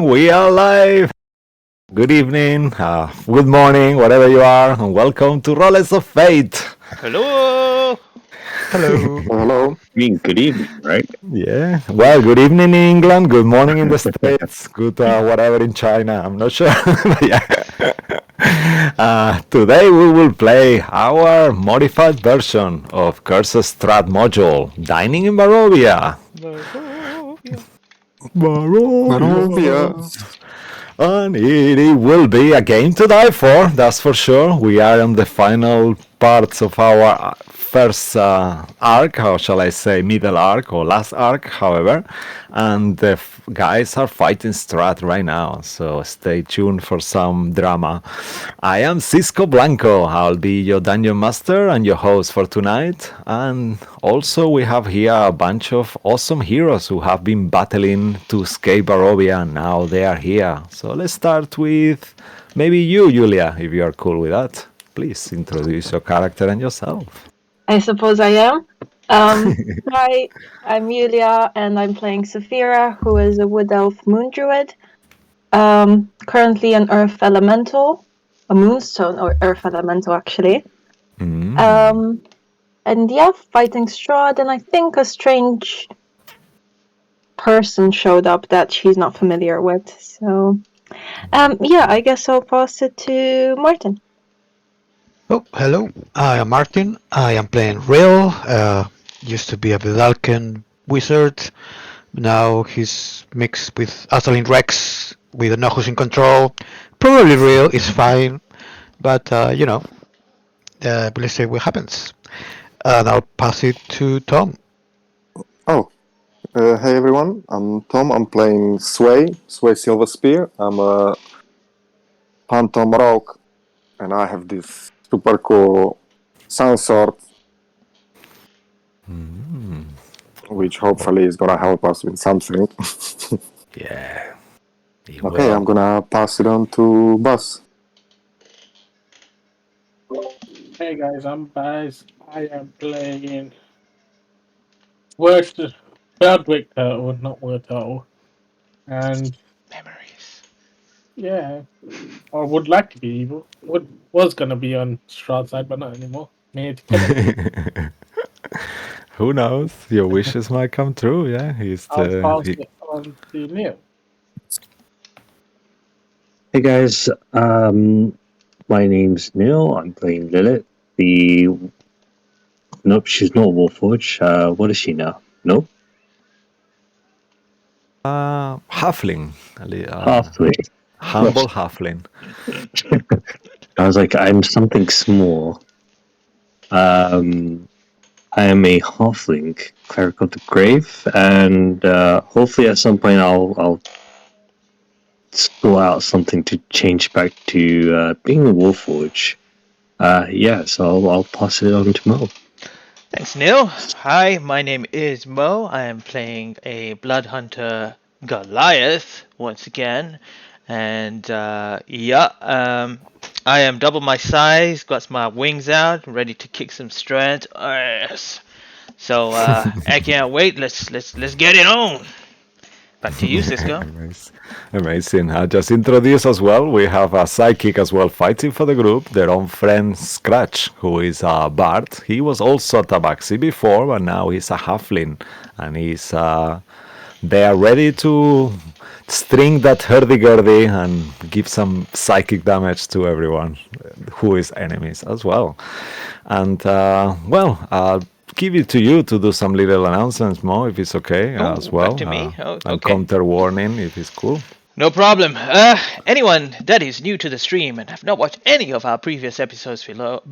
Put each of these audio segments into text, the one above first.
We are live. Good evening, good morning, wherever you are, and welcome to Rollers of Fate. Hello. Hello. Hello. Good evening, right? Yeah, well, good evening in England, good morning in the States, good whatever in China, I'm not sure. But yeah. Today we will play our modified version of Curse's Strat module, Dining in Barovia. Barovia. Barovia. Barovia. And it will be a game to die for, that's for sure. We are on the final parts of our first arc, how shall I say, middle arc or last arc, however. And the guys are fighting Strat right now, so stay tuned for some drama. I am Cisco Blanco. I'll be your dungeon master and your host for tonight. And also, we have here a bunch of awesome heroes who have been battling to escape Barovia, and now they are here. So let's start with maybe you, Julia, if you are cool with that. Please introduce your character and yourself. I suppose I am. Hi, I'm Yulia, and I'm playing Saphira, who is a Wood Elf Moon Druid. Currently an Earth Elemental, a Moonstone or Earth Elemental, actually. And yeah, fighting Strahd, and I think a strange person showed up that she's not familiar with. So, yeah, I guess I'll pass it to Martin. Oh, hello. I am Martin. I am playing Real. Used to be a Vidalcan wizard. Now he's mixed with Azaline Rex with a Nohus in control. Probably Real is fine, but let's see what happens. And I'll pass it to Tom. Oh, hey everyone. I'm Tom. I'm playing Sway Silver Spear. I'm a Phantom Rogue, and I have this super cool Sun Sword, which hopefully is gonna help us with something. Yeah. He Okay, I'm will. gonna pass it on to Buzz. Hey guys, I'm Baz. I am playing Worst Baldwick Turtle, not Word Turtle. And Memories. yeah, I would like to be evil. Was gonna be on Strahd's side, but not anymore. Need to kill him. Who knows? Your wishes might come true. Yeah, I'll pass it on to Neil. Hey guys, my name's Neil. I'm playing Lilith. Nope, she's not Warforge. What is she now? Nope, halfling, halfway. humble halfling. I was like, I'm something small. I am a halfling, cleric of the grave, and hopefully at some point I'll sort out something to change back to being a Warforge. Yeah, so I'll pass it on to Mo. Thanks, Neil. Hi, my name is Mo. I am playing a Blood Hunter Goliath once again. And I am double my size, got my wings out, ready to kick some Strahd ass. So I can't wait. Let's get it on. Back to you, Cisco. Amazing. Just introduce as well. We have a sidekick as well fighting for the group, their own friend Scratch, who is a bard. He was also a tabaxi before, but now he's a halfling, and he's there ready to string that hurdy-gurdy and give some psychic damage to everyone who is enemies as well. And I'll give it to you to do some little announcements, Mo, if it's okay as well. Back to me. Oh, And okay. counter warning if it's cool. No problem. Anyone that is new to the stream and have not watched any of our previous episodes below,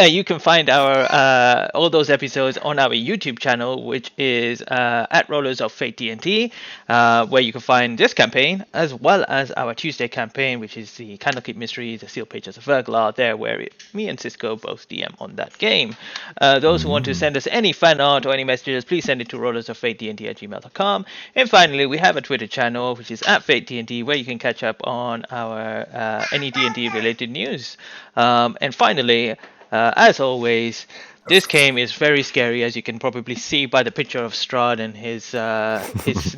you can find our all those episodes on our YouTube channel, which is at Rollers of Fate D&D, where you can find this campaign as well as our Tuesday campaign, which is the Candlekeep Mystery, the Steel Pages of Verglar. There, where me and Cisco both DM on that game. Those who want to send us any fan art or any messages, please send it to rollersoffatednd@gmail.com. And finally, we have a Twitter channel, which is at FateDND, where you can catch up on our any D&D related news. And finally, as always, This game is very scary, as you can probably see by the picture of Strahd and his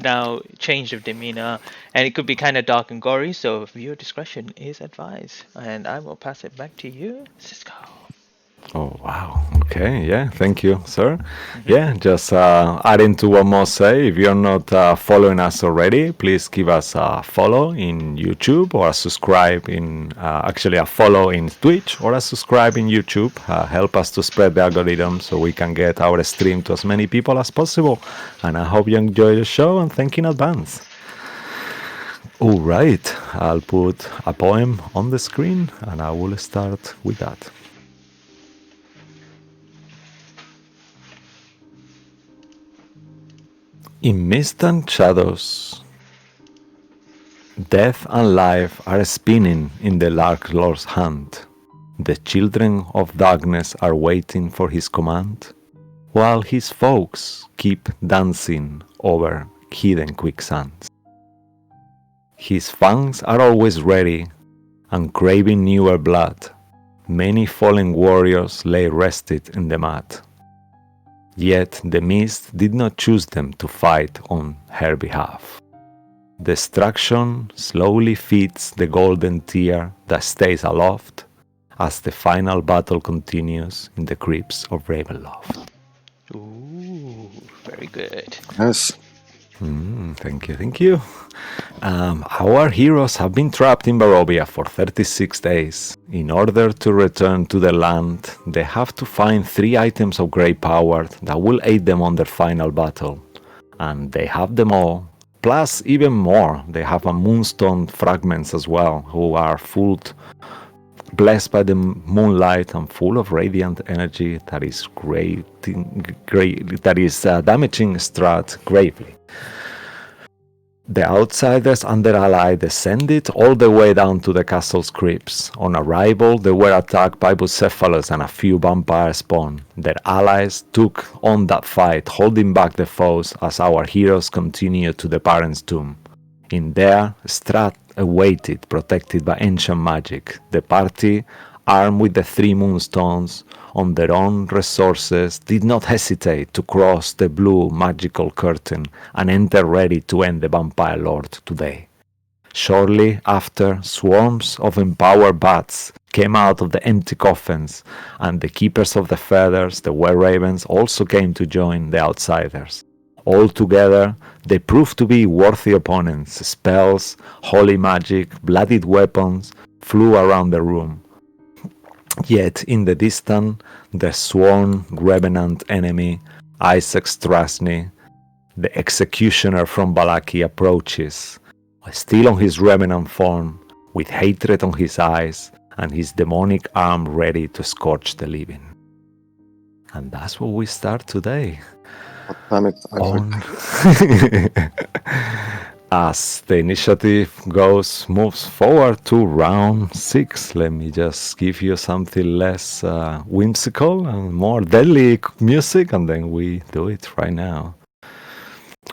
now change of demeanor, and it could be kind of dark and gory. So viewer discretion is advised. And I will pass it back to you, Cisco. Oh, wow. Okay, yeah, thank you, sir. Yeah, just adding to what Mo say, if you're not following us already, please give us a follow in YouTube or a subscribe in, actually a follow in Twitch or a subscribe in YouTube. Help us to spread the algorithm so we can get our stream to as many people as possible. And I hope you enjoy the show and thank you in advance. All right, I'll put a poem on the screen and I will start with that. In mist and shadows, death and life are spinning in the Lark Lord's hand. The children of darkness are waiting for his command, while his folks keep dancing over hidden quicksands. His fangs are always ready and craving newer blood. Many fallen warriors lay rested in the mud. Yet the mist did not choose them to fight on her behalf. Destruction slowly feeds the golden tear that stays aloft as the final battle continues in the crypts of Ravenloft. Ooh, very good. Yes. Thank you, thank you. Our heroes have been trapped in Barovia for 36 days. In order to return to the land, they have to find 3 items of great power that will aid them on their final battle. And they have them all. Plus, even more, they have a moonstone fragments as well, who are blessed by the moonlight and full of radiant energy that is damaging Strahd gravely. The outsiders and their ally descended all the way down to the castle's crypts. On arrival, they were attacked by Bucephalus and a few vampire spawn. Their allies took on that fight, holding back the foes as our heroes continued to the parents' tomb. In there, Strahd awaited, protected by ancient magic. The party, armed with the 3 moonstones on their own resources, did not hesitate to cross the blue magical curtain and enter ready to end the vampire lord today. Shortly after, swarms of empowered bats came out of the empty coffins, and the keepers of the feathers, the were-ravens, also came to join the outsiders. Altogether, they proved to be worthy opponents. Spells, holy magic, bloodied weapons flew around the room. Yet in the distance, the sworn revenant enemy, Isaac Strasny, the executioner from Valaki, approaches, still on his revenant form, with hatred on his eyes and his demonic arm ready to scorch the living. And that's what we start today. Damn it. As the initiative moves forward to round 6, let me just give you something less whimsical and more deadly music, and then we do it right now.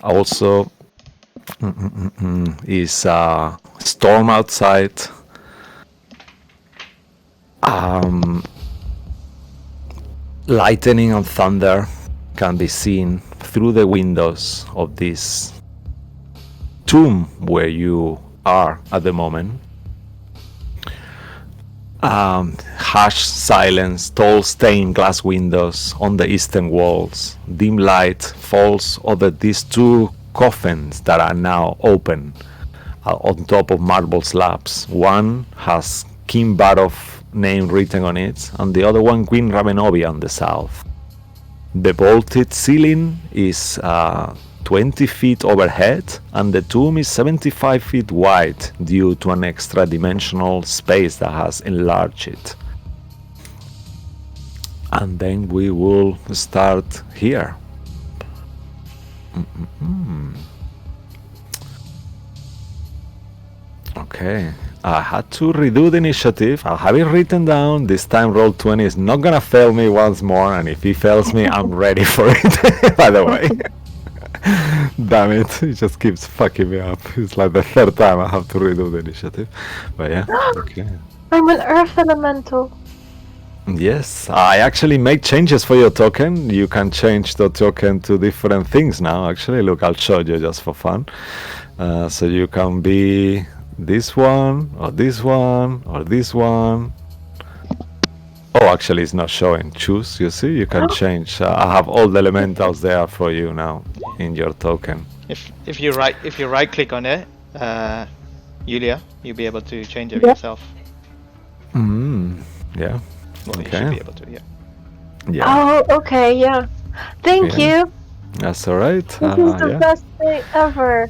Also, is storm outside. Lightning and thunder can be seen through the windows of this tomb where you are at the moment. Hushed silence, tall stained glass windows on the eastern walls. Dim light falls over these 2 coffins that are now open on top of marble slabs. One has King Barov name written on it, and the other one Queen Ravenovia on the south. The vaulted ceiling is 20 feet overhead, and the tomb is 75 feet wide due to an extra dimensional space that has enlarged it. And then we will start here. Okay, I had to redo the initiative. I have it written down. This time Roll20 is not gonna fail me once more, and if he fails me, I'm ready for it, by the way. Damn it, it just keeps fucking me up. It's like the 3rd time I have to redo the initiative. But yeah, okay. I'm an earth elemental. Yes, I actually make changes for your token. You can change the token to different things now. Actually, look, I'll show you just for fun. So you can be this one, or this one, or this one. Oh, actually, it's not showing. Choose. You see, you can change. I have all the elementals there for you now in your token. If you right click on it, Yulia, you'll be able to change it Yeah. yourself. Yeah. Well, you Okay. should be able to. Yeah. Yeah. Oh, okay, yeah. Thank Yeah. you. That's all right. This is the Yeah. best day ever.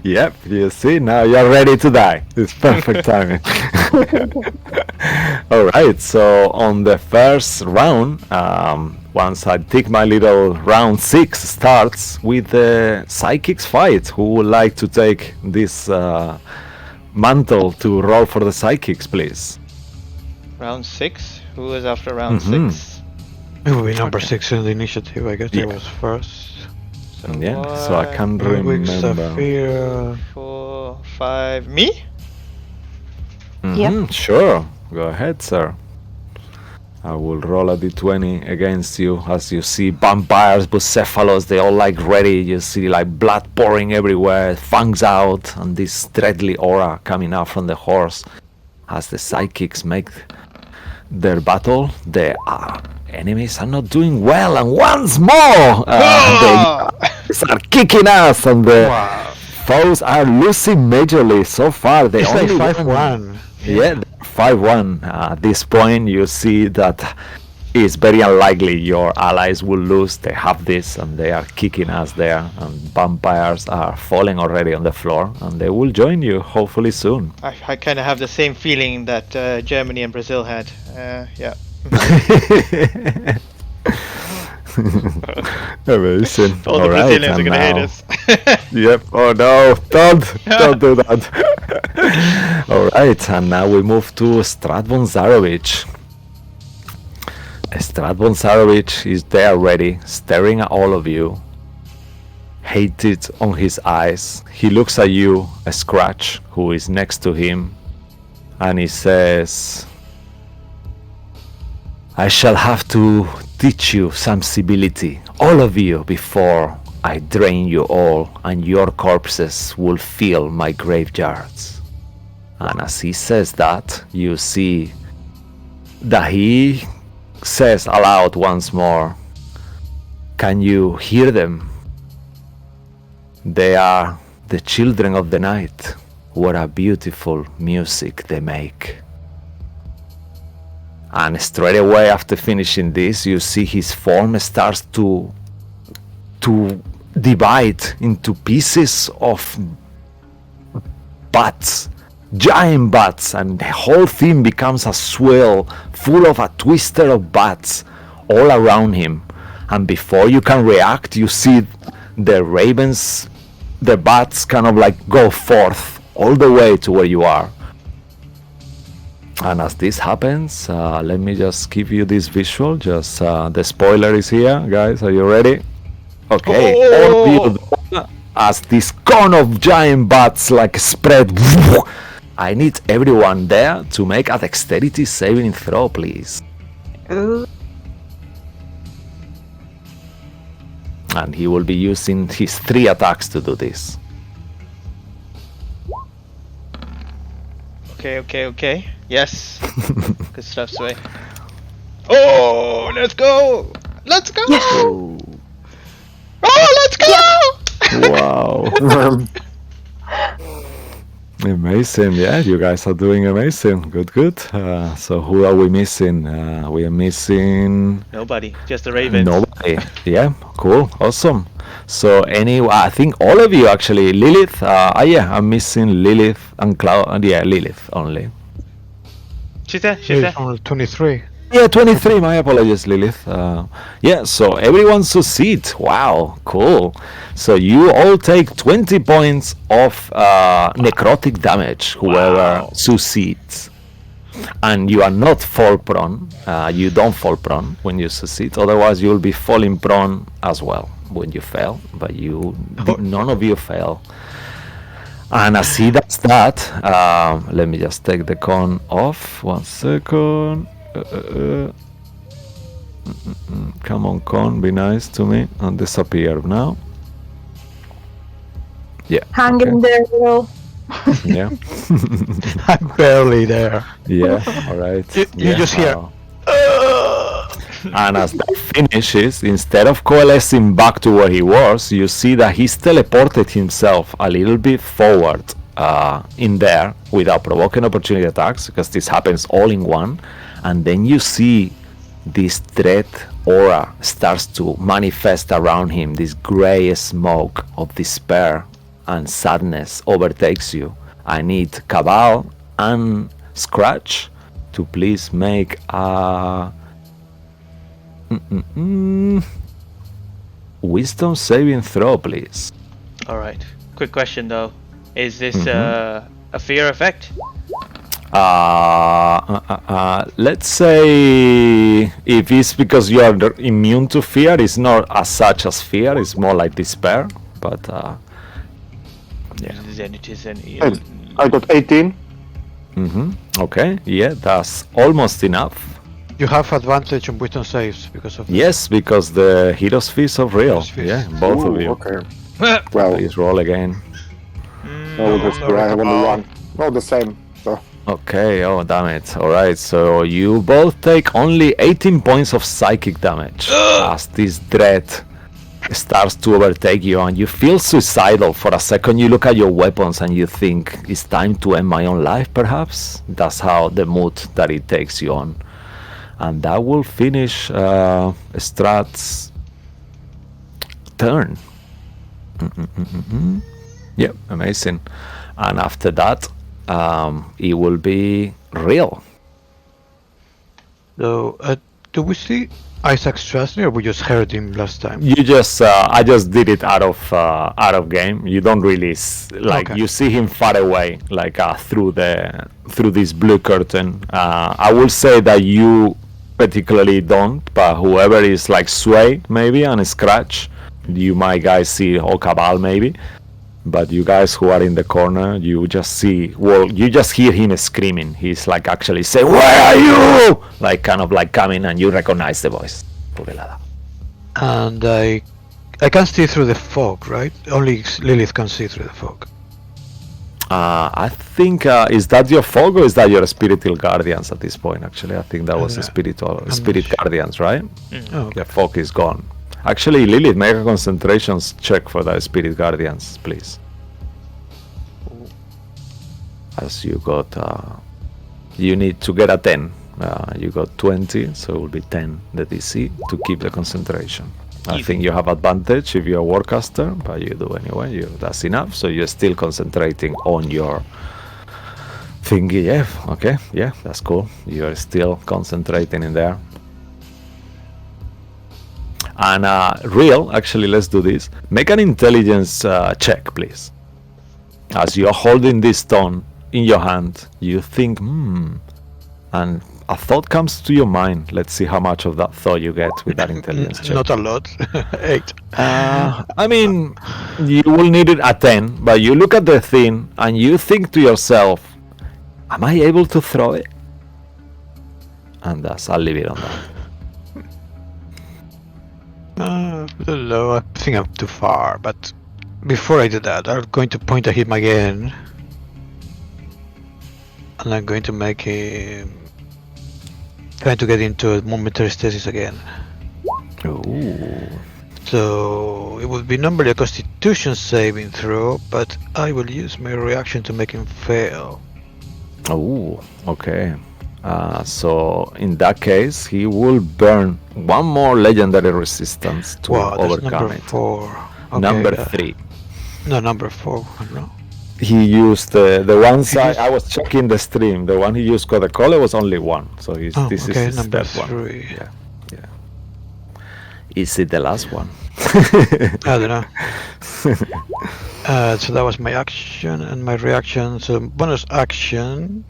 Yep, you see, now you're ready to die. It's perfect timing. Alright, so on the first round, once I take my little round 6 starts with the psychics fight. Who would like to take this mantle to roll for the psychics, please? Round 6. Who is after round Mhm. 6? It will be number 6 in the initiative, I guess. Yeah. It was first. Yeah, so I can't Ludwig, remember. Saphira. 4, 5. Me? Mhm, sure, go ahead, sir. I will roll a d20 against you. As you see vampires, bucephalos, they all like ready. You see like blood pouring everywhere, fangs out, and this deadly aura coming out from the horse. As the psychics make their battle, the enemies are not doing well, and once more they start kicking us, and the foes are losing majorly so far. They It's like only 5-1. yeah, 5-1. At this point, you see that it's very unlikely your allies will lose. They have this, and they are kicking us there. And vampires are falling already on the floor, and they will join you hopefully soon. I kind of have the same feeling that Germany and Brazil had. Yeah. Amazing. All the Alright, Brazilians are and gonna hate now- us. Yep. Oh no! Don't do that. All right, and now we move to Stratvon Zarovic. Stratvon Zarovic is there ready, staring at all of you. Hated on his eyes. He looks at you, a Scratch, who is next to him, and he says, I shall have to teach you some civility, all of you, before I drain you all, and your corpses will fill my graveyards. And as he says that, you see that he says aloud once more, can you hear them? They are the children of the night. What a beautiful music they make. And straight away after finishing this, you see his form starts to divide into pieces of bats, giant bats, and the whole thing becomes a swirl full of a twister of bats all around him. And before you can react, you see the ravens, the bats kind of like go forth all the way to where you are. And as this happens, let me just give you this visual. Just the spoiler is here, guys. Are you ready? Okay. All of you, as this cone of giant bats like spread. I need everyone there to make a dexterity saving throw, please. Ooh. And he will be using his 3 attacks to do this. Okay. Yes. Good stuff, Sway. Oh, let's go! Let's go! Oh, Oh, let's go! wow. Amazing. Yeah, you guys are doing amazing. Good. So who are we missing? We are missing Nobody, just the Ravens. nobody. Yeah, cool. Awesome. So I think all of you actually. Lilith. Yeah, I'm missing Lilith and Cloud. Yeah, Lilith only. She's there. It's only 23. Yeah, 23. My apologies, Lilith. Yeah, so everyone succeed. Wow, cool. So you all take 20 points of necrotic damage, whoever succeeds. And you are not fall prone. You don't fall prone when you succeed. Otherwise, you'll be falling prone as well when you fail. But none of you fail. And as he does that, let me just take the con off. 1 second. Come on, Con, be nice to me and disappear now. Yeah. Hang okay. in there, Will. Yeah. I'm barely there. Yeah. All right. You yeah. just hear. And as that finishes, instead of coalescing back to where he was, you see that he's teleported himself a little bit forward in there without provoking opportunity attacks, because this happens all in one. And then you see this threat aura starts to manifest around him. This gray smoke of despair and sadness overtakes you. I need Cabal and Scratch to please make a wisdom saving throw, please. All right. Quick question though: is this a fear effect? Let's say if it's because you are immune to fear, it's not as such as fear. It's more like despair. But yeah. Then it is an. I got 18. Okay. Yeah, that's almost enough. You have advantage on wisdom saves because of this. Yes, because the Hero's Feast of Real. Hero's Feast. Yeah, both of you. Okay. Well, Please roll again. no, that's sorry, I have only Cabal. one. No, the same. So, Okay, oh damn it. Alright, so you both take only 18 points of psychic damage as this dread starts to overtake you and you feel suicidal. For a second you look at your weapons and you think, it's time to end my own life perhaps? That's how the mood that it takes you on. And that will finish Strahd's turn. Yep, amazing. And after that, it will be Real. So, do we see Isaac Strasny, or we just heard him last time? You just, I just did it out of game. You don't really Okay. You see him far away, like through this blue curtain. I will say that you particularly don't, but whoever is like Sway maybe and Scratch, you might guys see, or Cabal maybe. But you guys who are in the corner, you just see, well, you just hear him screaming. He's like actually saying, "Where are you?" Like kind of like coming, and you recognize the voice. Purelada. And I can see through the fog, right? Only Lilith can see through the fog. I think is that your fog or is that your spiritual guardians at this point? Actually, I think that was a spirit sure. guardians, right? Oh, The fog is gone. Actually, Lilith, make a concentration check for the spirit guardians, please. As you got, you need to get a 10. You got 20, so it will be 10 the DC to keep the concentration. I think you have advantage if you're a warcaster, but you do anyway. That's enough, so you're still concentrating on your thingy. Yeah, okay, yeah, that's cool. You're still concentrating in there. And Real, actually, let's do this. Make an intelligence check, please. As you're holding this stone in your hand, you think, and a thought comes to your mind. Let's see how much of that thought you get with that intelligence check. not a lot. 8. I mean, you will need it at 10, but you look at the thing and you think to yourself, am I able to throw it? And that's, I'll leave it on that. I don't know, I think I'm too far, but before I do that, I'm going to point at him again. And I'm going to make him trying to get into a momentary stasis again. Ooh. So it would be normally a constitution saving throw, but I will use my reaction to make him fail. Oh, okay. So in that case, he will burn one more legendary resistance to Wow, that's overcome number it. 4. Okay, Number 3. No, number 4. No. He used the ones I was checking the stream. The one he used for the color was only 1. So this Okay, is his number step 1. 3. Yeah. Is it the last one? I don't know. So that was my action and my reaction. So bonus action,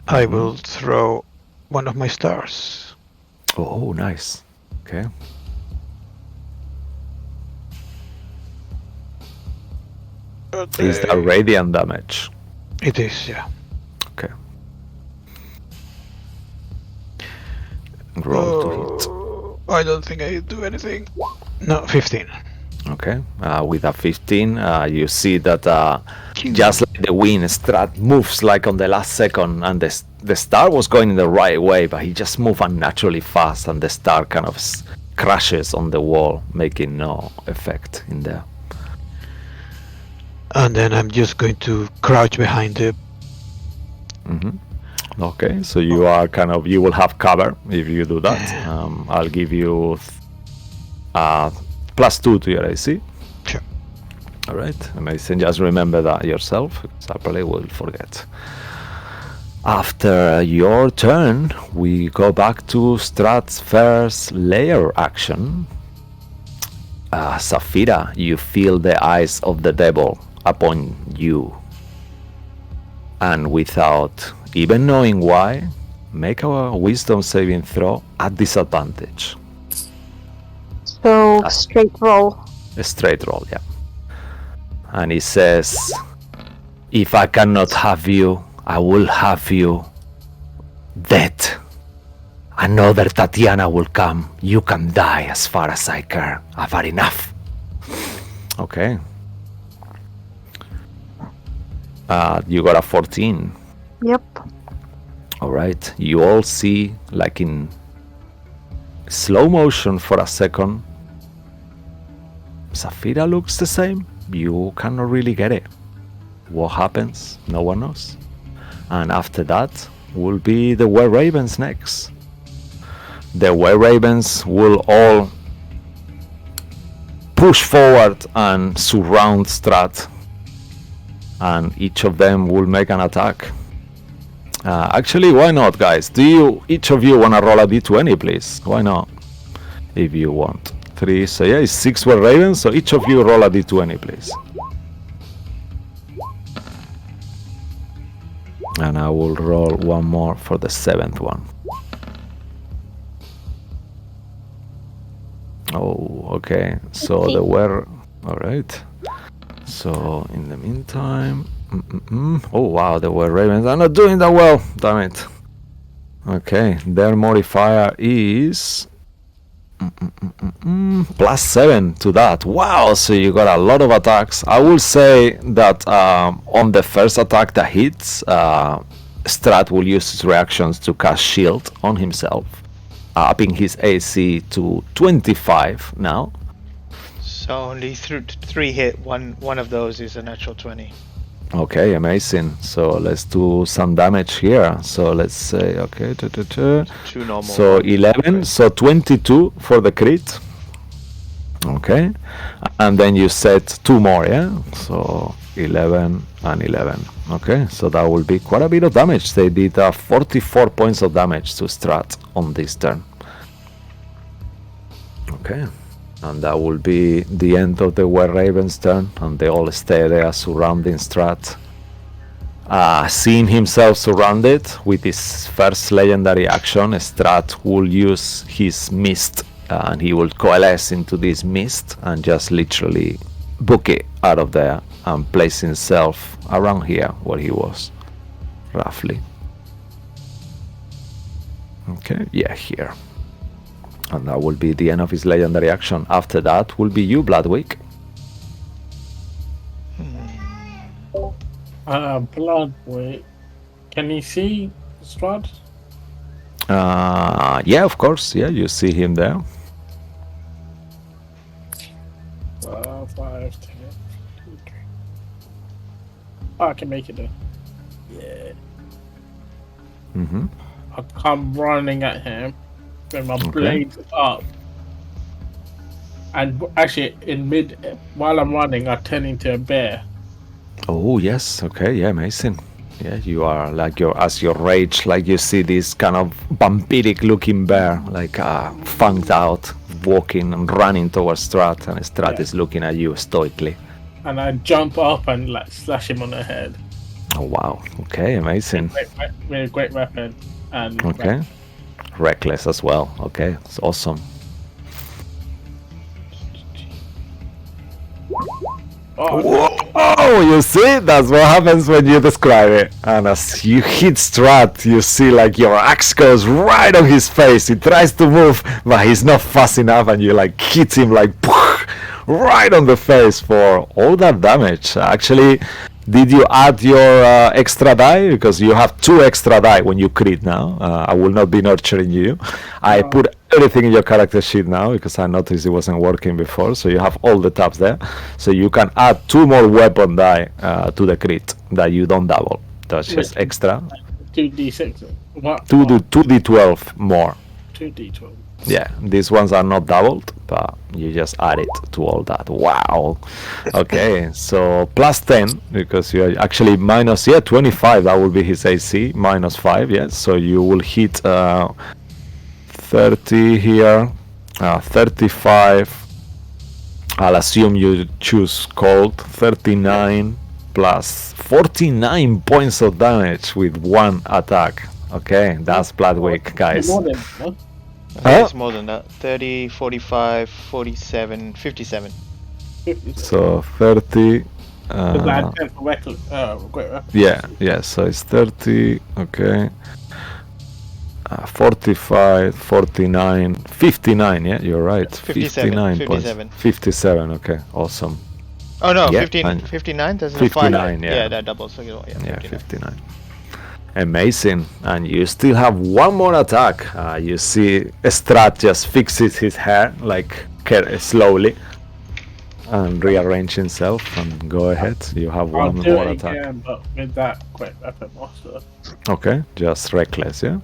I will throw one of my stars. Oh, nice. Okay. Is that radiant damage? It is, yeah. Okay. Roll to hit. I don't think I do anything. No, 15. Okay, with a 15, you see that just like the wind, Strahd moves like on the last second, and the star was going in the right way, but he just moved unnaturally fast, and the star kind of crashes on the wall, making no effect in there. And then I'm just going to crouch behind it. Okay, so you are you will have cover if you do that. I'll give you +2 to your AC. Sure. All right, amazing. Just remember that yourself, because I probably will forget. After your turn, we go back to Strahd's first layer action. Saphira, you feel the eyes of the devil upon you. And without even knowing why, make a wisdom saving throw at disadvantage. So straight roll. A straight roll, yeah. And he says, if I cannot have you, I will have you dead. Another Tatiana will come. You can die as far as I care. I've had enough. Okay. You got a 14. Yep. Alright. You all see, like in slow motion for a second, Saphira looks the same. You cannot really get it. What happens? No one knows. And after that will be the Were Ravens next. The Were Ravens will all push forward and surround Strahd, and each of them will make an attack. Actually, why not, guys? Each of you wanna roll a d20, please? Why not? If you want. 3, so yeah, it's 6 Were Ravens, so each of you roll a d20, please. And I will roll one more for the 7th one. Oh, okay. So there were... Alright. So, in the meantime... Oh, wow, there were Ravens. I'm not doing that well. Damn it. Okay, their modifier is... +7 to that. Wow, so you got a lot of attacks. I will say that on the first attack that hits, Strahd will use his reactions to cast Shield on himself, upping his AC to 25 now. So only through 3 hit. One of those is a natural 20. Okay, amazing. So let's do some damage here. So let's say, okay, 2 normal. so 11, so 22 for the crit. Okay, and then you set 2 more, yeah? So 11 and 11. Okay, so that will be quite a bit of damage. They did 44 points of damage to Strahd on this turn. Okay, and that will be the end of the Were Ravens' turn, and they all stay there surrounding Strahd. Seeing himself surrounded with his first legendary action, Strahd will use his mist, and he will coalesce into this mist and just literally book it out of there and place himself around here where he was, roughly. Okay, yeah, here. And that will be the end of his legendary action. After that will be you, Bloodwick. Bloodwick. Can you see Strahd? Yeah, of course. Yeah, you see him there. 5, 10. Okay. Oh, I can make it there. Yeah. Mm-hmm. I come running at him with my blades up. And actually, while I'm running, I turn into a bear. Oh yes, okay, yeah, amazing. Yeah, you are like as your rage, like you see this kind of vampiric looking bear, like fanged out, walking and running towards Strahd, and Strahd is looking at you stoically. And I jump up and like slash him on the head. Oh wow, okay, amazing. With a great weapon. And okay, reckless as well. Okay, it's awesome. Oh, Whoa! Oh, you see? That's what happens when you describe it. And as you hit Strahd, you see like your axe goes right on his face. He tries to move, but he's not fast enough, and you like hit him like right on the face for all that damage. Actually, did you add your extra die? Because you have 2 extra die when you crit now. I will not be nurturing you. I put everything in your character sheet now because I noticed it wasn't working before. So you have all the tabs there. So you can add 2 more weapon die to the crit that you don't double. That's just extra. 2d6. What? 2d12 more. 2d12. Yeah, these ones are not doubled, but you just add it to all that. Wow. Okay, so plus 10, because you're actually minus, 25, that will be his AC, minus 5, yes. So you will hit 30 here, 35. I'll assume you choose cold, 39 plus 49 points of damage with 1 attack. Okay, that's Bloodwick, guys. More than, no? It's more than that. 30, 45, 47, 57. So 30. Because I had 10 for great weapon. Yeah, so it's 30, okay. 45, 49, 59, yeah, you're right. 57, 59 57. points. 57, okay, awesome. Oh no, Yeah, 59? Doesn't 59, it? yeah. Yeah, that doubles. So, yeah, Yeah, 59. 59. Amazing, and you still have 1 more attack. You see Strahd just fixes his hair, like slowly, and rearrange himself, and go ahead. You have I'll 1 do more it attack. again, but with that great weapon monster. Okay, just reckless, yeah?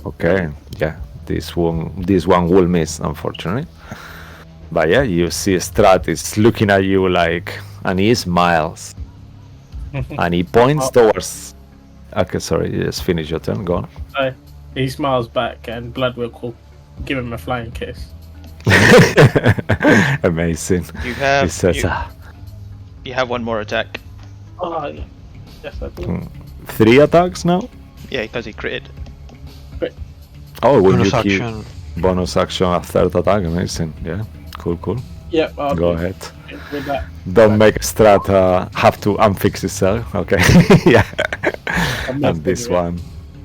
Okay, yeah, this one will miss, unfortunately. But yeah, you see Strahd is looking at you like, and he smiles, and he points towards. Okay, sorry, you just finish your turn. Go on. He smiles back, and Bloodwick will give him a flying kiss. Amazing. You have He says, you have 1 more attack. Oh, yeah. Yes, I do. 3 attacks now. Yeah, because he critted. Oh, when Bonus you keep action. bonus action a 3rd attack. Amazing. Yeah, cool. Yep, I'll Go do ahead. it with that. Don't make Strahd have to unfix itself. Okay. Yeah. And this one,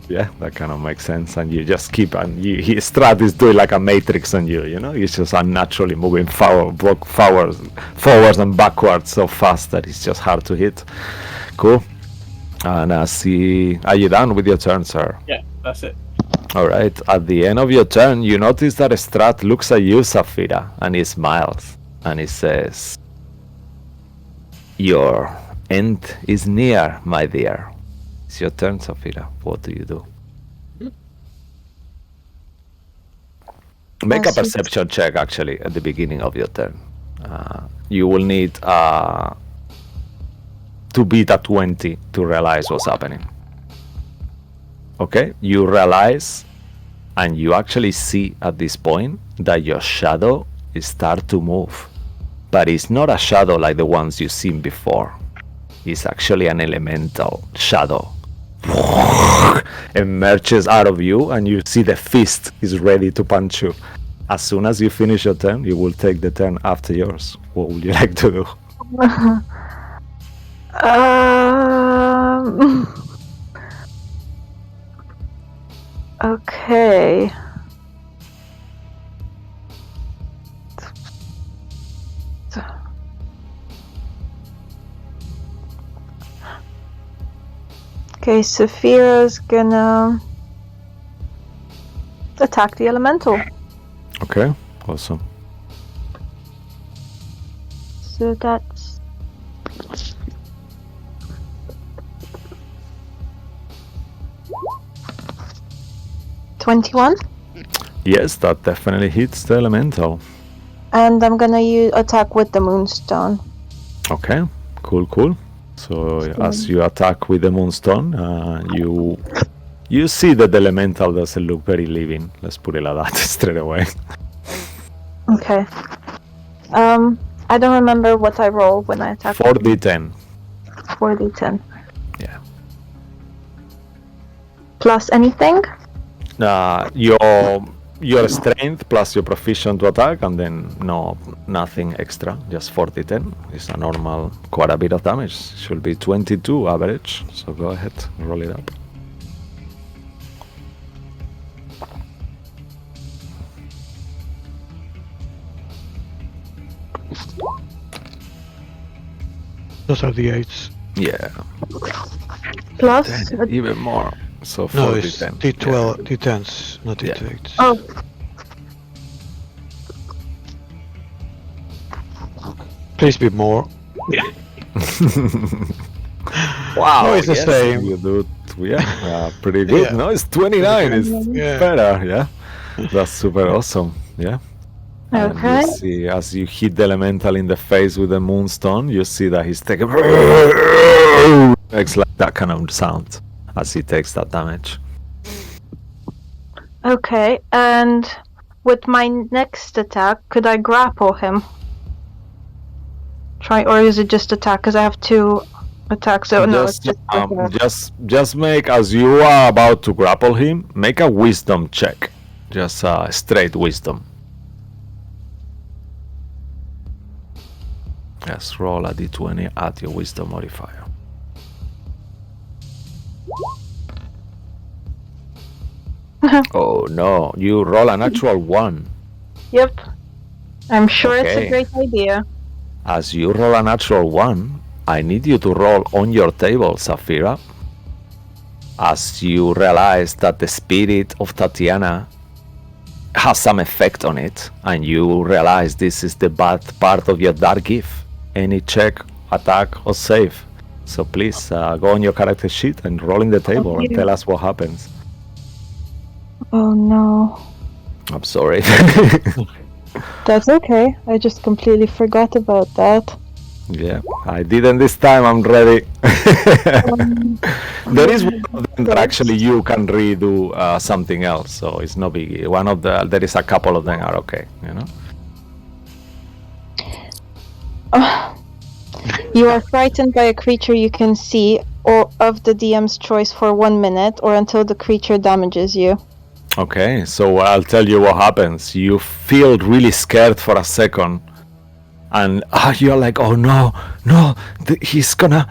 yeah, that kind of makes sense. And you just keep, and Strahd is doing like a matrix on you. You know, he's just unnaturally moving forwards and backwards so fast that it's just hard to hit. Cool. And are you done with your turn, sir? Yeah, that's it. All right. At the end of your turn, you notice that Strahd looks at you, Saphira, and he smiles, and he says, "Your end is near, my dear." It's your turn, Saphira. What do you do? Make a perception check, actually, at the beginning of your turn. You will need to beat a 20 to realize what's happening. Okay, you realize, and you actually see at this point that your shadow is start to move, but it's not a shadow like the ones you've seen before. It's actually an elemental shadow. Emerges out of you, and you see the fist is ready to punch you. As soon as you finish your turn, you will take the turn after yours. What would you like to do? Okay. Okay, Saphira's gonna attack the elemental. Okay, awesome. So that's 21. Yes, that definitely hits the elemental. And I'm gonna attack with the moonstone. Okay, cool. So as you attack with the moonstone, you see that the elemental doesn't look very living. Let's put it like that straight away. Okay. I don't remember what I roll when I attack. 4d10. 4d10. Yeah. Plus anything? Your your strength plus your proficient to attack, and then nothing extra, just 40-10. It's a normal, quite a bit of damage. Should be 22 average. So go ahead, roll it up. Those are the 8s. Yeah, Plus. even more. So No, it's 40-10. D12, D10s, not Yeah. D8s. Oh, Please be more. Wow, No, it's the same. You do, yeah, pretty good. Yeah. No, it's 29. It's Yeah. better. Yeah, that's super awesome. Yeah. And okay. you see, as you hit the elemental in the face with the moonstone, you see that he's taking makes like that kind of sound as he takes that damage. Okay, and with my next attack, could I grapple him? Or is it just attack? Because I have 2 attacks. So no, it's Just make, as you are about to grapple him, make a wisdom check. Just straight wisdom. Yes, roll a d20, add your wisdom modifier. Oh no, you roll a natural 1. Yep. I'm sure it's Okay. a great idea. As you roll a natural 1, I need you to roll on your table, Saphira. As you realize that the spirit of Tatiana has some effect on it, and you realize this is the bad part of your dark gift. Any check, attack, or save. So please go on your character sheet and roll in the table and tell us what happens. Oh no. I'm sorry. That's okay. I just completely forgot about that. Yeah, I didn't this time. I'm ready. There is one of them that actually you can redo something else, so it's no biggie. There is a couple of them are okay, you know. You are frightened by a creature you can see or of the DM's choice for 1 minute or until the creature damages you. Okay, so I'll tell you what happens. You feel really scared for a second, and you're like, oh no, he's gonna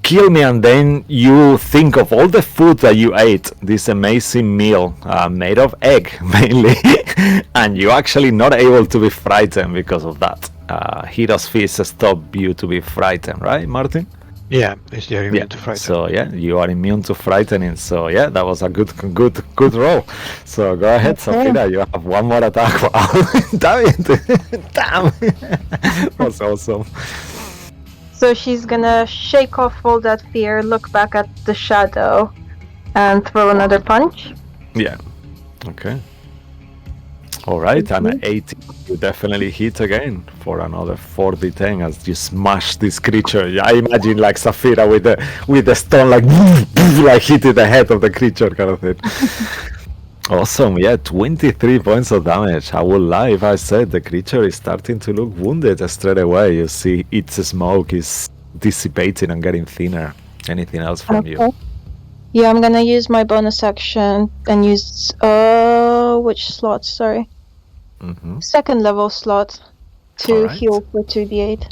kill me. And then you think of all the food that you ate, this amazing meal made of egg mainly, and you're actually not able to be frightened because of that. Hero's Feast stopped you to be frightened, right, Martin? Yeah, it's the immune to frighten. So yeah, you are immune to frightening. So yeah, that was a good roll. So go ahead, Saphira. You have 1 more attack. Wow, damn it! Damn, that's awesome. So she's gonna shake off all that fear, look back at the shadow, and throw another punch. Yeah. Okay. All right, and at 80, you definitely hit again for another 40-10 as you smash this creature. Yeah, I imagine like Saphira with the stone like like hitting the head of the creature kind of thing. Awesome, yeah, 23 points of damage. I would lie if I said the creature is starting to look wounded straight away. You see its smoke is dissipating and getting thinner. Anything else from you? Yeah, I'm gonna use my bonus action and use which slot? Sorry, second level slot to Alright. heal for 2d8.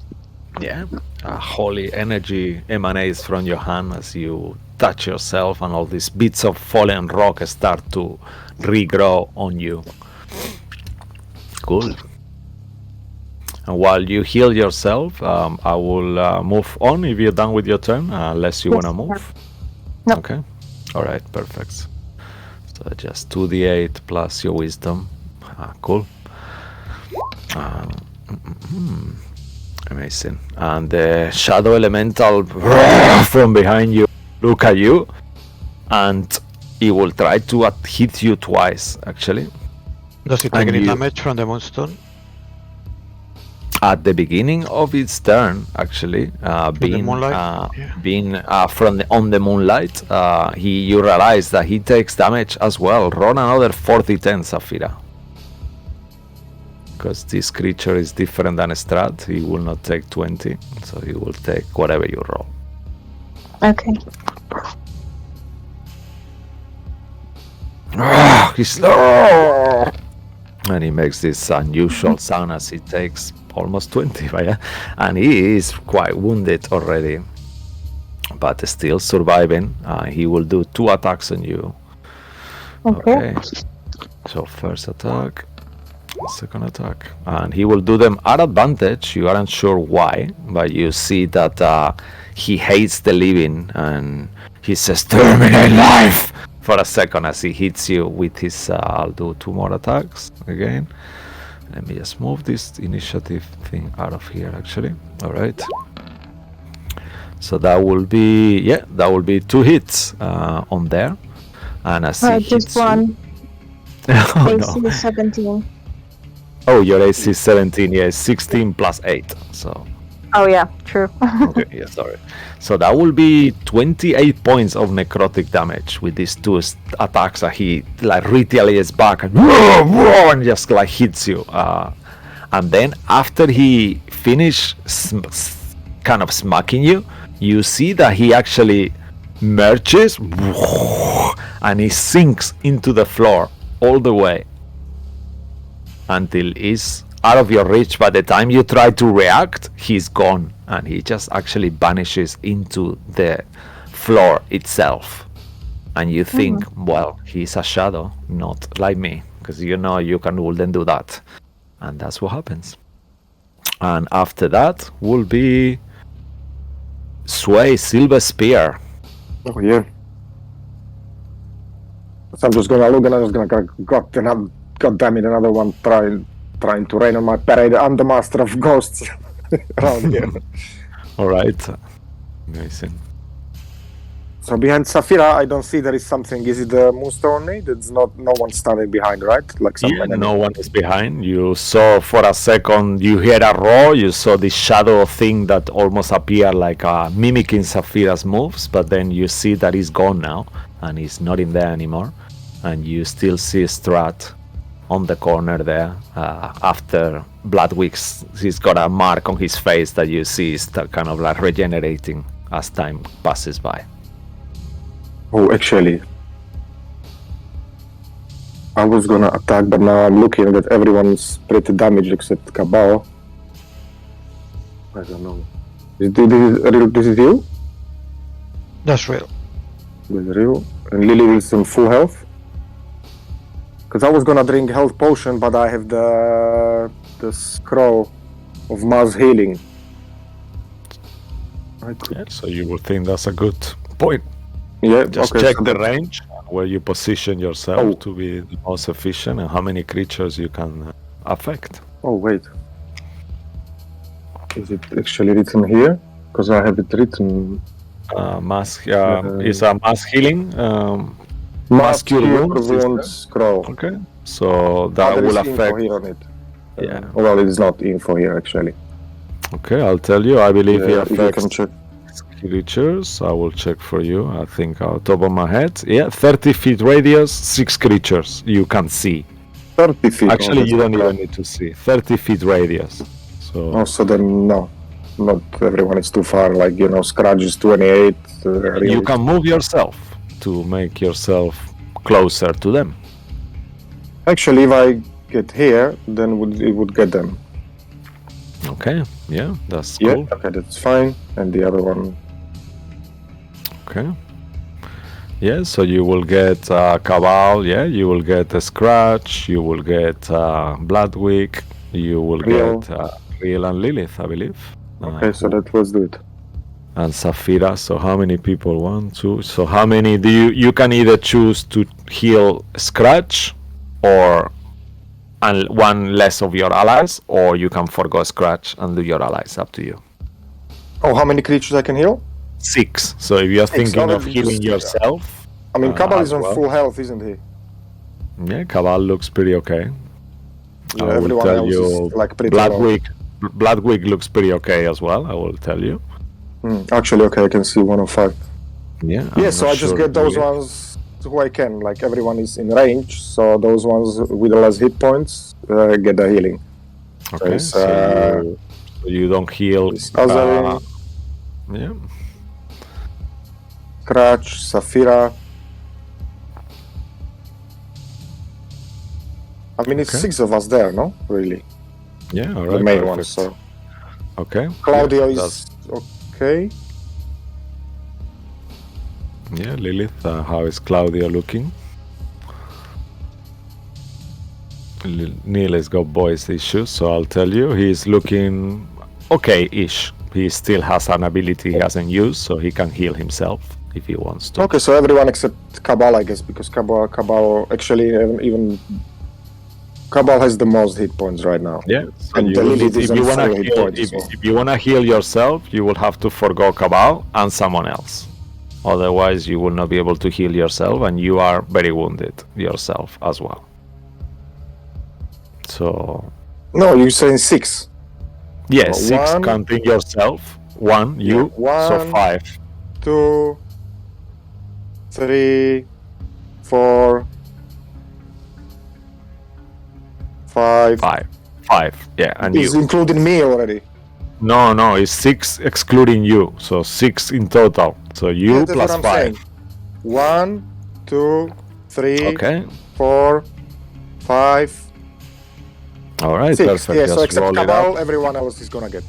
Yeah, holy energy emanates from your hand as you touch yourself, and all these bits of fallen rock start to regrow on you. Cool. And while you heal yourself, I will move on if you're done with your turn, unless you Yes, want to move. No. Okay. All right, perfect. So just 2d8 plus your wisdom. Cool. Amazing. And the shadow elemental from behind you look at you, and it will try to hit you twice, actually. Does it And take any you- damage from the moonstone? At the beginning of its turn, actually, being moonlight? Yeah. being on the moonlight, you realize that he takes damage as well. Roll another 40-10, Saphira. Because this creature is different than Strahd, he will not take 20, so he will take whatever you roll. Okay. He's And he makes this unusual sound as he takes almost 20, yeah? And he is quite wounded already, but still surviving. He will do 2 attacks on you. Okay. So first attack, second attack, and he will do them at advantage. You aren't sure why, but you see that he hates the living, and he says, "Terminate life!" for a second as he hits you with his. I'll do 2 more attacks again. Let me just move this initiative thing out of here. Actually, all right. So that will be 2 hits on there, and as he hits Just you, one. oh AC no. 17. Oh, your AC is 17, yeah, 16 plus 8. So, Oh yeah, true. okay, yeah, sorry. So that will be 28 points of necrotic damage with these 2 attacks that he like retaliates back and just like hits you. And then after he finish kind of smacking you, you see that he actually merges and he sinks into the floor all the way until he's out of your reach. By the time you try to react, he's gone, and he just actually vanishes into the floor itself. And you think, well, he's a shadow, not like me, because you know you wouldn't do that. And that's what happens. And after that will be Sway Silver Spear. Oh yeah. So I'm just gonna look and I'm just gonna God damn it, another one trying to rain on my parade. I'm the master of ghosts around here. All right. Amazing. So behind Saphira, I don't see there is something. Is it the Moonstone? There's no one standing behind, right? Like some Yeah, enemy. no one is behind. You saw for a second, you hear a roar. You saw this shadow thing that almost appeared like mimicking Saphira's moves, but then you see that he's gone now and he's not in there anymore. And you still see Strahd on the corner there. After Bloodwick's, he's got a mark on his face that you see is kind of like regenerating as time passes by. Oh, actually, I was gonna attack, but now I'm looking that everyone's pretty damaged except Cabal. I don't know. This is you? That's real. This is real. And Lily is in full health. Because I was gonna drink health potion, but I have the scroll of mass healing. Yeah, so you will think that's a good point. Yeah, Just okay, check so the that- range where you position yourself Oh. to be the most efficient and how many creatures you can affect. Oh wait. Is it actually written here? Because I have it written. It's a mass healing. Mass Cure Cure Wounds, Wounds is scroll. Okay, so that There is will info affect. here on it. Yeah. Well, it's not info here actually. Okay, I'll tell you. I believe it If you can affects check. creatures. I will check for you. I think out top of my head. Yeah, 30 feet radius, 6 creatures you can see. 30 feet. Actually, you don't even even need to see. 30 feet radius. So Oh, so then no. Not everyone is too far. Like, Scratch is 28. you can move yourself to make yourself closer to them. Actually, if I get here, then it would get them. Okay, yeah, that's Yeah, cool. okay, that's fine. And the other one. Okay. Yeah, so you will get Cabal, yeah, you will get a Scratch, you will get Bloodwick, you will Real. get Real and Lilith, I believe. Okay, so let's do it. And Saphira. So how many people? 1, 2. So how many do you can either choose to heal Scratch or and one less of your allies, or you can forgo Scratch and do your allies. Up to you. Oh, how many creatures I can heal? 6. So if you're thinking Oh, of healing just- yourself, I mean, Cabal as is on well. full health, isn't he? Yeah, Cabal looks pretty okay. Yeah, I will everyone tell else you, is like pretty low. Bloodwick looks pretty okay as well. I will tell you. Actually, okay, I can see 105. Yeah. Yeah, I'm so not I just sure get those really. ones who I can. Like, everyone is in range, so those ones with the less hit points get the healing. Okay. it's, So you don't heal. It's Azarin, Yeah. Scratch, Saphira. I mean, it's Okay. 6 of us there, no? Really, Yeah, all the right. main Perfect. ones. So Okay. Claudio yeah, is okay. Yeah, Lilith, how is Claudia looking? Neil has got voice issues, so I'll tell you, he's looking okay-ish. He still has an ability he hasn't used, so he can heal himself if he wants to. Okay, so everyone except Cabal, I guess, because Cabal actually even Cabal has the most hit points right now. Yeah, so And you the will Lilith need, is if on you wanna full hit heal, points as well. if you wanna heal yourself, you will have to forgo Cabal and someone else. Otherwise, you will not be able to heal yourself, and you are very wounded yourself as well. So No, you're saying 6. yeah, Well, 6 one- counting yourself. 1 Yeah, you, so 1, 5. 2, 3, 4, 5. 5. Yeah, and Is you. including me already. No, it's 6 excluding you, so 6 in total. So you Yeah, that's plus what I'm 5. saying. 1, 2, 3, Okay. 4, 5, All right. 6. Perfect. Yeah, Just so except roll it Cabal, up. everyone else is gonna get.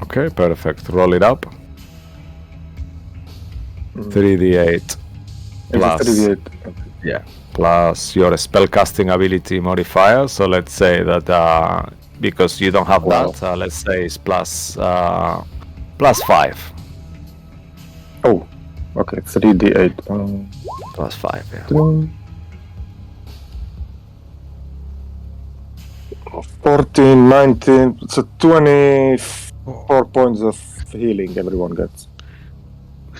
Okay, perfect. Roll it up. 3d8 plus 3d8. yeah, plus your spellcasting ability modifier. So let's say that because you don't have Wow. that, let's say it's plus 5. Oh, okay, 3d8. Plus 5. Yeah. 14, 19, so 24 points of healing everyone gets.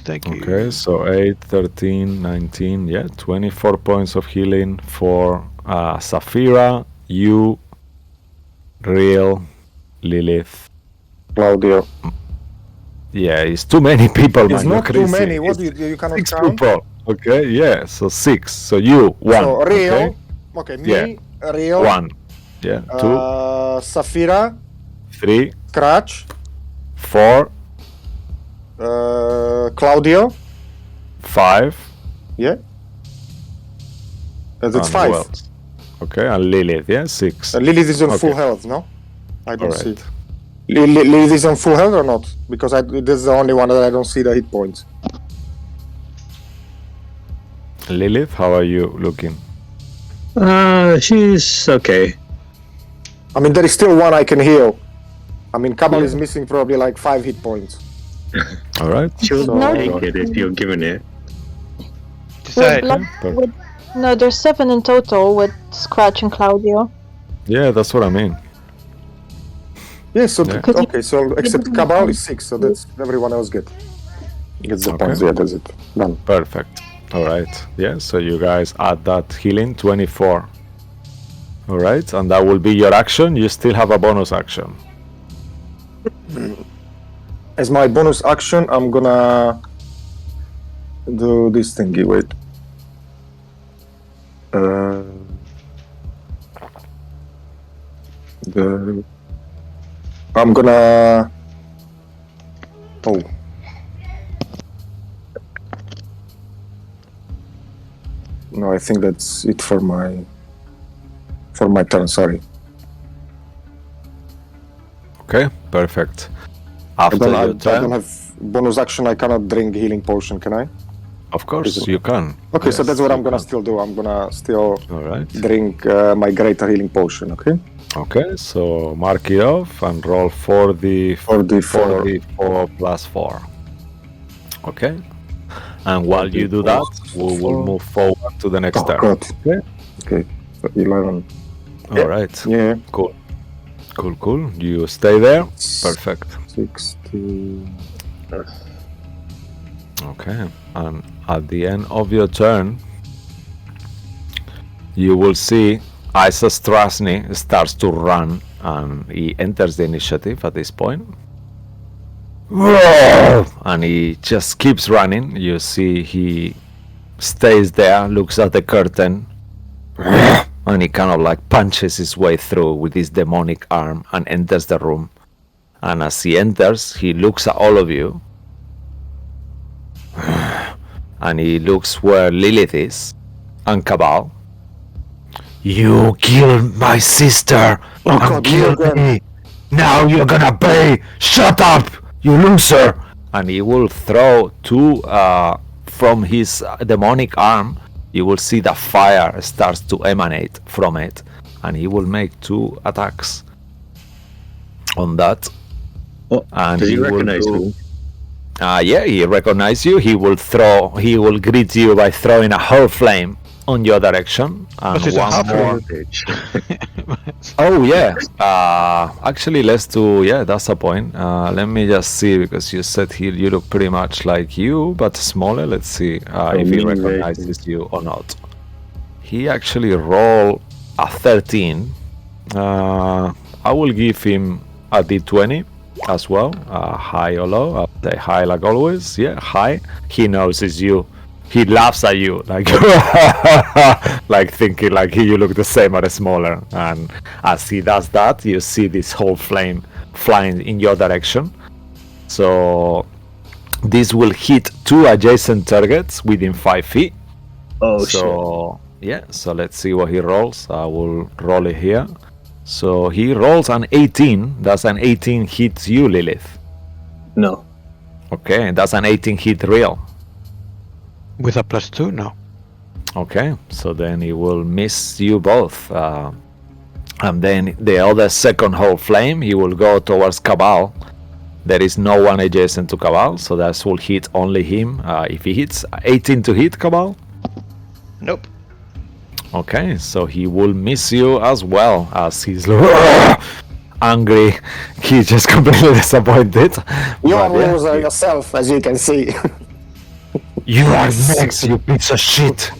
Thank you. Okay, so 8, 13, 19, yeah, 24 points of healing for Saphira, you, Real, Lilith. Claudio. Yeah, it's too many people, It's man. You're not too crazy. many. What It's you cannot 6 count? people. Okay, yeah, so 6. So you, 1. So Real. Okay? Okay, me, Yeah. Real. 1. Yeah, 2, Saphira, 3, Scratch, 4, Claudio. 5. Yeah. That's and who 5. else? Okay, and Lilith, yeah, 6. Lilith is on full Okay. health, no? I don't see. Alright. Lilith is on full health or not? Because this is the only one that I don't see the hit points. Lilith, how are you looking? She's okay. I mean, there is still one I can heal. I mean, Cabal Yeah. is missing probably like 5 hit points. Alright. She'll So- take it if you're given it. Decide. Blood- Perfect. No, there's 7 in total with Scratch and Claudio. Yeah, that's what I mean. Yeah, so Yeah. okay, so except Cabal is 6, so that's everyone else gets the Okay. points. Yeah, that's it. Done. Perfect. Alright. Yeah, so you guys add that healing, 24. Alright, and that will be your action. You still have a bonus action. As my bonus action, I'm gonna do this thingy. Wait. I'm gonna. Oh. No, I think that's it for my turn. Sorry. Okay, perfect. I After don't, your I don't turn, have bonus action. I cannot drink healing potion. Can I? of course, you can. Okay, so Yes, that's what you I'm gonna can. still do. I'm gonna still Alright. drink my greater healing potion. Okay. Okay, so mark it off and roll 4d4 4d4. plus 4. Okay. And while you do that, we will move forward to the next Oh turn. god. Okay. Okay. So 11. Alright. Yeah. Cool. Cool. You stay there. Perfect. 60. Okay. And at the end of your turn, you will see Isa Strasny starts to run and he enters the initiative at this point. And he just keeps running. You see he stays there, looks at the curtain, and he kind of like punches his way through with his demonic arm and enters the room. And as he enters, he looks at all of you. And he looks where Lilith is and Cabal. You killed my sister Oh, and God, killed you again. me. Now you're gonna pay. Shut up, you loser. And he will throw two from his demonic arm. You will see the fire starts to emanate from it, and he will make 2 attacks on that. Oh, And does he he will recognize do- me? Yeah, he recognizes you. He will greet you by throwing a whole flame on your direction. And But it's a one half more. Bitch. Oh yeah. Actually, let's do. Yeah, that's a point. Let me just see, because you said here you look pretty much like you, but smaller. Let's see if he me, recognizes you or not. He actually rolled a 13. I will give him a d20 as well. High or low? I'll say high like always. Yeah, high. He knows it's you. He laughs at you like like thinking like you look the same but smaller. And as he does that, you see this whole flame flying in your direction. So this will hit 2 adjacent targets within 5 feet. Oh So yeah, so let's see what he rolls. I will roll it here. So he rolls an 18. That's an 18 hits you, Lilith. shit. No. Okay, that's an 18 hit real. With a +2? No. Okay, so then he will miss you both. And then the other second whole flame, he will go towards Cabal. There is no one adjacent to Cabal, so that will hit only him. If he hits 18 to hit Cabal. Nope. Okay, so he will miss you as well, as he's angry. He's just completely disappointed. You're a But yeah, loser yourself, as you can see. you are next, you piece of shit.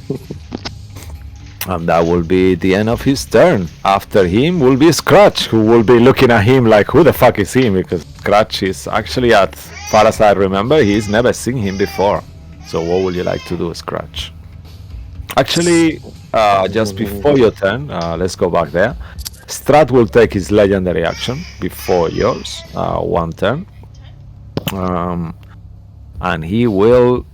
And that will be the end of his turn. After him will be Scratch, who will be looking at him like, who the fuck is he? Because Scratch is actually, as far as I remember, he's never seen him before. So what would you like to do, Scratch? Actually, just before your turn, let's go back there. Strahd will take his legendary action before yours, 1 turn. And he will...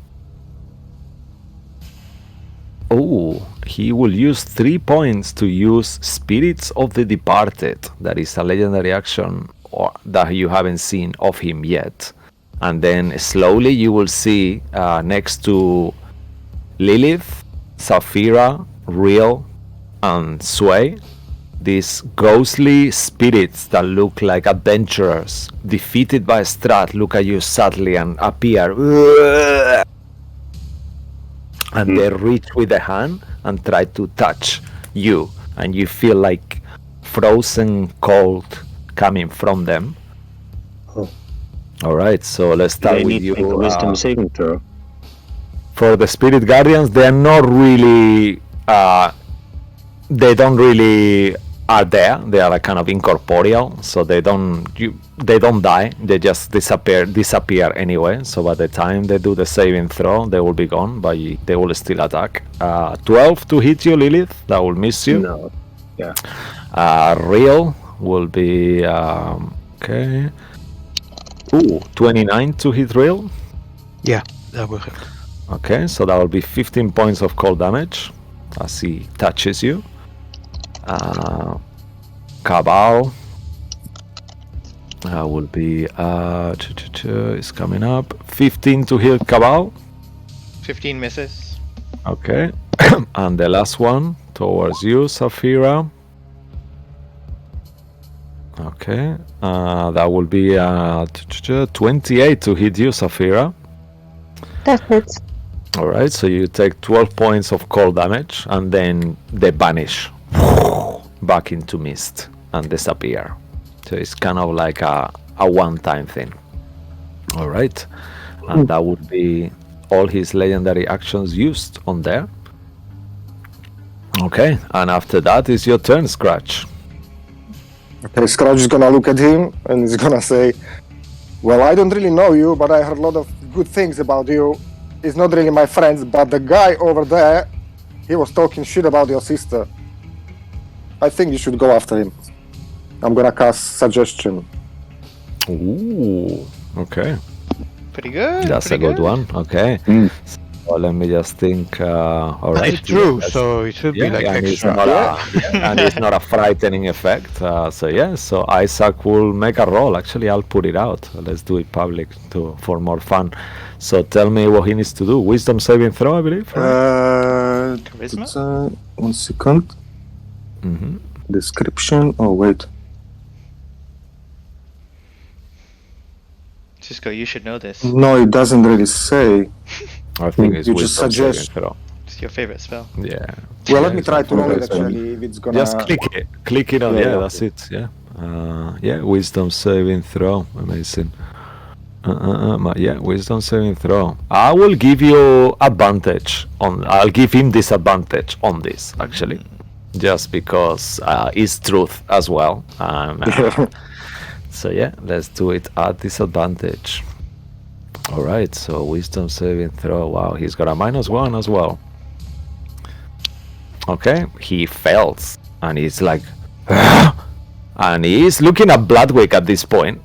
Oh, he will use 3 points to use Spirits of the Departed. That is a legendary action that you haven't seen of him yet. And then slowly you will see next to Lilith, Saphira, Real, and Sway, these ghostly spirits that look like adventurers, defeated by Strahd, look at you sadly and appear. And they reach with the hand and try to touch you, and you feel like frozen cold coming from them. Oh. Alright, so let's start They with need you. to make a wisdom saving throw. For the Spirit Guardians, they are not really... they don't really are there. They are like kind of incorporeal, so they don't die. They just disappear anyway. So by the time they do the saving throw, they will be gone, but they will still attack. 12 to hit you, Lilith. That will miss you. No. Yeah. Real will be okay. Ooh, 29 to hit Real. Yeah, that will hit. Okay, so that will be 15 points of cold damage as he touches you. Cabal will be is coming up. 15 to hit Cabal. 15 misses. Okay, and the last one towards you, Saphira. Okay, that will be 28 to hit you, Saphira. That hits. Alright, so you take 12 points of cold damage, and then they vanish back into mist and disappear. So it's kind of like a one-time thing. Alright, and that would be all his legendary actions used on there. Okay, and after that is your turn, Scratch. Okay, Scratch is gonna look at him and he's gonna say, well, I don't really know you, but I heard a lot of good things about you. He's not really my friend, but the guy over there, he was talking shit about your sister. I think you should go after him. I'm gonna cast Suggestion. Ooh, okay. Pretty good. That's pretty a good one. Okay. let me just think. All And right. it's true, that's- so it should be like and it's extra. not and it's not a frightening effect. So Isaac will make a roll. Actually, I'll put it out. Let's do it public for more fun. So tell me what he needs to do. Wisdom saving throw, I believe. Right? Charisma? It's, 1 second. Mm-hmm. Description. Oh wait. Cisco, you should know this. No, it doesn't really say. I think it's You just wisdom saving suggest- throw. It's your favorite spell. Yeah. Well, let Yeah, me it's try not to roll it wisdom. actually. If it's gonna. Just click it. Click it on. Yeah, Yeah, yeah, that's it. Yeah. Wisdom saving throw. Amazing. Wisdom saving throw. I will give you advantage on. I'll give him disadvantage on this actually, just because it's truth as well. So yeah, let's do it at disadvantage. All right. So wisdom saving throw. Wow, he's got a -1 as well. Okay, he fails, and he's like, and he's looking at Bloodwick at this point.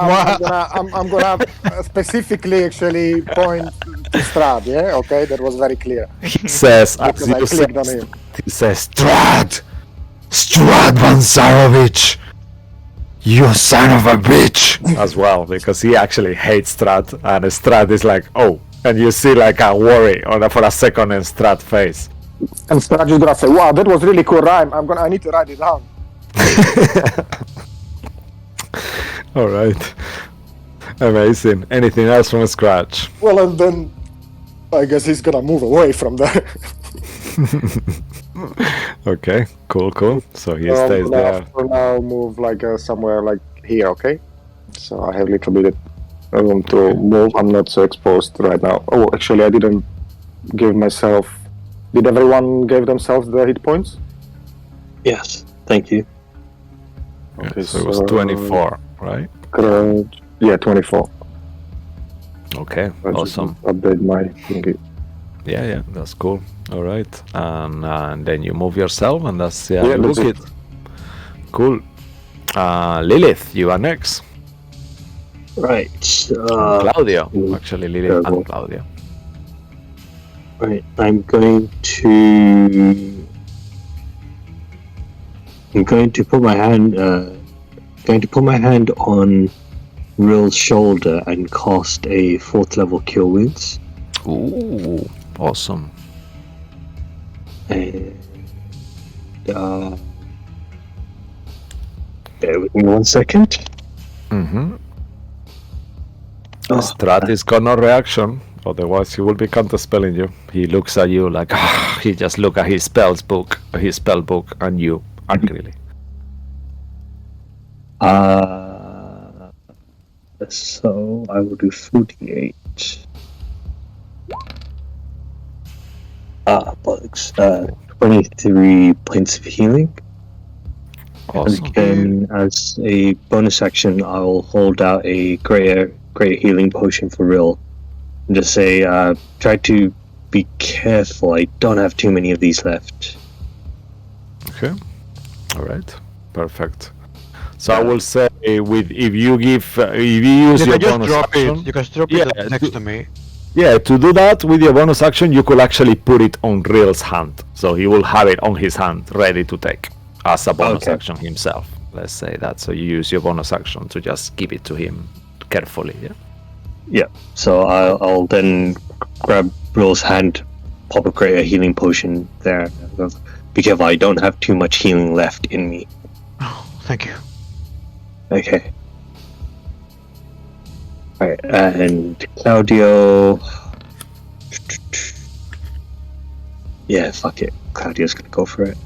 I'm gonna specifically actually point to Strahd. Yeah, okay, that was very clear. He says, as Because I you clicked on said, him. he says, Stratvon Zarovic, you son of a bitch, as well, because he actually hates Strahd, and Strahd is like, oh, and you see like a worry for a second in Strahd's face. And Strahd is gonna say, "Wow, that was really cool rhyme. I need to write it down." All right, amazing. Anything else from scratch? Well, and then I guess he's gonna move away from there. Okay, cool. So he So stays I'm gonna there. for now move like somewhere like here. Okay, so I have a little bit of room to move. I'm not so exposed right now. Oh, actually, I didn't give myself. Did everyone give themselves the hit points? Yes, thank you. Yeah, so it was 24, right? Yeah, 24. Okay, I just awesome. update my thingy. Yeah, that's cool. All right, and then you move yourself, and that's Yeah, look that's it. Cool. Lilith, you are next. Right. Claudio, actually, Lilith terrible. and Claudio. Right. I'm going to put my hand. Going to put my hand on Ril's shoulder and cast a 4th level Cure Wounds. Ooh, awesome. And bear with me 1 second. Mm-hmm. Oh, Strahd is got no reaction, otherwise he will be counterspelling you. He looks at you like he just look at his spell book, and you angrily. So I will do 48. Bollocks. 23 points of healing. Awesome. And then, as a bonus action, I'll hold out a greater healing potion for Ril. And just say, try to be careful. I don't have too many of these left. Okay. All right. Perfect. So I will say if you use You your can just bonus drop action, it. You can just drop Yeah, it next to me. yeah, to do that with your bonus action, you could actually put it on Ril's hand, so he will have it on his hand, ready to take as a bonus action himself. Let's say that. So you use your bonus action to just give it to him carefully. Yeah. Yeah. So I'll then grab Ril's hand, pop a greater healing potion there. Be careful, I don't have too much healing left in me. Oh, thank you. Okay. Alright, and Claudio. Yeah, fuck it. Claudio's gonna go for it.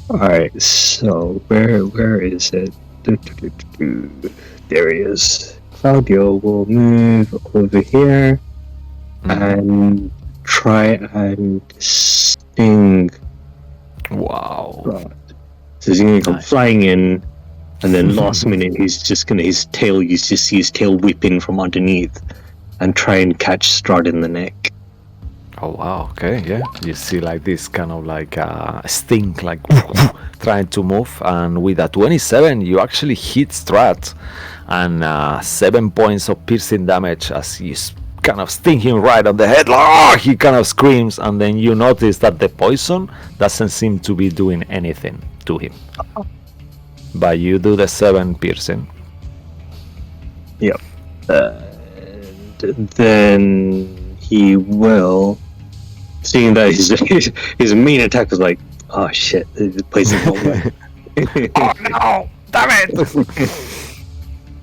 Alright, so where is it? There he is. Claudio will move over here and try and sting. Wow. Strahd. So he's gonna come flying in, and then last minute he's just gonna you just see his tail whip in from underneath and try and catch Strahd in the neck. Oh wow, okay, yeah. You see like this kind of like sting, like trying to move, and with a 27, you actually hit Strahd, and 7 points of piercing damage as you kind of sting him right on the head. He kind of screams, and then you notice that the poison doesn't seem to be doing anything to him. But you do the 7 piercing. Yep. Then he will, seeing that his main attack was like, oh shit, the place is not working. Oh no! Damn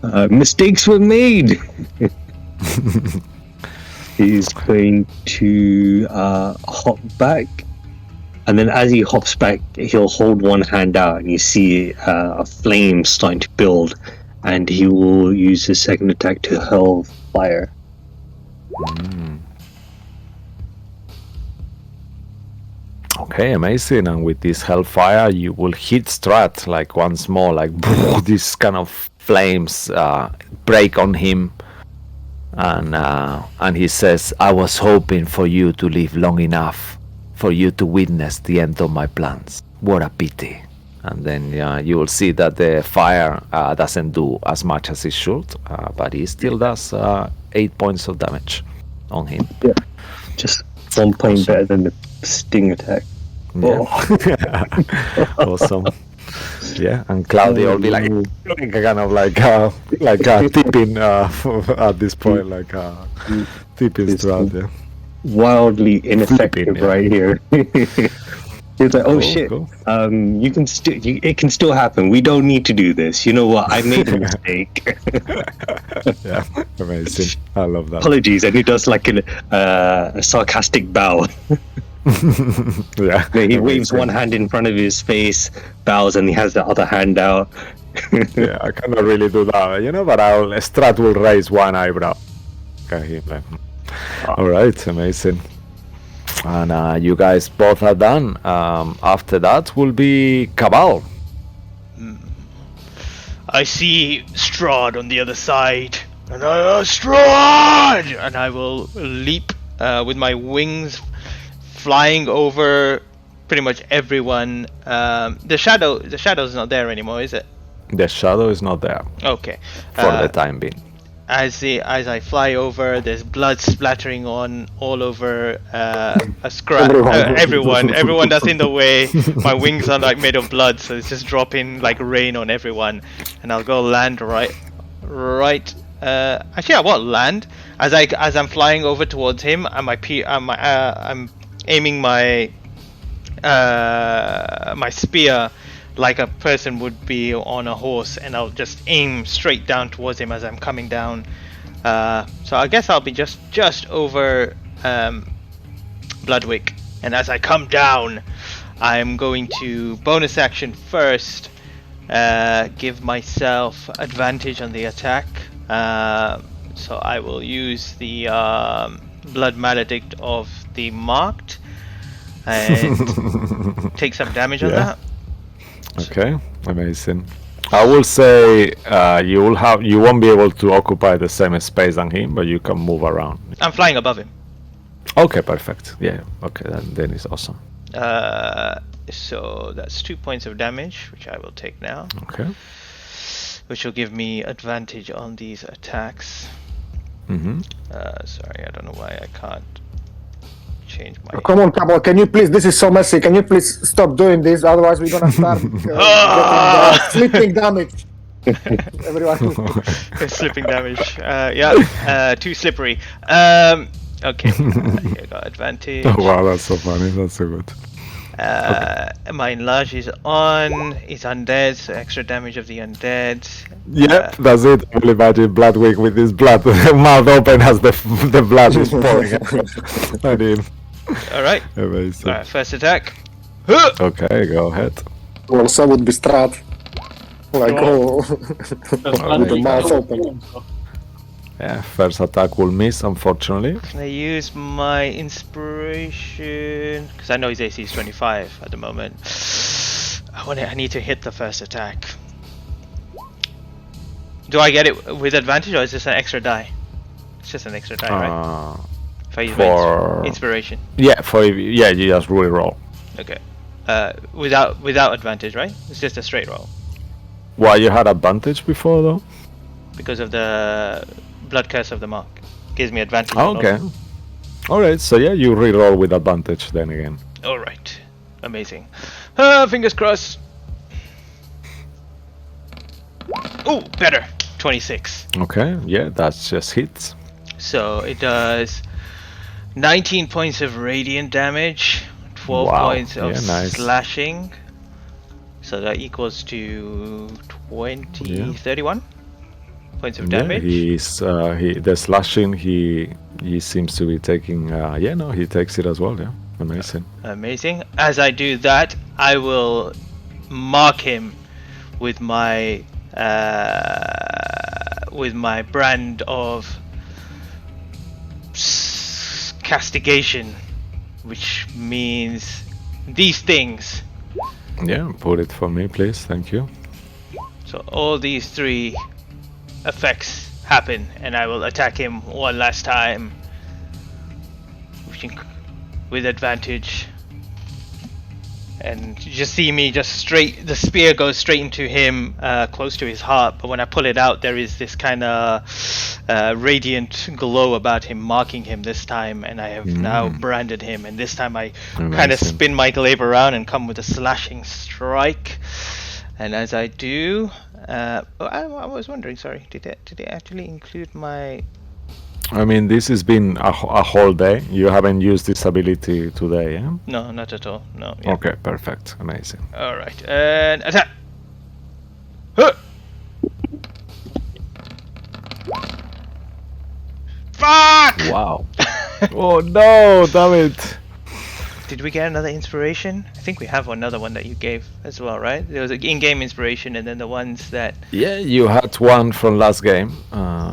it! Mistakes were made. He's going to hop back, and then as he hops back, he'll hold one hand out, and you see a flame starting to build, and he will use his second attack to hurl fire. Okay, amazing. And with this hellfire, you will hit Strahd like once more, like these kind of flames break on him, and he says, "I was hoping for you to live long enough for you to witness the end of my plans. What a pity." And then you will see that the fire doesn't do as much as it should, but he still does 8 points of damage on him. Yeah, just 1 point better than the sting attack. Yeah. Awesome. Yeah, and Claudia will be like kind of like tipping at this point, like tipping Strahd. Yeah. Wildly ineffective Flipping, yeah. right here. He's like, oh Cool, shit, cool. you can it can still happen. We don't need to do this. You know what? I made a mistake. Yeah, amazing. I love that. Apologies, and he does like a sarcastic bow. Yeah. He waves one hand in front of his face, bows, and he has the other hand out. Yeah, I cannot really do that, but Strahd will raise one eyebrow. Okay, like, all right, amazing. And you guys both are done. After that will be Cabal. I see Strahd on the other side, and Strahd, and I will leap with my wings, flying over pretty much everyone. The shadow's not there anymore, is it? The shadow is not there Okay. for the time being. As I fly over, there's blood splattering on all over everyone that's in the way. My wings are like made of blood, so it's just dropping like rain on everyone. And I'll go land right. Actually, I won't land. As I'm flying over towards him, I'm aiming my my spear like a person would be on a horse, and I'll just aim straight down towards him as I'm coming down. So I guess I'll be just over Bloodwick, and as I come down, I'm going to bonus action first, give myself advantage on the attack. So I will use the Blood Maledict of the Marked and take some damage on that. Okay, amazing. I will say you won't be able to occupy the same space than him, but you can move around. I'm flying above him. Okay, perfect. Yeah, okay, then it's awesome. So that's 2 points of damage, which I will take now. Okay. Which will give me advantage on these attacks. Mm-hmm. Sorry, I don't know why I can't change my... Come on, Cabal, can you please? This is so messy. Can you please stop doing this? Otherwise, we're gonna start getting sleeping damage. Everyone. Slipping damage. Yeah, too slippery. Okay, I got advantage. Oh, wow, that's so funny. That's so good. My enlarge is on. It's undead, so extra damage of the undead. Yeah, that's it. I will imagine Bloodwick with his blood mouth open as the blood is pouring out. I mean, Alright. amazing. Alright, first attack. Okay, go ahead. Well, so would be Strahd. Like, with the mouth open. Yeah, first attack will miss, unfortunately. Can I use my inspiration? Because I know his AC is 25 at the moment. I need to hit the first attack. Do I get it with advantage, or is this an extra die? It's just an extra die, right? If I use For inspiration. you just re-roll. Okay. Without advantage, right? It's just a straight roll Why you had advantage before though? because of the blood curse of the mark. Gives me advantage. Oh, on okay. All right. So yeah, you re-roll with advantage then again. All right. Amazing. Fingers crossed. Oh, better. 26. Okay. Yeah, that's just hits. So it does 19 points of radiant damage, 12 Wow, points of yeah, nice. slashing. So that equals to 20, Yeah. 31 points of Yeah, damage. the slashing he seems to be taking. He takes it as well. Yeah, amazing. Amazing. As I do that, I will mark him with my brand of castigation, which means these things. Yeah, put it for me, please. Thank you. So all these 3 effects happen, and I will attack him one last time with advantage. And you just see me the spear goes straight into him, close to his heart, but when I pull it out, there is this kind of radiant glow about him, marking him this time, and I have now branded him, and this time I kind of spin my glaive around and come with a slashing strike. And as I do, I was wondering, sorry, did they actually include my... I mean, this has been a whole day. You haven't used this ability today, yeah? No, not at all. No. Yeah. Okay, perfect. Amazing. Alright, and attack! Huh! Fuck! Wow. Oh no, damn it. Did we get another inspiration? I think we have another one that you gave as well, right? There was an in-game inspiration, and then the ones that... Yeah, you had one from last game.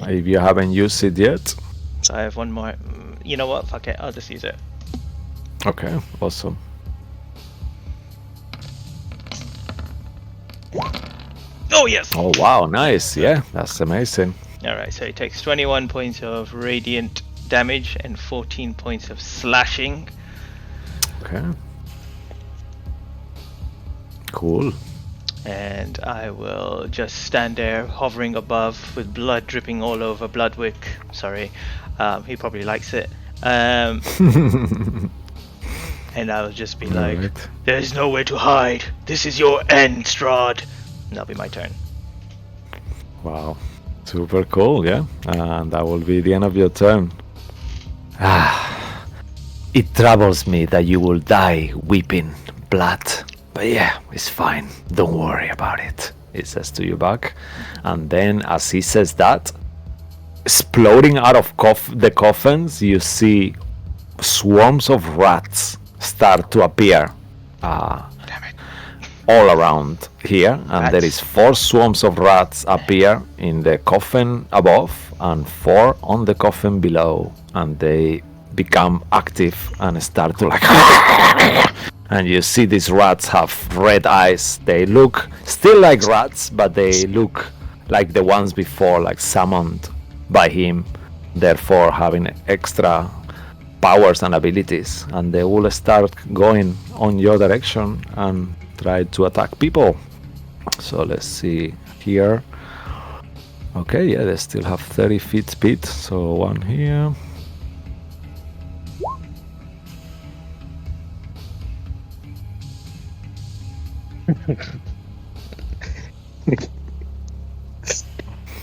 If you haven't used it yet. So I have one more. You know what? Fuck it. I'll just use it. Okay, awesome. Oh, yes! Oh wow, nice. Yeah, that's amazing. Alright, so he takes 21 points of radiant damage and 14 points of slashing. Okay. Cool. And I will just stand there hovering above with blood dripping all over Bloodwick. Sorry, he probably likes it. And I'll just be like, right. There's nowhere to hide. This is your end, Strahd. And that'll be my turn. Wow. Super cool, yeah. And that will be the end of your turn. It troubles me that you will die weeping blood. But yeah, it's fine. Don't worry about it. It says to you back. And then as he says that, exploding out of the coffins, you see swarms of rats start to appear all around here. And there is 4 swarms of rats appear in the coffin above and 4 on the coffin below. And they become active and start to like... And you see these rats have red eyes. They look still like rats, but they look like the ones before, like summoned by him, therefore having extra powers and abilities. And they will start going on your direction and try to attack people. So let's see here. Okay, yeah, they still have 30 feet speed. So one here.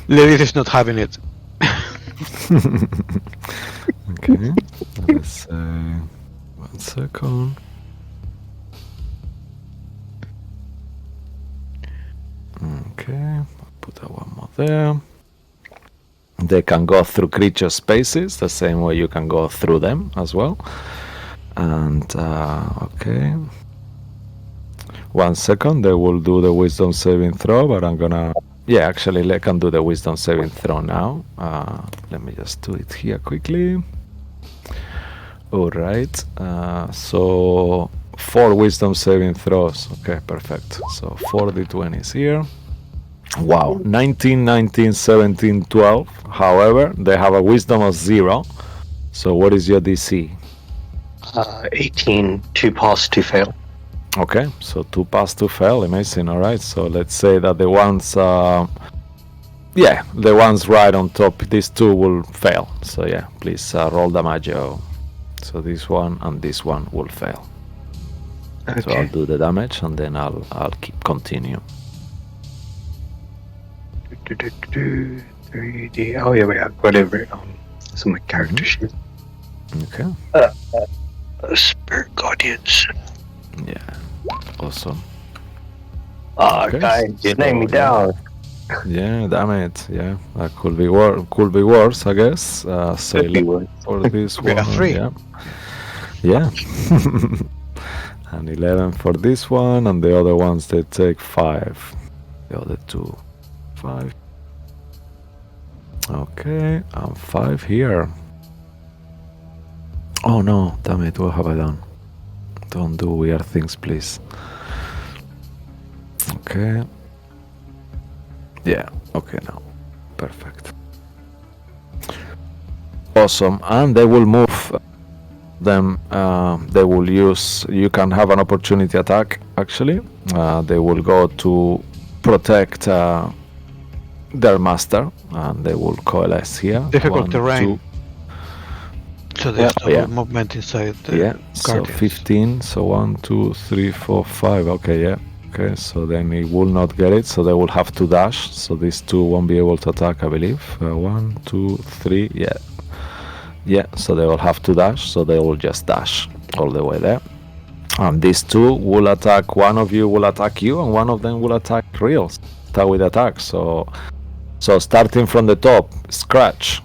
Lilith is not having it. Okay, let's say 1 second. Okay, put that one more there. They can go through creature spaces the same way you can go through them as well. And okay, 1 second, they will do the wisdom saving throw, but I'm gonna... Yeah, actually, I can do the wisdom saving throw now. Let me just do it here quickly. Alright, so 4 wisdom saving throws. Okay, perfect. So 4 d20s here. Wow, 19, 19, 17, 12. However, they have a wisdom of 0. So what is your DC? 18, 2 pass, 2 fail. Okay, so 2 pass, 2 fail. Amazing. All right, so let's say that the ones, the ones right on top, these 2 will fail. So yeah, please roll damage. So this one and this one will fail. Okay. So I'll do the damage and then I'll keep continue. 3D. Oh yeah, wait, I've got it right on. It's on my character sheet. Okay. Spirit Guardians. Yeah. Awesome. Oh, Okay, guys, you so, named me yeah. down. Yeah, damn it. Yeah, that could be worse, I guess. So Could be 11 worse. for this We got one. 3. Yeah. And 11 for this one, and the other ones they take 5. The other 2, 5. Okay, and 5 here. Oh no, damn it! What have I done? Don't do weird things, please. Okay. Yeah, okay now. Perfect. Awesome. And they will move them. They will use... You can have an opportunity attack, actually. They will go to protect their master. And they will coalesce here. Difficult 1, terrain. 2. So there's no Yeah. movement inside the Yeah, so Guardians. 15. So 1, 2, 3, 4, 5. Okay, yeah. Okay, so then he will not get it, so they will have to dash. So these 2 won't be able to attack, I believe. 1, 2, 3, yeah. Yeah, so they will have to dash, so they will just dash all the way there. And these 2 will attack, one of you will attack you, and one of them will attack Real. Start with attack, so starting from the top, Scratch,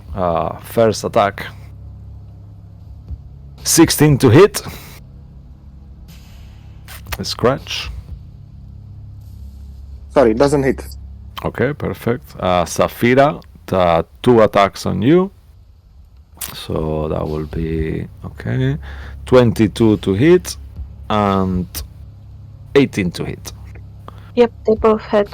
first attack. 16 to hit. Scratch. Sorry, it doesn't hit. Okay, perfect. Saphira, 2 attacks on you. So that will be, okay, 22 to hit and 18 to hit. Yep, they both hit.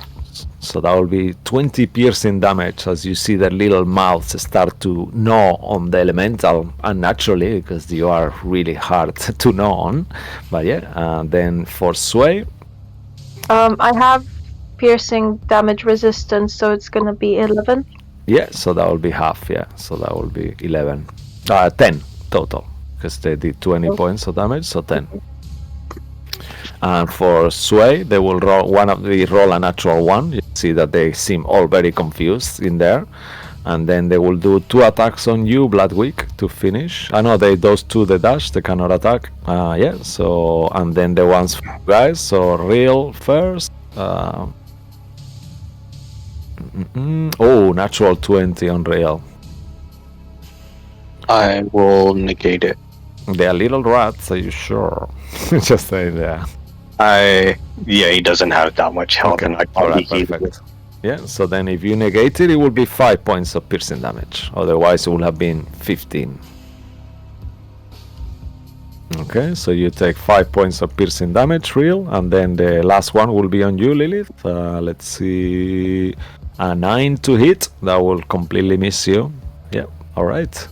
So that will be 20 piercing damage as you see their little mouths start to gnaw on the elemental unnaturally because you are really hard to gnaw on. But yeah, and then for Sway, I have piercing damage resistance, so it's gonna be 11. yeah, so that will be half, yeah. So that will be 11. 10 total because they did 20 points of damage, so 10. And for Sway, they will roll roll a natural 1. You see that they seem all very confused in there. And then they will do 2 attacks on you, Bloodwick, to finish. I know those 2 they dash, they cannot attack. Yeah, so, and then the ones for you guys. So Real first. Oh, natural 20 on Real. I will negate it. They are little rats, are you sure? Just saying there. Yeah, he doesn't have that much health, Okay, and I alright, can't heal perfect. Yeah, so then if you negate it, it will be 5 points of piercing damage. Otherwise, it would have been 15. Okay, so you take 5 points of piercing damage, Real, and then the last one will be on you, Lilith. Let's see, a 9 to hit. That will completely miss you. Yeah, alright.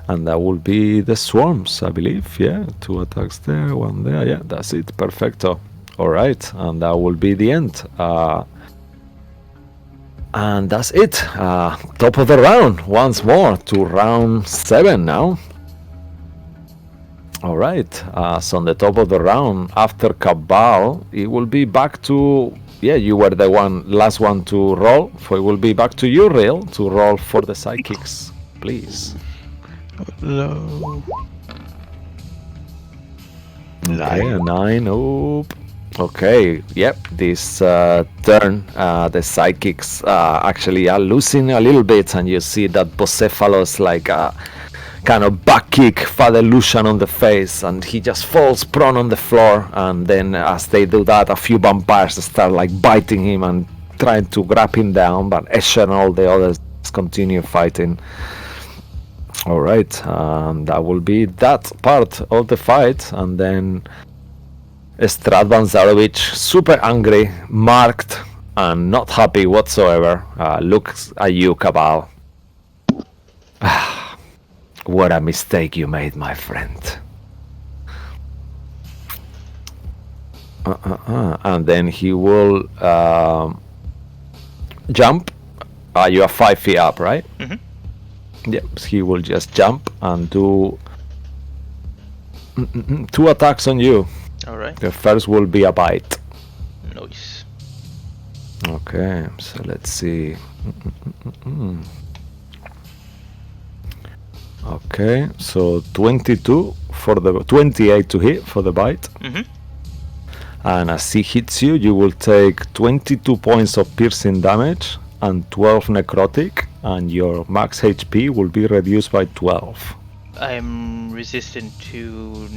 And that will be the swarms, I believe. Yeah, 2 attacks there, 1 there. Yeah, that's it. Perfecto. Alright, and that will be the end. And that's it. Top of the round once more to round 7 now. Alright, so on the top of the round after Cabal, it will be back to... Yeah, you were the last one to roll. So it will be back to you, Real, to roll for the psychics, please. Low. Okay, a 9. Oop. Okay, yep, this turn, the psychics actually are losing a little bit, and you see that Bocephalus like kind of back kick Father Lucian on the face, and he just falls prone on the floor. And then as they do that, a few vampires start like biting him and trying to grab him down, but Escher and all the others continue fighting. Alright, that will be that part of the fight. And then Stratvon Zarovic, super angry, marked, and not happy whatsoever, looks at you, Cabal. What a mistake you made, my friend. And then he will jump. You are 5 feet up, right? Mm-hmm. Yep. He will just jump and do 2 attacks on you. All right. The first will be a bite. Nice. Okay, so let's see. Okay, so 22 for the 28 to hit for the bite. Mm-hmm. And as he hits you, you will take 22 points of piercing damage and 12 necrotic, and your max HP will be reduced by 12. I'm resistant to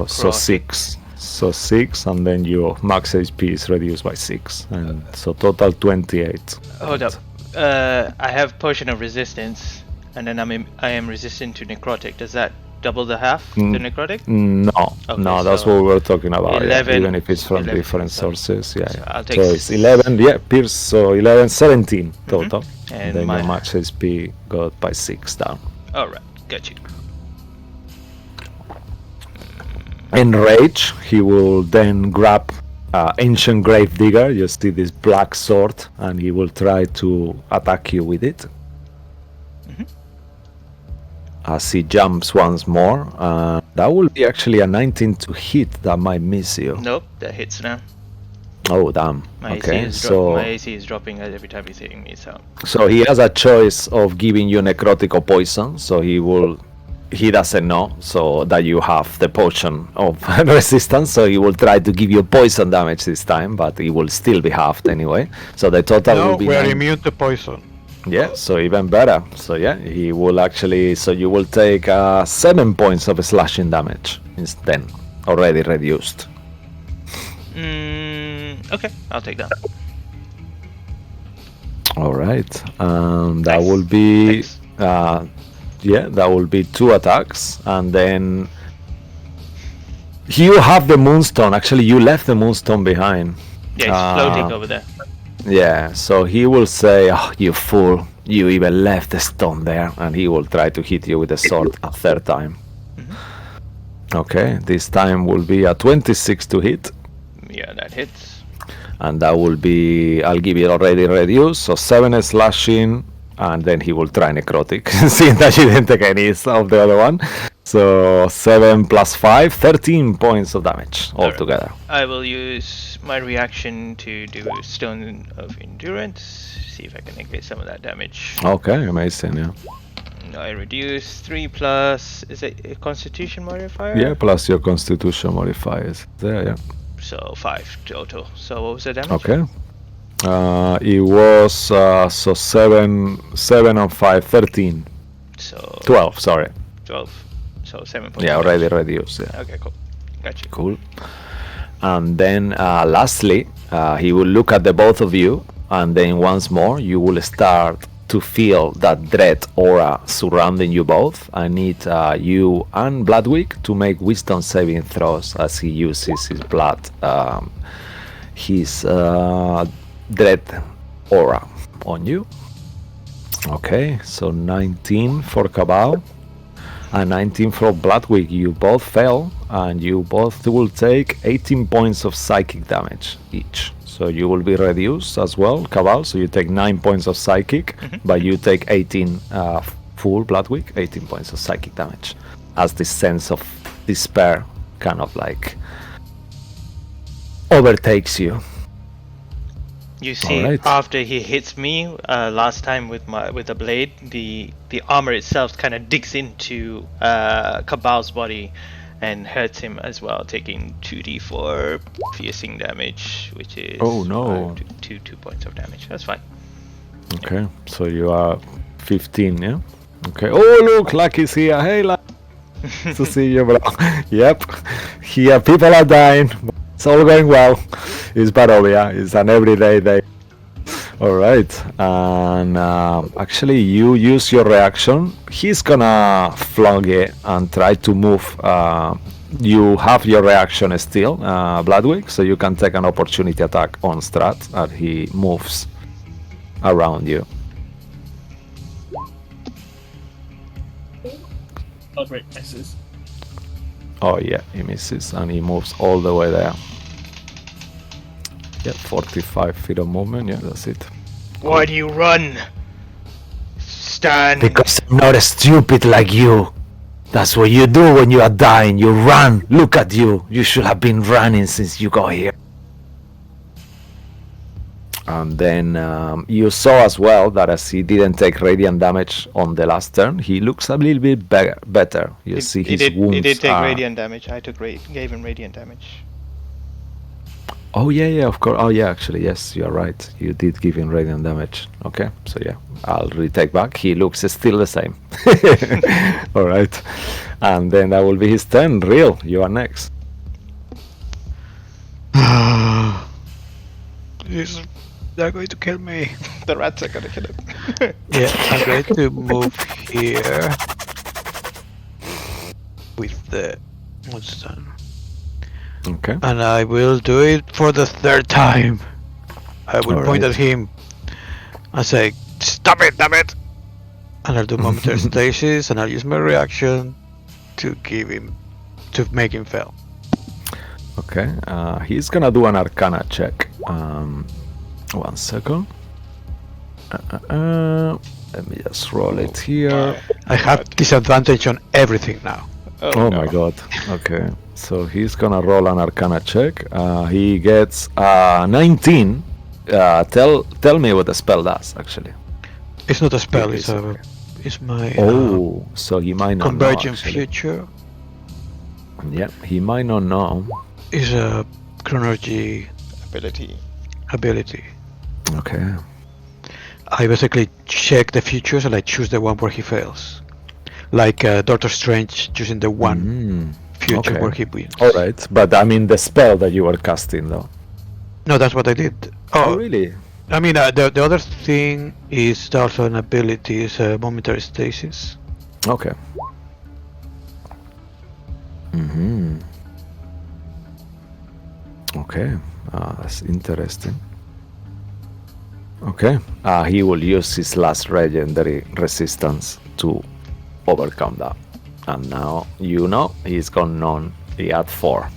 So necrotic. 6. So 6, and then your max HP is reduced by 6, and so total 28. Hold up. I have potion of resistance, and then I am resistant to necrotic. Does that double the half? The necrotic? No, Okay, no, that's so what we were talking about. 11, even if it's from 11, different so- sources, yeah. so Yeah. I'll take So it's 11, pierce. So 11, 17 total, And then my- your max HP got by 6 down. All right, got you. In rage, he will then grab ancient grave digger. You see this black sword, and he will try to attack you with it. As he jumps once more, that will be actually a 19 to hit. That might miss you. Nope, that hits now. Oh damn. My Okay, AC is so my AC is dropping every time he's hitting me. So he has a choice of giving you necrotic or poison. So he doesn't know so that you have the potion of resistance. So he will try to give you poison damage this time, but it will still be halved anyway. So the total No, will be we are 9. immune to poison. Yeah, so even better. So yeah, he will actually. So you will take 7 points of slashing damage instead, already reduced. okay, I'll take that. All right, that Nice. will be. Thanks. That will be 2 attacks, and then you have the moonstone. Actually, you left the moonstone behind. Yeah, it's floating over there. Yeah, so he will say, "Oh, you fool! You even left the stone there," and he will try to hit you with the sword a 3rd time. Okay, this time will be a 26 to hit, Yeah, that hits. and that will be. I'll give it already reduced, so 7 slashing, and then he will try necrotic, seeing that she didn't take any of the other one. So 7 plus 5, 13 points of damage altogether. I will use my reaction to do Stone of Endurance. See if I can negate some of that damage. Okay, amazing. Yeah. I reduce 3 plus. Is it a Constitution modifier? Yeah, plus your Constitution modifiers there. Yeah. So 5 total. So what was the damage? Okay. It was so 7 and 5, 13. So 12, sorry. 12. So 7 points. Yeah, of already damage. reduced. Yeah. Okay, cool. Gotcha. Cool. And then lastly, he will look at the both of you, and then once more you will start to feel that dread aura surrounding you both. I need you and Bloodwick to make wisdom saving throws as he uses his blood, his dread aura on you. Okay, so 19 for Cabal and 19 for Bloodwick. You both fail, and you both will take 18 points of psychic damage each. So you will be reduced as well, Cabal. So you take 9 points of psychic, but you take 18 full Bloodwick, 18 points of psychic damage, as this sense of despair kind of like overtakes you. You see, Alright. after he hits me last time with the blade, the armor itself kind of digs into Cabal's body and hurts him as well, taking 2d4 piercing damage, which is Oh, no. 2 points of damage. That's fine. Okay, so you are 15, yeah? Okay. Oh, look, Lucky's here. Hey, Lucky. To see you, bro. Yep. Here, people are dying. It's all going well. It's Barovia. It's an everyday day. Alright. And actually, you use your reaction. He's gonna flog it and try to move. You have your reaction still, Bloodwick, so you can take an opportunity attack on Strahd as he moves around you. Oh, great, misses. Oh yeah, he misses and he moves all the way there. Yeah, 45 feet of movement. Yeah, that's it. Why do you run? Stand. Because I'm not stupid like you. That's what you do when you are dying. You run. Look at you. You should have been running since you got here. And then you saw as well that as he didn't take radiant damage on the last turn, he looks a little bit better. You see his wounds. He did take are... radiant damage. I gave him radiant damage. Oh yeah, of course. Oh yeah, actually, yes, you are right. You did give him radiant damage. Okay, so yeah, I'll retake back. He looks still the same. All right, and then that will be his turn. Real, you are next. They're going to kill me. The rats are gonna kill him. Yeah, I'm going to move here with the what's done, Okay. and I will do it for the third time. I will point at him and say, "Stop it, damn it!" And I'll do momentary stasis, and I'll use my reaction to make him fail. Okay. He's gonna do an Arcana check. 1 second. Let me just roll it here. I have disadvantage on everything now. Oh my god. Okay. So he's gonna roll an Arcana check. He gets 19. Tell me what the spell does, actually. It's not a spell. It is, It's my Oh, so he might not Convergent know, actually. Future. Yeah, he might not know. Is a chronology ability. Okay. I basically check the futures and I choose the one where he fails. Like Doctor Strange choosing the one future okay. where he wins. Alright, but I mean the spell that you were casting though. No, that's what I did. Oh really? I mean, the other thing is also an ability, is momentary stasis. Okay. Okay, that's interesting. Okay, he will use his last legendary resistance to overcome that. And now, you know, he's gone on. He had 4.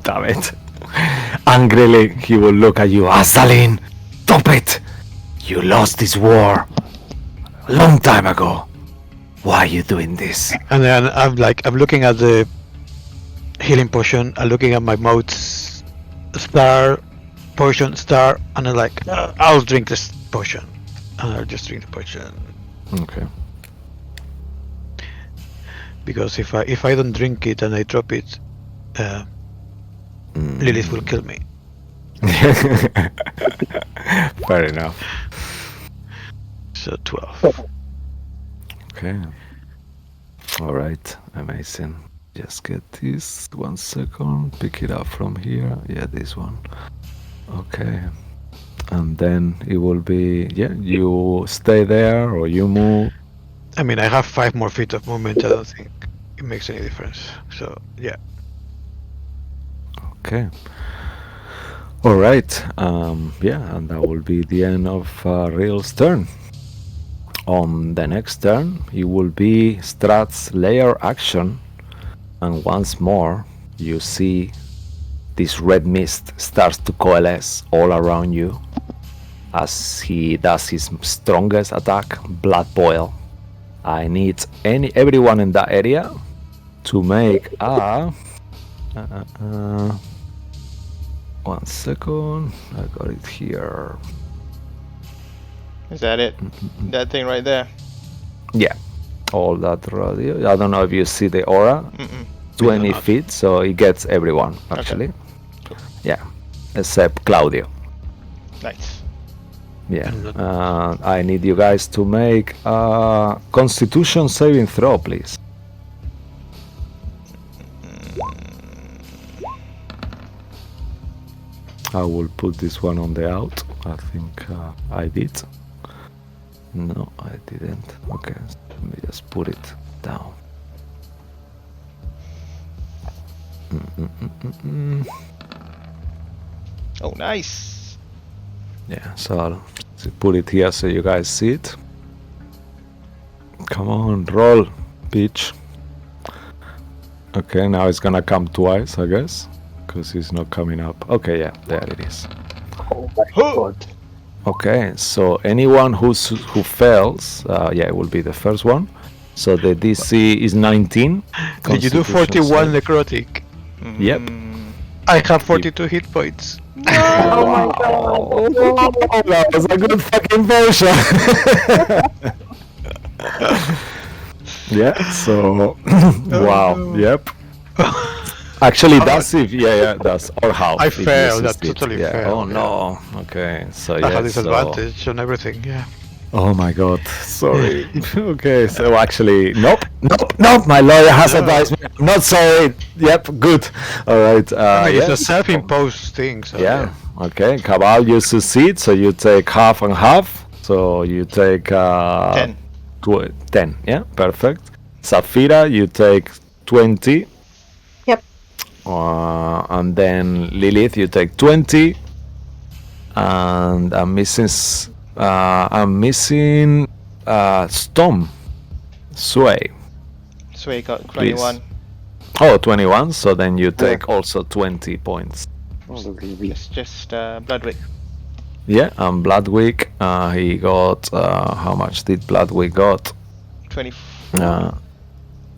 Damn it. Angrily, he will look at you. Asalin, stop it! You lost this war a long time ago. Why are you doing this? And then I'm looking at the healing potion, I'm looking at my modes, potion, and I'm like, I'll drink this potion. And I'll just drink the potion. Okay. Because if I don't drink it and I drop it, Lilith will kill me. Fair enough. So 12. Okay. Alright, amazing. Just get this 1 second, pick it up from here. Yeah, this one. Okay. And then it will be, yeah, you stay there or you move. I mean, I have 5 more feet of movement. I don't think it makes any difference. So, yeah. Okay. Alright. Yeah, and that will be the end of Real's turn. On the next turn, it will be Strahd's layer action. And once more, you see this red mist starts to coalesce all around you as he does his strongest attack, Blood Boil. I need everyone in that area to make a 1 second. I got it here. Is that it? That thing right there? Yeah, all that radio. I don't know if you see the aura. 20 feet, so it gets everyone actually. Okay. Yeah, except Claudio. Nice. Yeah, I need you guys to make a Constitution saving throw, please. I will put this one on the out. I think I did. No, I didn't. Okay, let me just put it down. Oh, nice. Yeah, so I'll put it here so you guys see it. Come on, roll, bitch. Okay, now it's gonna come twice, I guess, because he's not coming up. Okay, yeah, there it is. Oh my god. Okay, so anyone who fails, yeah, it will be the first one. So the DC is 19. Did you do Constitution 41 save. necrotic? Yep. I have 42 hit points. Oh my god. Oh, that was a good fucking version. Yeah, so wow, no. yep. Actually, that's if that's or half. I if you failed, that succeed. totally yeah. failed, Oh no. Okay, so yeah. I had so- disadvantage on everything, yeah. Oh my god, sorry. Okay, so actually, nope. My lawyer has advised me. I'm not sorry. Yep, good. All right. I mean, yeah. it's a self-imposed thing, so Yeah. Okay, Cabal, you succeed, so you take half and half. So you take 10. 10. Yeah, perfect. Safira, you take 20. Yep. And then Lilith, you take 20. And I'm missing Storm. Sway. Sway got Please. 21. Oh, 21. So then you take also 20 points. It's just Bloodwick. Yeah, and Bloodwick, he got how much did Bloodwick got? 24.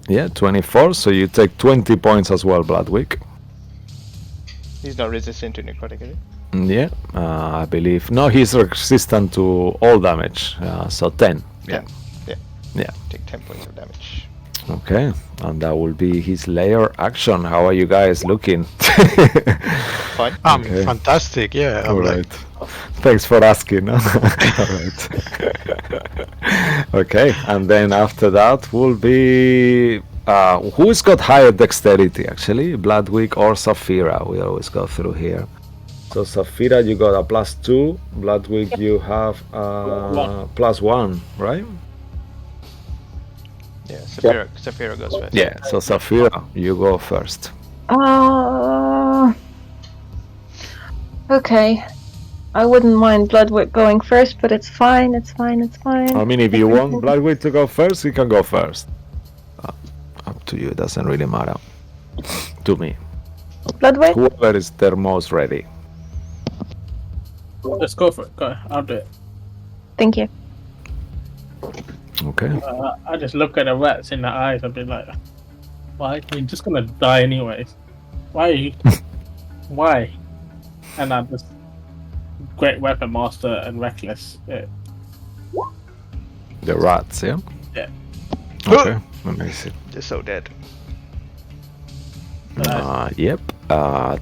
Yeah, 24. So you take 20 points as well, Bloodwick. He's not resistant to necrotic, is he? Yeah, I believe. No, he's resistant to all damage. So 10. Yeah. 10. Yeah. Yeah. Take 10 points of damage. Okay, and that will be his layer action. How are you guys looking? Fine. Okay. Fantastic, yeah. I'm All like, right. Thanks for asking. All right. Okay, and then after that will be who's got higher dexterity actually, Bloodwick or Saphira? We always go through here. So Saphira, you got a +2. Bloodwick, you have +1, right? Yeah, Saphira goes first. Yeah. So Saphira, you go first. Okay. I wouldn't mind Bloodwick going first, but it's fine. I mean, if you want Bloodwick to go first, he can go first. Up to you. It doesn't really matter to me. Bloodwick? Whoever is the most ready. Let's go for it. Go. I'll do it. Thank you. Okay. I just look at the rats in the eyes and be like, "Why? You're just gonna die anyways. Why? Are you? Why?" And I just great weapon master and reckless. Yeah. The rats, yeah? Yeah. Okay. Let me see. They're so dead. Yep.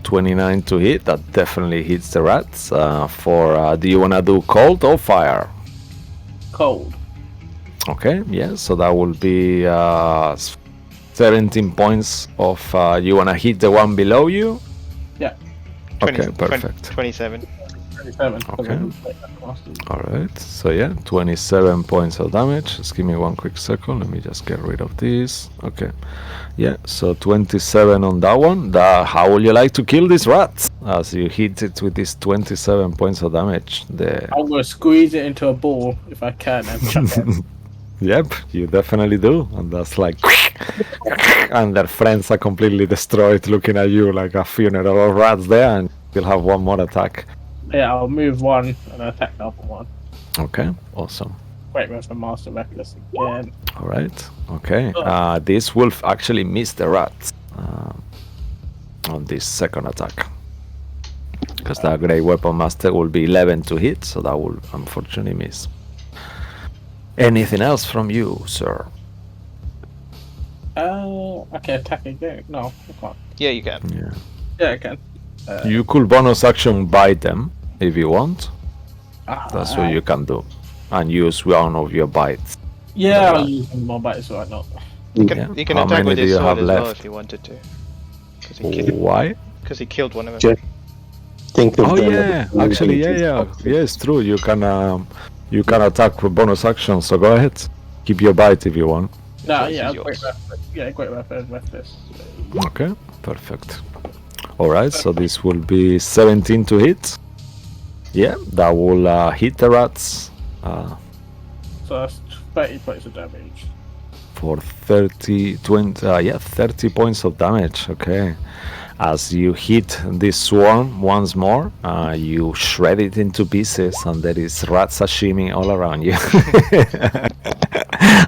29 to hit. That definitely hits the rats. Do you wanna do cold or fire? Cold. Okay. Yeah. So that will be 17 points of. You wanna hit the one below you? Yeah. Okay. Perfect. 27. 27. Okay. Alright, so yeah, 27 points of damage. Just give me one quick second. Let me just get rid of this. Okay. Yeah, so 27 on that one. How would you like to kill these rats? As you hit it with this 27 points of damage. I'm gonna squeeze it into a ball if I can and chuck it. Yep, you definitely do. And that's like... and their friends are completely destroyed looking at you like a funeral of rats there, and you'll have one more attack. Yeah, I'll move one and attack the other one. Okay, awesome. Great weapon master reckless again. All right. Okay. This will actually miss the rats on this second attack, because that great weapon master will be 11 to hit, so that will unfortunately miss. Anything else from you, sir? I can attack again. No, I can't. Yeah, you can. Yeah. Yeah, I can. You could bonus action bite them if you want. That's what you can do, and use one of your bites. Yeah, I'll use more bites right now. You can, Yeah. you can How attack many with do his you sword have as well left? if you wanted to. Because Why? he killed one of them. Think of Oh them yeah, as actually, yeah, abilities. yeah, it's true. You can attack with bonus action. So go ahead, keep your bite if you want. No, Choice yeah, is great yours. weapon. Yeah, great weapon reckless. Okay, perfect. All right, so this will be 17 to hit. Yeah, that will hit the rats. So that's 30 points of damage. for 30 points of damage. Okay. As you hit this swarm once more, you shred it into pieces, and there is rat sashimi all around you.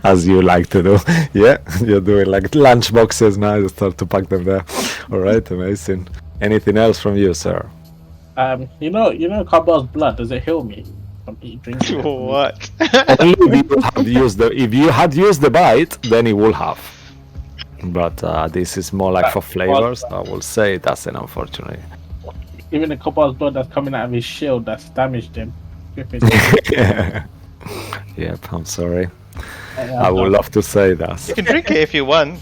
As you like to do. Yeah, you're doing like lunch boxes now. You start to pack them there. All right, amazing. Anything else from you, sir? You know, Cabel's blood. Does it heal me from drinking? it? What? Only if you had used the bite, then it will have. But this is more like for flavors. I will say it doesn't, unfortunately. Even the Cabel's blood that's coming out of his shield that's damaged him. If it- Yep, I'm sorry. I would love to say that. You can drink it if you want.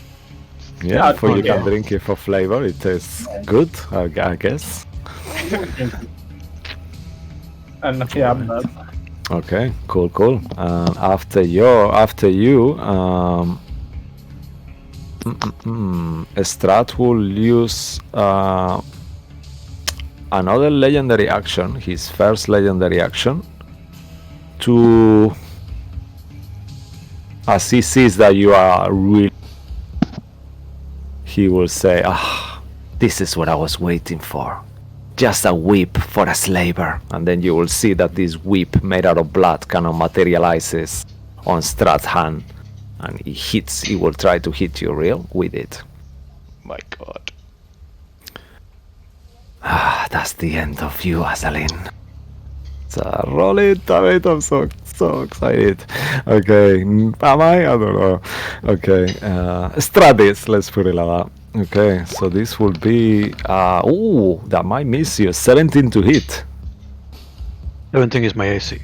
Yeah, for you yeah. can drink it for flavor. It tastes good, I guess. And yeah, I'm done. Okay, cool. After you, Strahd will use another legendary action, his first legendary action, to, as he sees that you are really, he will say, this is what I was waiting for. Just a whip for a slaver. And then you will see that this whip made out of blood kind of materializes on Strahd's hand. And he will try to hit you real with it. My god. That's the end of you, Azalin. So roll it, damn it, I'm so excited. Okay, am I? I don't know. Okay, Stratis, let's put it like that. Okay, so this will be, that might miss you, 17 to hit. 17 is my AC.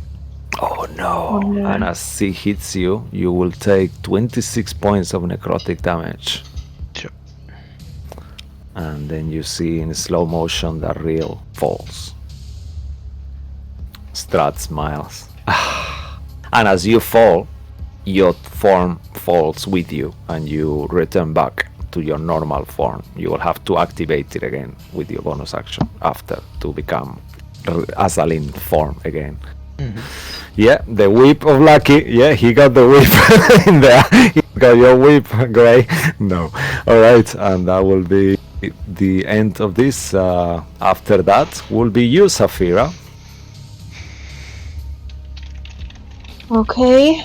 Oh no, and as he hits you, you will take 26 points of necrotic damage. Sure. And then you see in slow motion that Real falls. Strahd smiles. And as you fall, your form falls with you and you return back to your normal form. You will have to activate it again with your bonus action after to become Azalin form again. Yeah, the whip of Lucky. Yeah, he got the whip in there. He got your whip, Gray. No. Alright, and that will be the end of this. After that will be you, Saphira. Okay.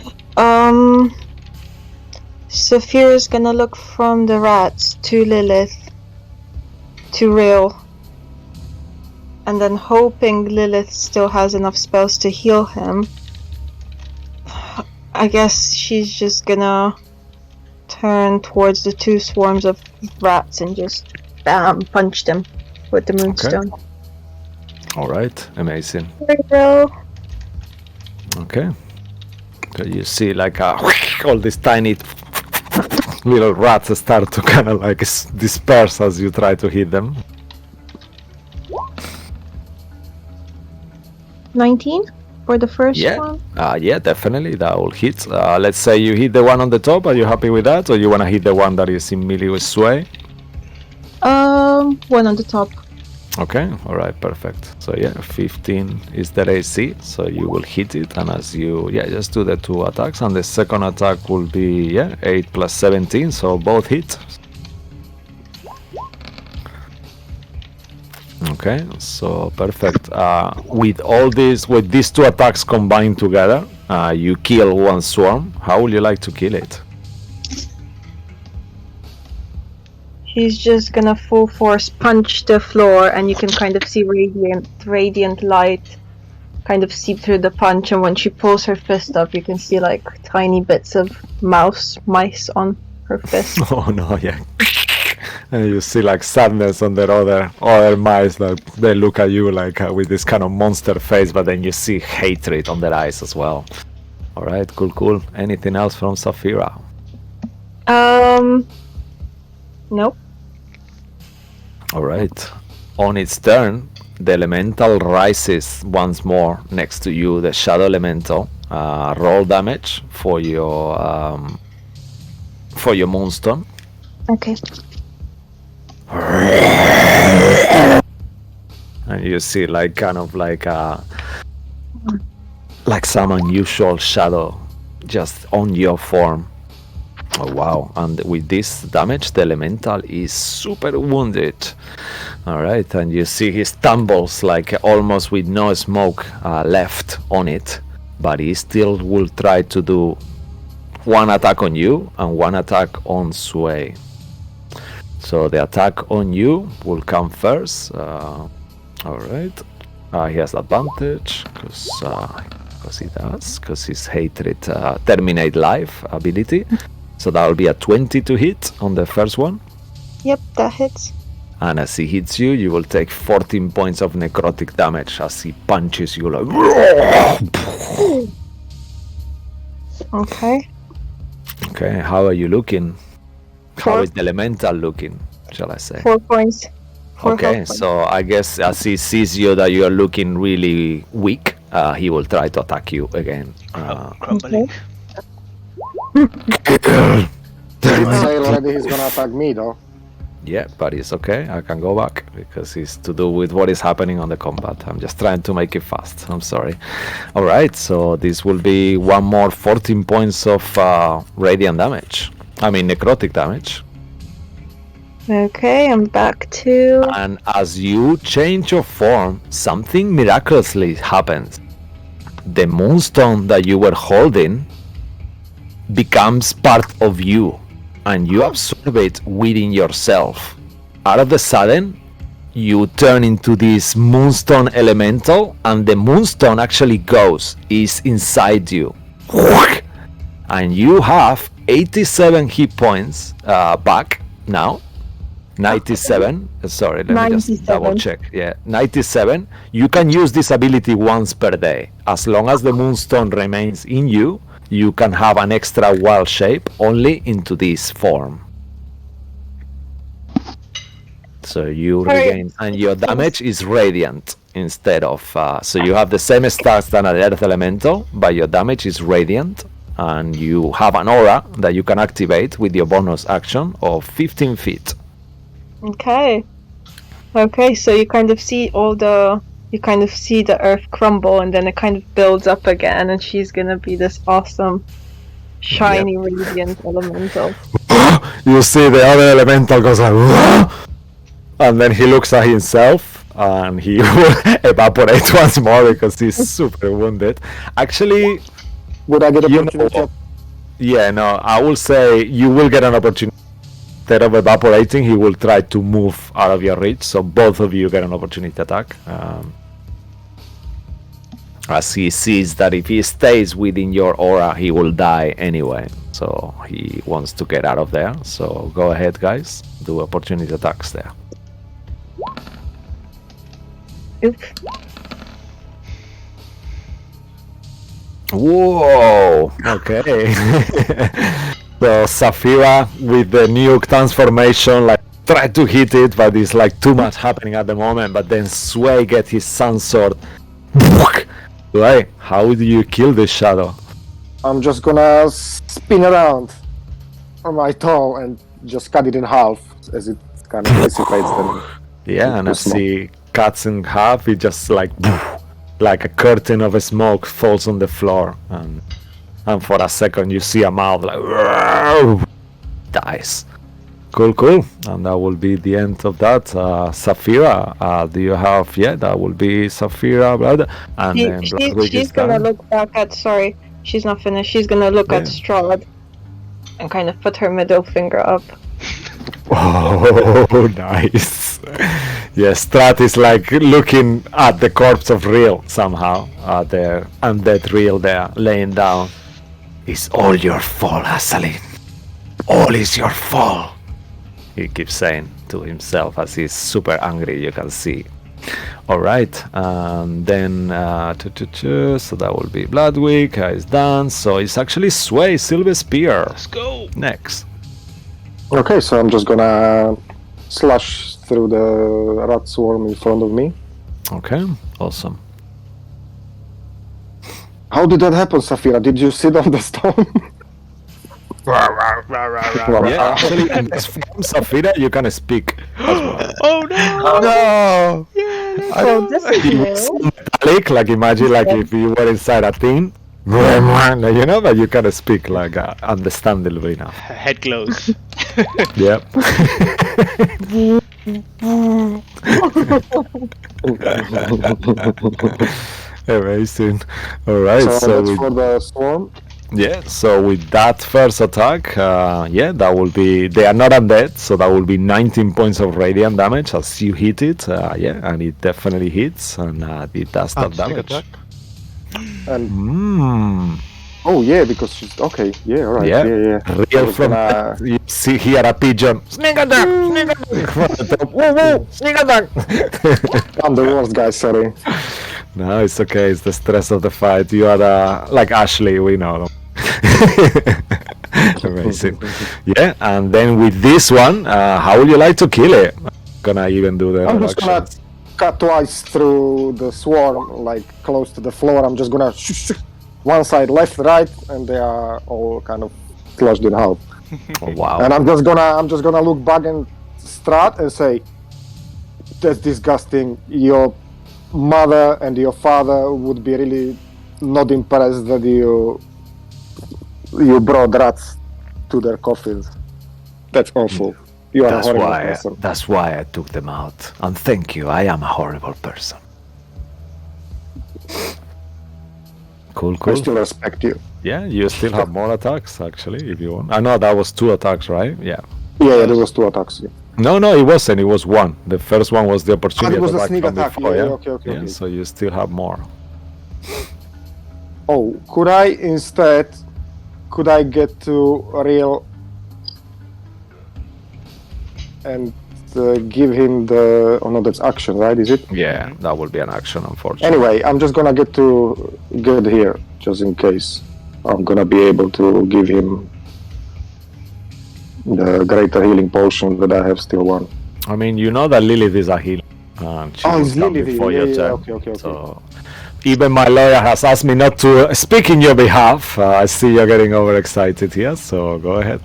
Saphira's gonna look from the rats to Lilith to Real. And then hoping Lilith still has enough spells to heal him. I guess she's just gonna turn towards the two swarms of rats and just bam, punch them with the moonstone. Alright, amazing. Real. Okay. So you see like all these tiny little rats start to kind of like disperse as you try to hit them. 19 for the first one? Yeah, definitely that will hit. Let's say you hit the one on the top. Are you happy with that, or you want to hit the one that is in melee with Sway? One on the top. Okay, all right, perfect. So yeah, 15 is the AC, so you will hit it, and as you just do the two attacks, and the second attack will be 8 plus 17, so both hit. Okay, so perfect. With these two attacks combined together, you kill one swarm. How would you like to kill it? He's just gonna full force punch the floor, and you can kind of see radiant light kind of seep through the punch, and when she pulls her fist up, you can see like tiny bits of mice on her fist. Oh no, yeah. And you see like sadness on their other mice that they look at you like with this kind of monster face, but then you see hatred on their eyes as well. All right, cool. Anything else from Saphira? Nope. All right. On its turn, the elemental rises once more next to you, the shadow elemental. Roll damage for your moonstone. Okay. And you see like kind of like some unusual shadow just on your form. Oh wow, and with this damage the elemental is super wounded. Alright, and you see he stumbles like almost with no smoke left on it, but he still will try to do one attack on you and one attack on Sway. So the attack on you will come first. Alright, he has advantage because he does, because his hatred terminate life ability. So that will be a 20 to hit on the first one. Yep, that hits. And as he hits you, you will take 14 points of necrotic damage as he punches you like. Okay. Okay, how are you looking? How Four. is the elemental looking, shall I say? 4 points. Four Okay, health points. so I guess as he sees you that you are looking really weak, he will try to attack you again. Crumbling. Did say already he's gonna attack me though. Yeah, but it's okay. I can go back because it's to do with what is happening on the combat. I'm just trying to make it fast. I'm sorry. All right, so this will be one more 14 points of radiant damage. I mean necrotic damage. Okay, I'm back to. And as you change your form, something miraculously happens. The moonstone that you were holding becomes part of you, and you absorb it within yourself. All of a sudden, you turn into this moonstone elemental, and the moonstone actually is inside you. And you have 87 hit points back now. 97. Sorry, let me just 97. double check. Yeah, 97. You can use this ability once per day. As long as the moonstone remains in you, you can have an extra wild shape only into this form. So you regain, and your damage is radiant instead of. So you have the same stats than an earth elemental, but your damage is radiant, and you have an aura that you can activate with your bonus action of 15 feet. Okay. Okay, so you kind of see the earth crumble, and then it kind of builds up again, and she's gonna be this awesome, shiny, radiant elemental. You see the other elemental goes like, and then he looks at himself, and he will evaporate once more because he's super wounded. Actually, Would I get you opportunity? know, yeah, no, I will say you will get an opportunity. Instead of evaporating, he will try to move out of your reach, so both of you get an opportunity attack. As he sees that if he stays within your aura, he will die anyway. So he wants to get out of there. So go ahead, guys. Do opportunity attacks there. Oof. Whoa! Okay. So Saphira with the nuke transformation, like try to hit it, but it's like too much happening at the moment. But then Sway gets his sun sword. Right? How do you kill this shadow? I'm just gonna spin around on my toe and just cut it in half as it kind of dissipates them. Yeah, and Too as small. he cuts in half, it just like a curtain of smoke falls on the floor, and for a second you see a mouth like dies. Cool. And that will be the end of that. Saphira, do you have? Yeah, that will be Saphira, blood, and then Bloodwig She's is gonna done. look back at. Sorry, she's not finished. She's gonna look at Yeah. Strahd and kind of put her middle finger up. Oh, nice. Yes, Strat is like looking at the corpse of Real somehow. The undead Real there, laying down. It's all your fault, Asalin. All is your fault. He keeps saying to himself as he's super angry, you can see. Alright, and then so that will be Bloodwig, is done. So it's actually Sway, Silver Spear. Let's go. Next. Okay, so I'm just gonna slash through the rat swarm in front of me. Okay, awesome. How did that happen, Saphira? Did you sit on the stone? Yeah, actually, in this form, Saphira, you can speak as well. Oh no! No! Oh, this is It new. was metallic, like imagine like if you were inside a tin, You know that you can speak like understandably enough. Head glows. Yep. Amazing. All right. So So that's with, for the swarm. yeah. So with that first attack, yeah, that will be. They are not undead, so that will be 19 points of radiant damage as you hit it. Yeah, and it definitely hits, and it does that And sneak damage. attack. And Mm. oh yeah, because she's okay. Yeah, all right. Yeah. Yeah. Real was from gonna- you see here a pigeon. Sneak attack! Sneak attack! From the top. Woo woo! Sneak attack! I'm the worst guy. Sorry. No, it's okay. It's the stress of the fight. You are like Ashley. We know. Amazing. Yeah, and then with this one, how would you like to kill it? Gonna even do the I'm just gonna reductions. cut twice through the swarm, like close to the floor. I'm just gonna one side, left, right, and they are all kind of slashed in half. Oh, wow. And I'm just gonna look back and Strahd and say, "That's disgusting. Your mother and your father would be really not impressed that you brought rats to their coffins. That's awful. You are That's a horrible why. person." That's why I took them out. And thank you. I am a horrible person. Cool, I cool. still respect you. Yeah, you still have more attacks actually, if you want. I know that was 2 attacks, right? Yeah. Yeah, there was 2 attacks. Yeah. No, it wasn't. It was 1. The first one was the opportunity it was the attack sneak from attack. before, Yeah, yeah. okay. Yeah, so you still have more. Oh, could I get to Real and give him the... Oh no, that's action, right? Is it? Yeah, that will be an action, unfortunately. Anyway, I'm just gonna get here, just in case. I'm gonna be able to give him the greater healing potion that I have still one. I mean, you know that Lilith is a healer. And she Oh, will it's come Lilith. before your Yeah, turn. okay. So, even my lawyer has asked me not to speak in your behalf. I see you're getting overexcited here, so go ahead.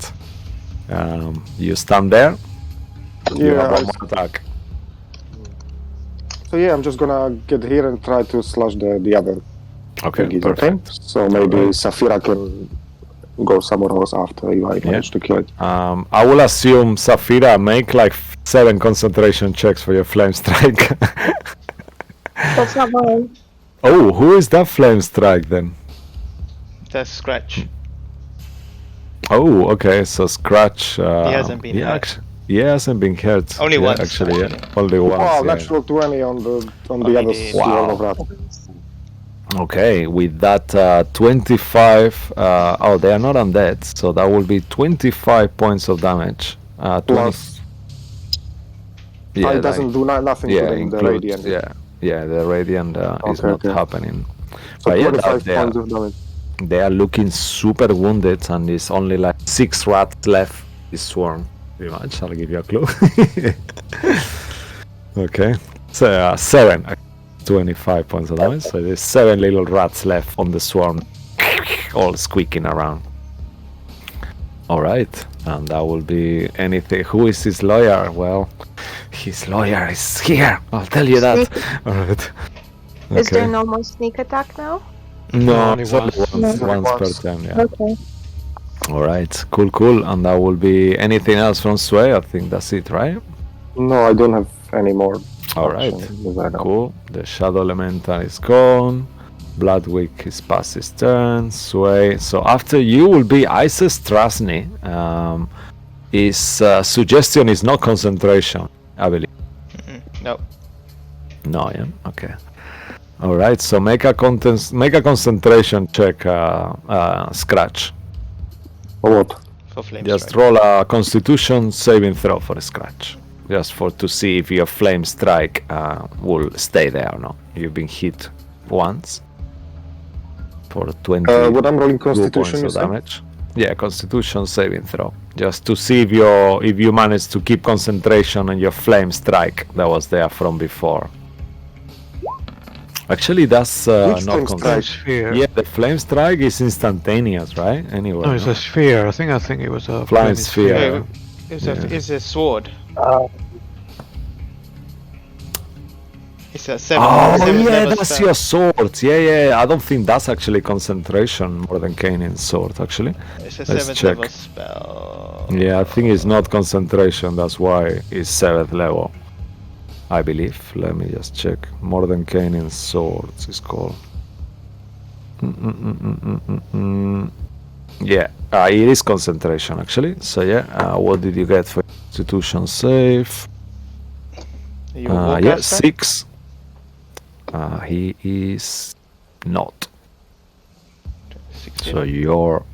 You stand there. You have one more attack. So yeah, I'm just gonna get here and try to slash the other Okay, thingies, perfect. okay? So maybe Saphira can go somewhere else after if I manage to kill it. I will assume Saphira make like 7 concentration checks for your flame strike. That's not mine. Oh, who is that flame strike then? That's Scratch. Oh, okay. So Scratch. He hasn't been hurt. He hasn't been hurt. Only once, actually. Yeah. actually. Only once. Wow, yeah. natural 20 on the other did. swarm of rats. Okay, with that 25. Oh, they are not undead, so that will be 25 points of damage. 20. Plus, Yeah, it doesn't do nothing to yeah, them, the includes, radiant. yeah, the radiant is not okay. happening. So But yeah, 25 they points are, of damage. they are looking super wounded, and there's only like 6 rats left. This swarm, pretty much. I'll give you a clue. Okay, so 7. 25 points of damage. So there's 7 little rats left on the swarm, all squeaking around. All right, and that will be anything. Who is his lawyer? Well, his lawyer is here. I'll tell you that. All right. Is there Okay. no more sneak attack now? No, Only it's only once. once per Once. turn. Yeah. Okay. All right. Cool. And that will be anything else from Sway. I think that's it, right? No, I don't have any more. All right. actions right now. Cool. The Shadow Elemental is gone. Bloodwick is past his turn. Sway. So after you will be Isis Strasny. His suggestion is not concentration, I believe. No. No, yeah. Okay. All right. So make a concentration check. Scratch. For what? For flame Just strike. roll a Constitution saving throw for a Scratch. Just to see if your flame strike will stay there or not. You've been hit once for 20 What I'm rolling points Constitution, you of said? damage. Yeah, Constitution saving throw. Just to see if you manage to keep concentration on your flame strike that was there from before. Actually, that's Which not flame concentration. strike? Sphere. Yeah, the flame strike is instantaneous, right? Anyway. No, it's a sphere. I think it was a Flying flaming sphere. It's a sword. It's It's a 7 Oh seventh yeah, level that's spell. your sword. Yeah. I don't think that's actually concentration more than Kanan's sword actually. It's a Let's 7th check. level spell. Yeah, I think it's not concentration. That's why it's 7th level. I believe. Let me just check. More than Kanan's swords is called. Yeah, it is concentration actually. So yeah, what did you get for Constitution save? Are you a warcaster? Yeah, 6. He is not. 16. So your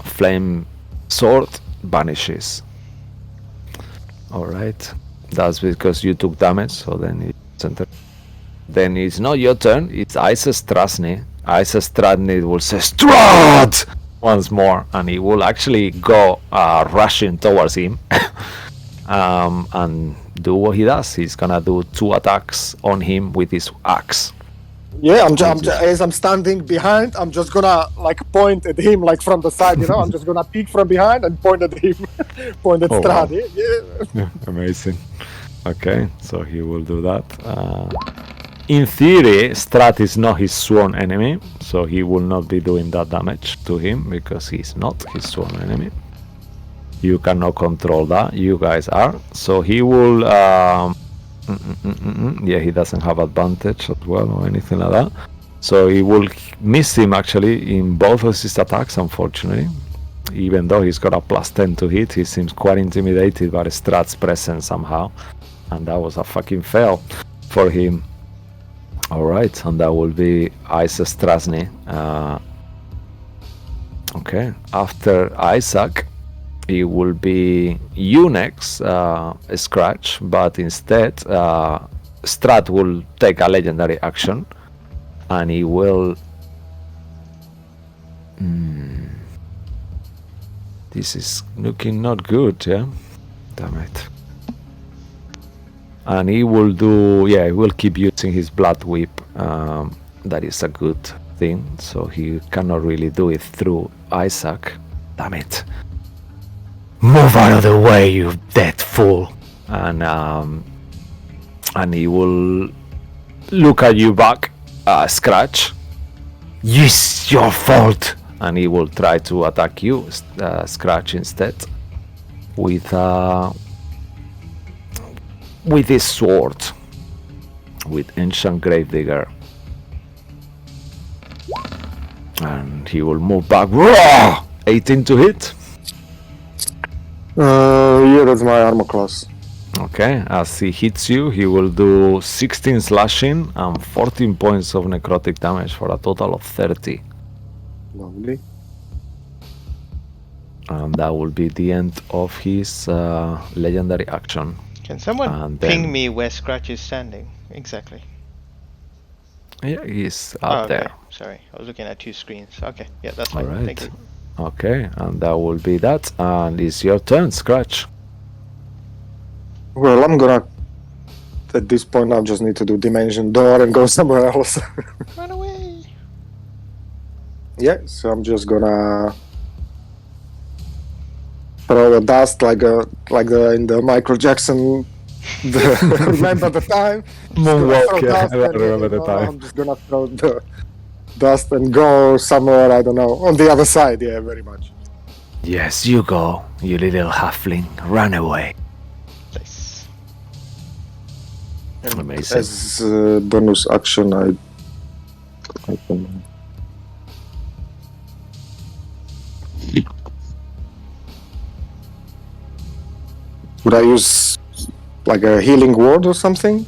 flame sword vanishes. All right, that's because you took damage. So then it's not your turn. It's Isis Strasny. Isis Strasny will say Strahd once more, and he will actually go rushing towards him. And do what he does. He's gonna do 2 attacks on him with his axe. Yeah, as I'm standing behind, I'm just gonna like point at him like from the side, you know. I'm just gonna peek from behind and point at him, point at Oh, Strahd. wow. Yeah. Amazing. Okay, so he will do that. In theory, Strahd is not his sworn enemy, so he will not be doing that damage to him because he's not his sworn enemy. You cannot control that. You guys are. So he will. Yeah, he doesn't have advantage as well or anything like that. So he will miss him actually in both of his attacks, unfortunately. Even though he's got a +10 to hit, he seems quite intimidated by Strahd's presence somehow. And that was a fucking fail for him. Alright, and that will be Isis Strasny. Okay, after Isaac, it will be you next, Scratch, but instead Strahd will take a legendary action and he will... This is looking not good, yeah? Damn it. And he will do... Yeah, he will keep using his Blood Whip. That is a good thing, so he cannot really do it through Isaac. Damn it. Move out of the way, you dead fool! And he will look at you back, Scratch. It's your fault! And he will try to attack you, Scratch, instead. With his sword. With Ancient Gravedigger. And he will move back. Roar! 18 to hit. Yeah, that's my armor class. Okay, as he hits you, he will do 16 slashing and 14 points of necrotic damage for a total of 30. Lovely. And that will be the end of his legendary action. Can someone And ping then- me where Scratch is standing? Exactly. Yeah, he's Oh, up okay. there. Sorry, I was looking at 2 screens. Okay, yeah, that's fine. Alright. Thank you. Okay, and that will be that. And it's your turn, Scratch. Well, I'm gonna. At this point, I just need to do Dimension Door and go somewhere else. Run away! Yeah, so I'm just gonna throw a dust like in the Michael Jackson. Remember the time? Moonwalk, Throw yeah, dust I and, remember the you know, time. I'm just gonna throw the dust and go somewhere, I don't know, on the other side. Yeah, very much. Yes, you go, you little halfling. Run away. Nice. Amazing. As bonus action, I can. Would I use like a healing word or something?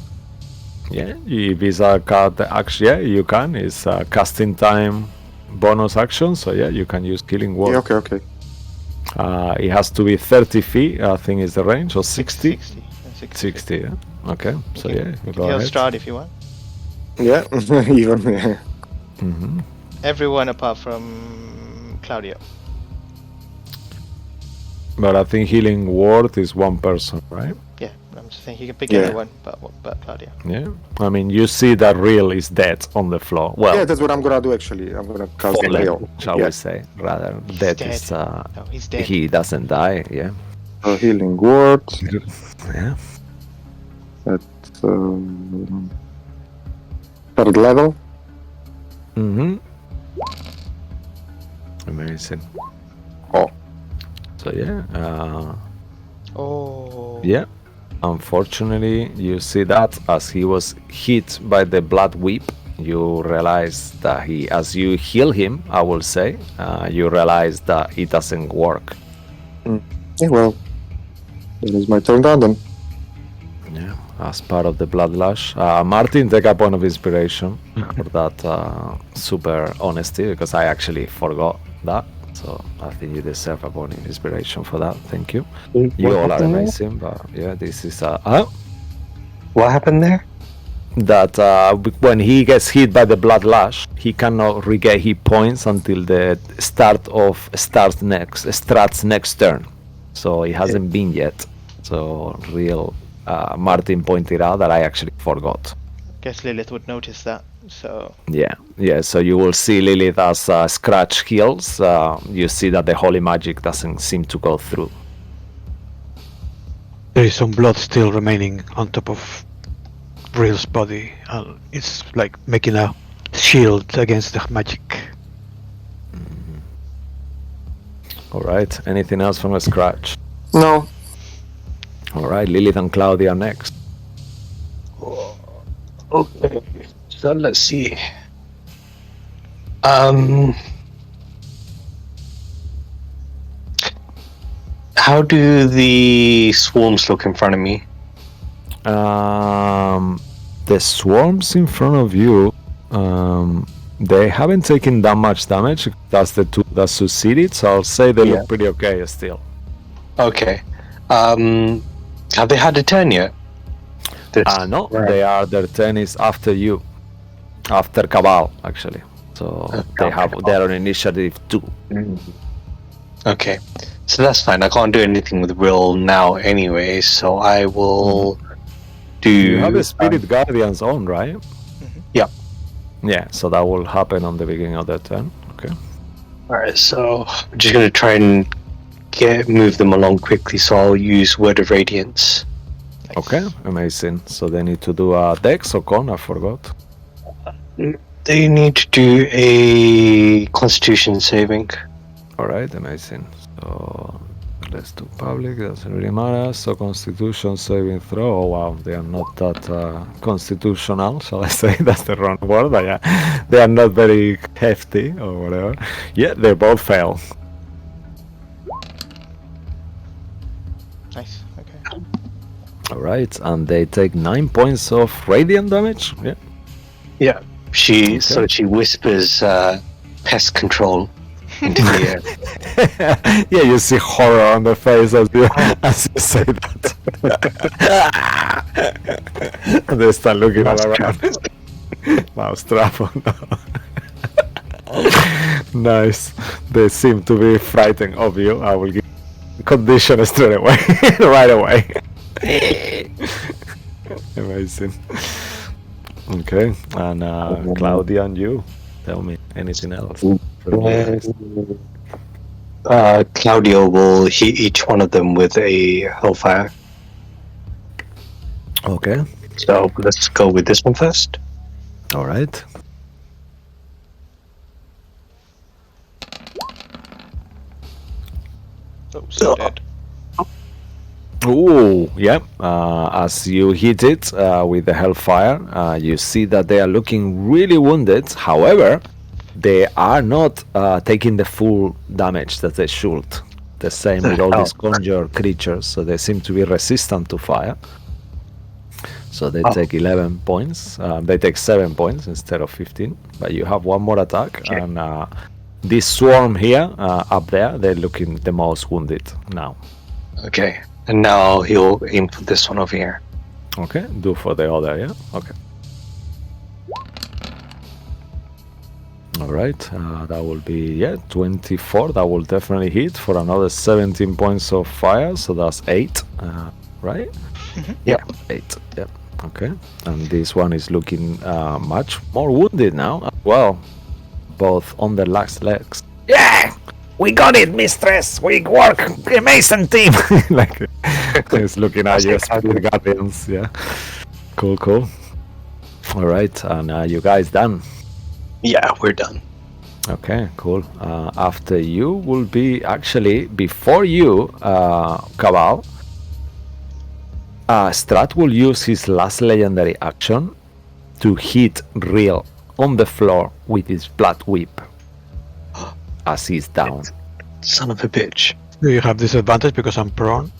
Yeah, if it's a card action, yeah, you can. It's a casting time bonus action, so yeah, you can use Killing Word. Yeah, okay. It has to be 30 feet, I think is the range, or 60? 60. 60, yeah. Okay, so yeah, you go Heal ahead. Strahd if you want. Yeah, even. Yeah. Mhm. Everyone apart from Claudio. But I think Healing Word is one person, right? Yeah, I'm just saying he can pick Yeah. anyone but Claudio. Yeah. I mean, you see that Real is dead on the floor. Well, Yeah, that's what I'm gonna do actually. I'm gonna cast fallen, Veil. shall Yeah. we say, rather. Dead dead. is, No, he's dead. he doesn't die, yeah. So healing word. Yeah. That's So, third level. Mm-hmm. Amazing. Oh. So yeah. Oh. Yeah. Unfortunately, you see that as he was hit by the blood whip, you realize that as you heal him, I will say, you realize that it doesn't work. Yeah, well, it is my turn down then. Yeah, as part of the bloodlush. Martin, take a point of inspiration for that super honesty, because I actually forgot that. So I think you deserve a point of inspiration for that. Thank you. You all are amazing, but yeah, this is What happened there? that when he gets hit by the bloodlush, he cannot regain hit points until the start of Strahd's next turn. So it hasn't been yet. So Martin pointed out that I actually forgot. Guess Lilith would notice that. So Yeah. So you will see Lilith as Scratch heals. You see that the holy magic doesn't seem to go through. There is some blood still remaining on top of Real's body. It's like making a shield against the magic. All right. Anything else from a Scratch? No. All right. Lilith and Claudia next. Okay, so let's see. How do the swarms look in front of me? The swarms in front of you, they haven't taken that much damage. That's the two that succeeded, so I'll say they look pretty okay still. Okay. Have they had a turn yet? No, their turn is after you. After Cabal, actually. So they're on initiative 2. Okay. So that's fine. I can't do anything with Will now anyway, so I will do... You have the Spirit Guardians on, right? Yeah. Yeah, so that will happen on the beginning of their turn. Okay. Alright, so I'm just going to try and move them along quickly, so I'll use Word of Radiance. Okay, amazing. So they need to do a Dex or Con, I forgot. They need to do a Constitution saving. Alright, amazing. So let's do public, doesn't really matter. So Constitution saving throw. Oh wow, they are not that constitutional, shall I say? That's the wrong word, but yeah, they are not very hefty or whatever. Yeah, they both fail. nice. Okay. Alright, and they take 9 points of radiant damage. Yeah. Yeah. So she whispers pest control into the air. Yeah, you see horror on their face as you say that. And they start looking all around. Mousetrap. Nice. They seem to be frightened of you. I will give condition straight away. Right away. Amazing. Okay, and Claudia and you, tell me anything else. Claudio will hit each one of them with a Hellfire. Okay. So let's go with this one first. All right. Oh, so dead. Ooh, yeah. As you hit it with the Hellfire, you see that they are looking really wounded. However, they are not taking the full damage that they should. The same with all these conjure creatures, so they seem to be resistant to fire. So they take 11 points. They take 7 points instead of 15. But you have one more attack, and this swarm here, up there, they're looking the most wounded now. Okay. And now he'll aim for this one over here. Okay, do for the other, yeah? Okay. Alright, that will be, 24. That will definitely hit for another 17 points of fire, so that's 8, right? Mm-hmm. Yeah. 8, yeah. Okay, and this one is looking much more wounded now as well, both on the last legs. Yeah! We got it, mistress! We work! Amazing team! Like, he's looking at you, Spirit Guardians, yeah. Cool. All right, and you guys done? Yeah, we're done. Okay, cool. After you will be actually before you, Cabal. Strahd will use his last legendary action to hit Real on the floor with his blood whip as he's down. Son of a bitch. Do you have disadvantage because I'm prone?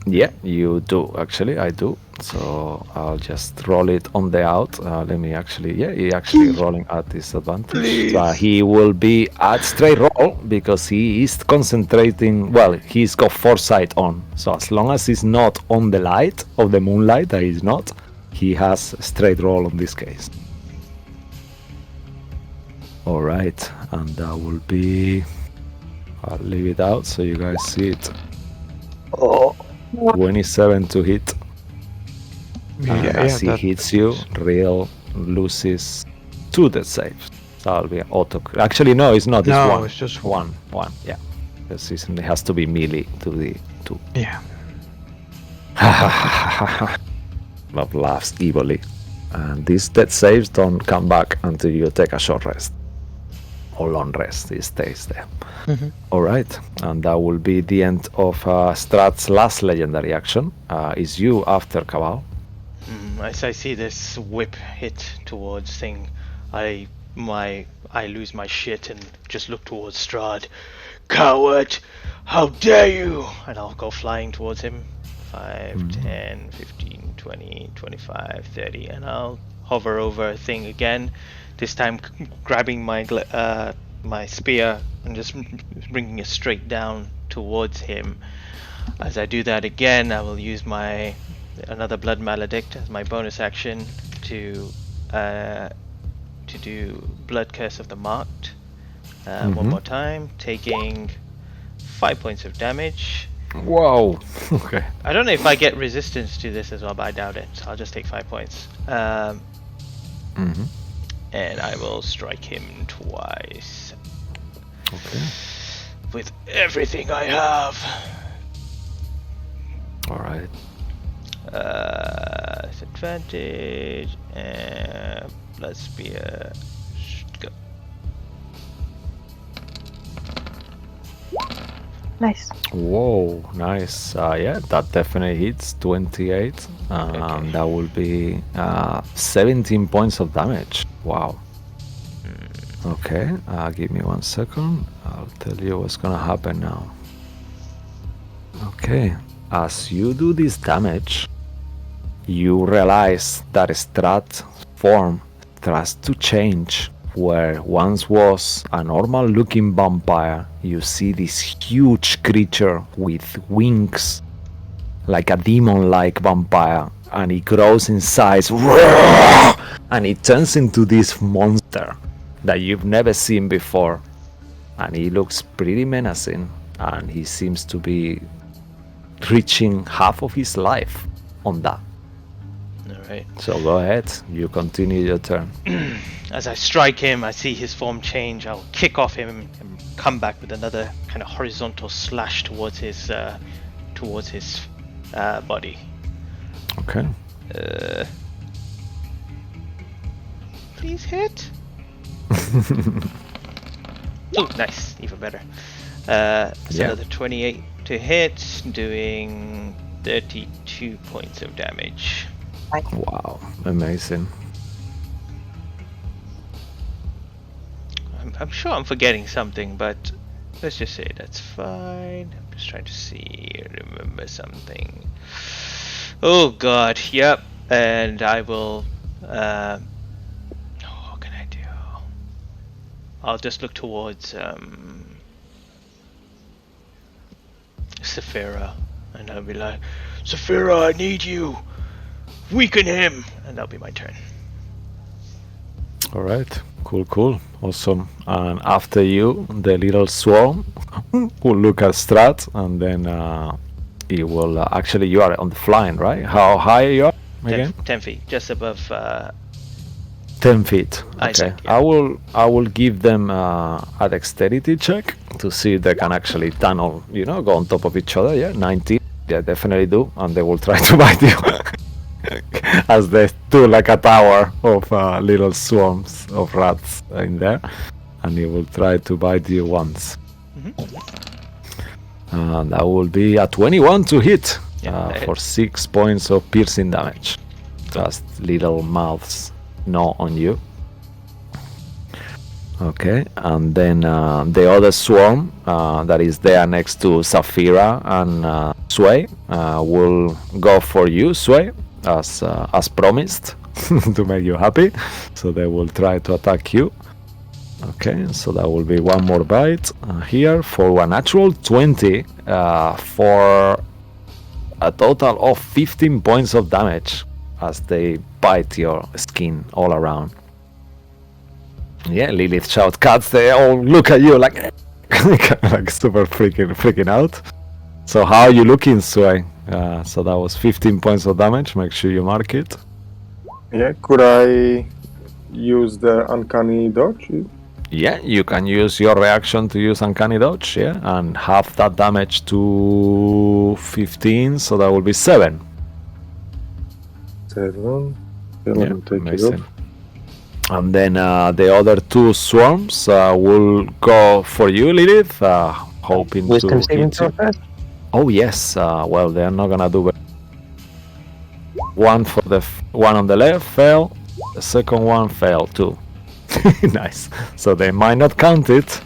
Yeah, you do. Actually, I do. So I'll just roll it on the out. Let me actually. Yeah, he actually rolling at disadvantage. He will be at straight roll because he is concentrating. Well, he's got foresight on. So as long as he's not on the light of the moonlight, that he's not. He has straight roll in this case. All right, and that will be. I'll leave it out so you guys see it. Oh. 27 to hit. And as he that hits you, Real loses 2 death saves. So that'll be auto. Actually, no, it's not. It's No, one. it's just one. Yeah. Because it has to be melee to the 2. Yeah. Love laughs evilly. And these death saves don't come back until you take a short rest. Or long rest, it stays there. Mhm. Alright, and that will be the end of Strahd's last legendary action. Is you after Cabal. As I see this whip hit towards thing, I lose my shit and just look towards Strahd. Coward! How dare you! And I'll go flying towards him. 5, 10, 15, 20, 25, 30, and I'll hover over thing again. This time grabbing my spear and just bringing it straight down towards him. As I do that again, I will use another Blood Maledict as my bonus action to do Blood Curse of the Marked. One more time, taking 5 points of damage. Whoa! Okay. I don't know if I get resistance to this as well, but I doubt it. So I'll just take 5 points. And I will strike him twice. Okay. With everything I have. Alright. Disadvantage and blood spear. Go. Nice. Whoa, nice. Yeah, that definitely hits 28. Okay. That will be 17 points of damage. Wow. Okay, give me 1 second. I'll tell you what's gonna happen now. Okay, as you do this damage, you realize that Strahd's form starts to change. Where once was a normal looking vampire, you see this huge creature with wings, like a demon-like vampire, and it grows in size, and it turns into this monster that you've never seen before, and he looks pretty menacing, and he seems to be reaching half of his life on that. Alright. So go ahead, you continue your turn. As I strike him, I see his form change. I'll kick off him and come back with another kind of horizontal slash towards his body. Okay. Please hit. Oh, nice, even better. So another 28 to hit, doing 32 points of damage. Wow, amazing. I'm sure I'm forgetting something, but let's just say that's fine. I'm just trying to remember something. Oh god, yep. And I will, what can I do? I'll just look towards, Saphira, and I'll be like, Saphira, I need you! Weaken him! And that'll be my turn. Alright, cool, awesome. And after you, the little swarm will look at Strahd, and then he will, actually you are on the flying, right? How high you are again? 10 feet, just above, 10 feet. Okay. Isaac, yeah. I will give them a dexterity check to see if they can actually tunnel, go on top of each other. Yeah, 19. Yeah, definitely do, and they will try to bite you. as they do like a tower of little swarms of rats in there, and he will try to bite you once. And that will be a 21 to hit for 6 points of piercing damage. Just little mouths gnaw on you. Okay, and then the other swarm that is there next to Saphira and Sway will go for you, Sway, as promised, to make you happy. So they will try to attack you. Okay, so that will be one more bite here for a natural 20 for a total of 15 points of damage as they bite your skin all around. Yeah, Lilith shout cuts, they all look at you like like super freaking out. So how are you looking, Sway? So that was 15 points of damage, make sure you mark it. Yeah, could I use the uncanny dodge? Yeah, you can use your reaction to use Uncanny Dodge, yeah, and half that damage to 15, so that will be 7. 7. Yeah, Take it amazing. off. And then the other 2 swarms will go for you, Lilith, hoping Wisdom to saving hit throw you. first? Oh yes, well, they're not gonna do it. One for the one on the left fell, the second one fell too. Nice. So they might not count it.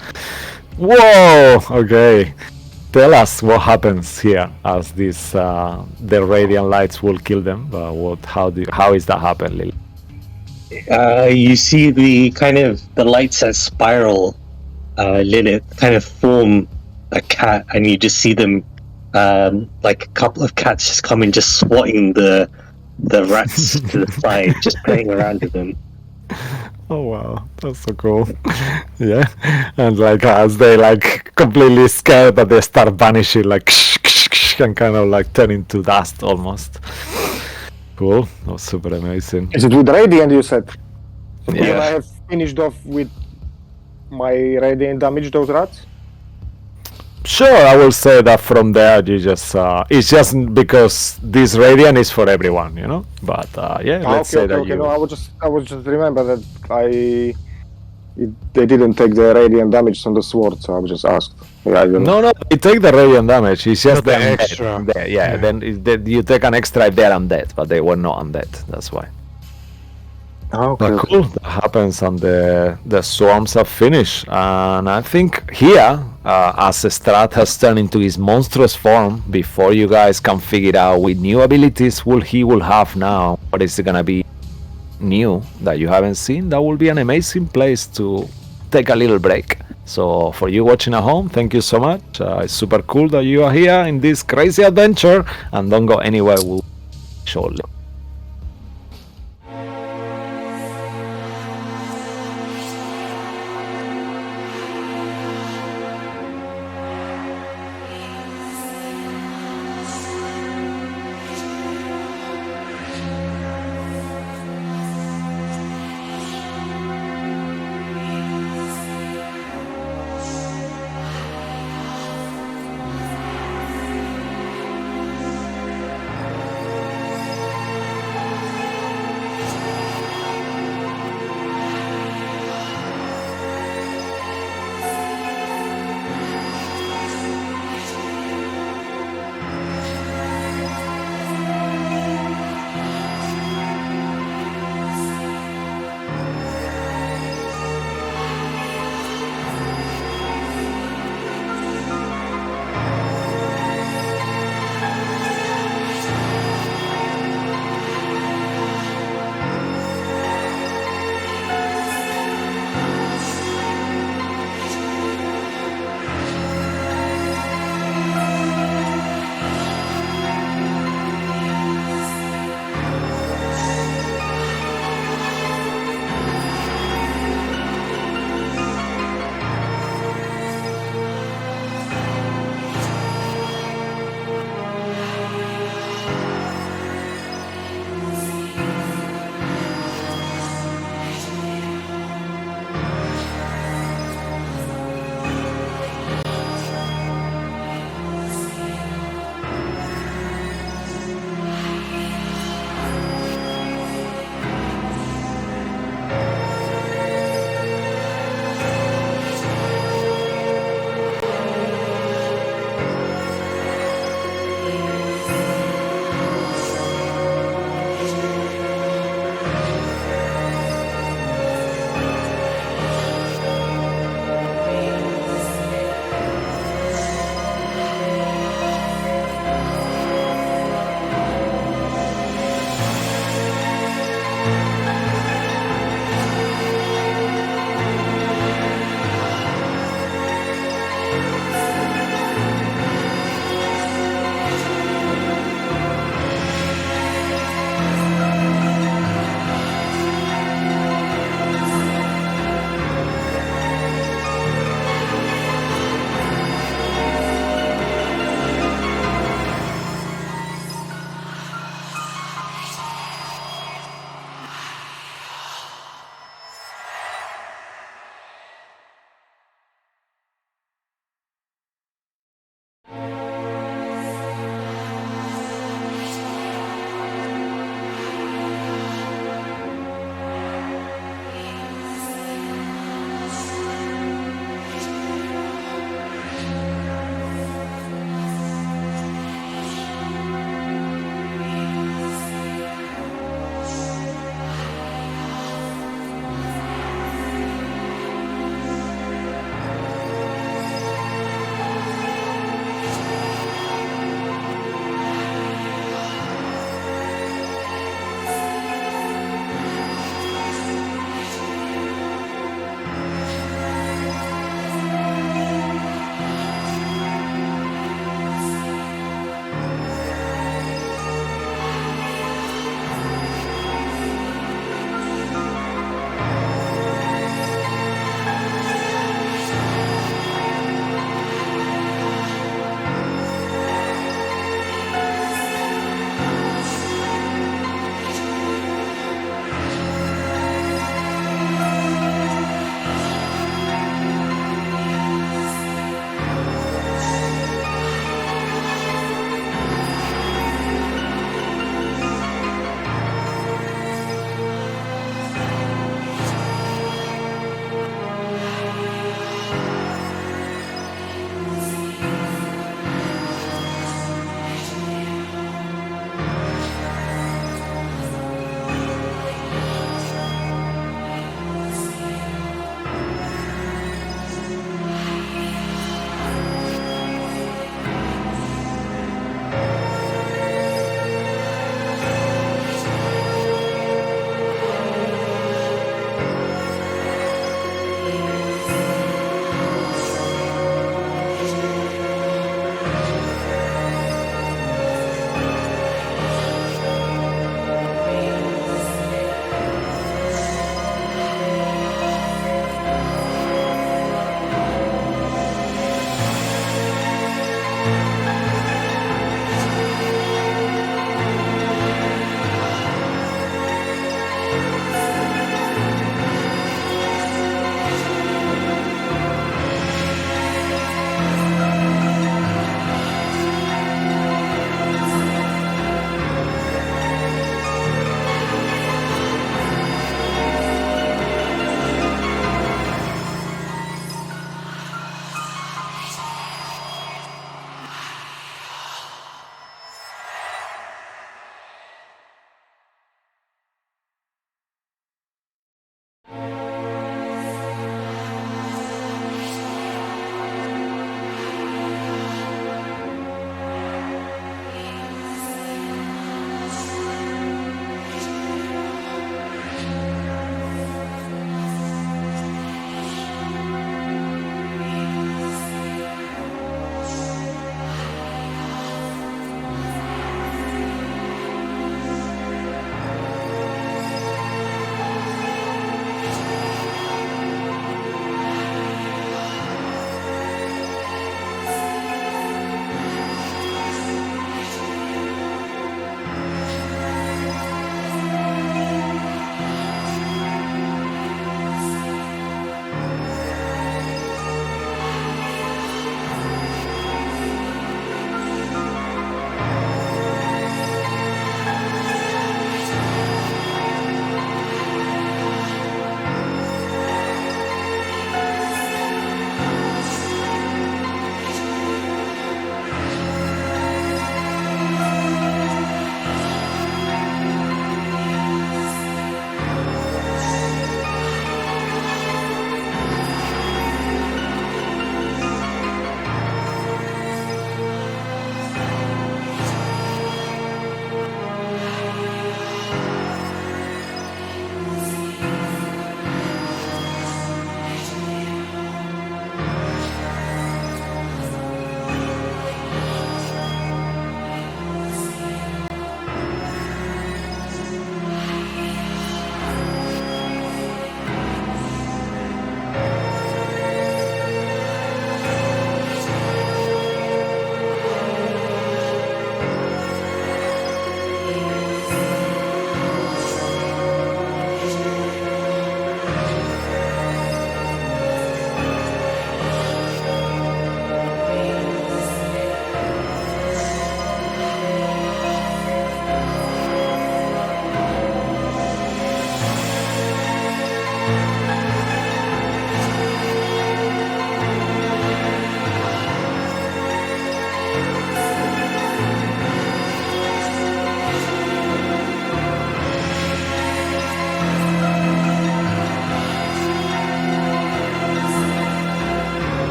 Whoa! Okay. Tell us what happens here as this the radiant lights will kill them. How is that happen, Lily? You see the lights that spiral, Lilith, kind of form a cat, and you just see them, like a couple of cats just coming, just swatting the rats to the side, just playing around with them. Oh wow, that's so cool. Yeah, and like as they like completely scared, but they start vanishing like and kind of like turn into dust almost. Cool, that was super amazing. Is it with radiant, you said? So Yeah. when I have finished off with my radiant damage, those rats? Sure, I will say that from there you just it's just because this radiant is for everyone, you know. But yeah, let's say that you. No, I was just remember that they didn't take the radiant damage from the sword, so I was just asked. Yeah, I don't know. No, you take the radiant damage. It's just The the extra. undead. Yeah, then you take an extra if they're undead, but they were not undead. That's why. Oh, okay, But cool, that happens and the swarms are finished. And I think here, as Strahd has turned into his monstrous form, before you guys can figure out what new abilities he will have now, what is gonna be new that you haven't seen, that will be an amazing place to take a little break. So for you watching at home, thank you so much. It's super cool that you are here in this crazy adventure, and don't go anywhere, we'll shortly.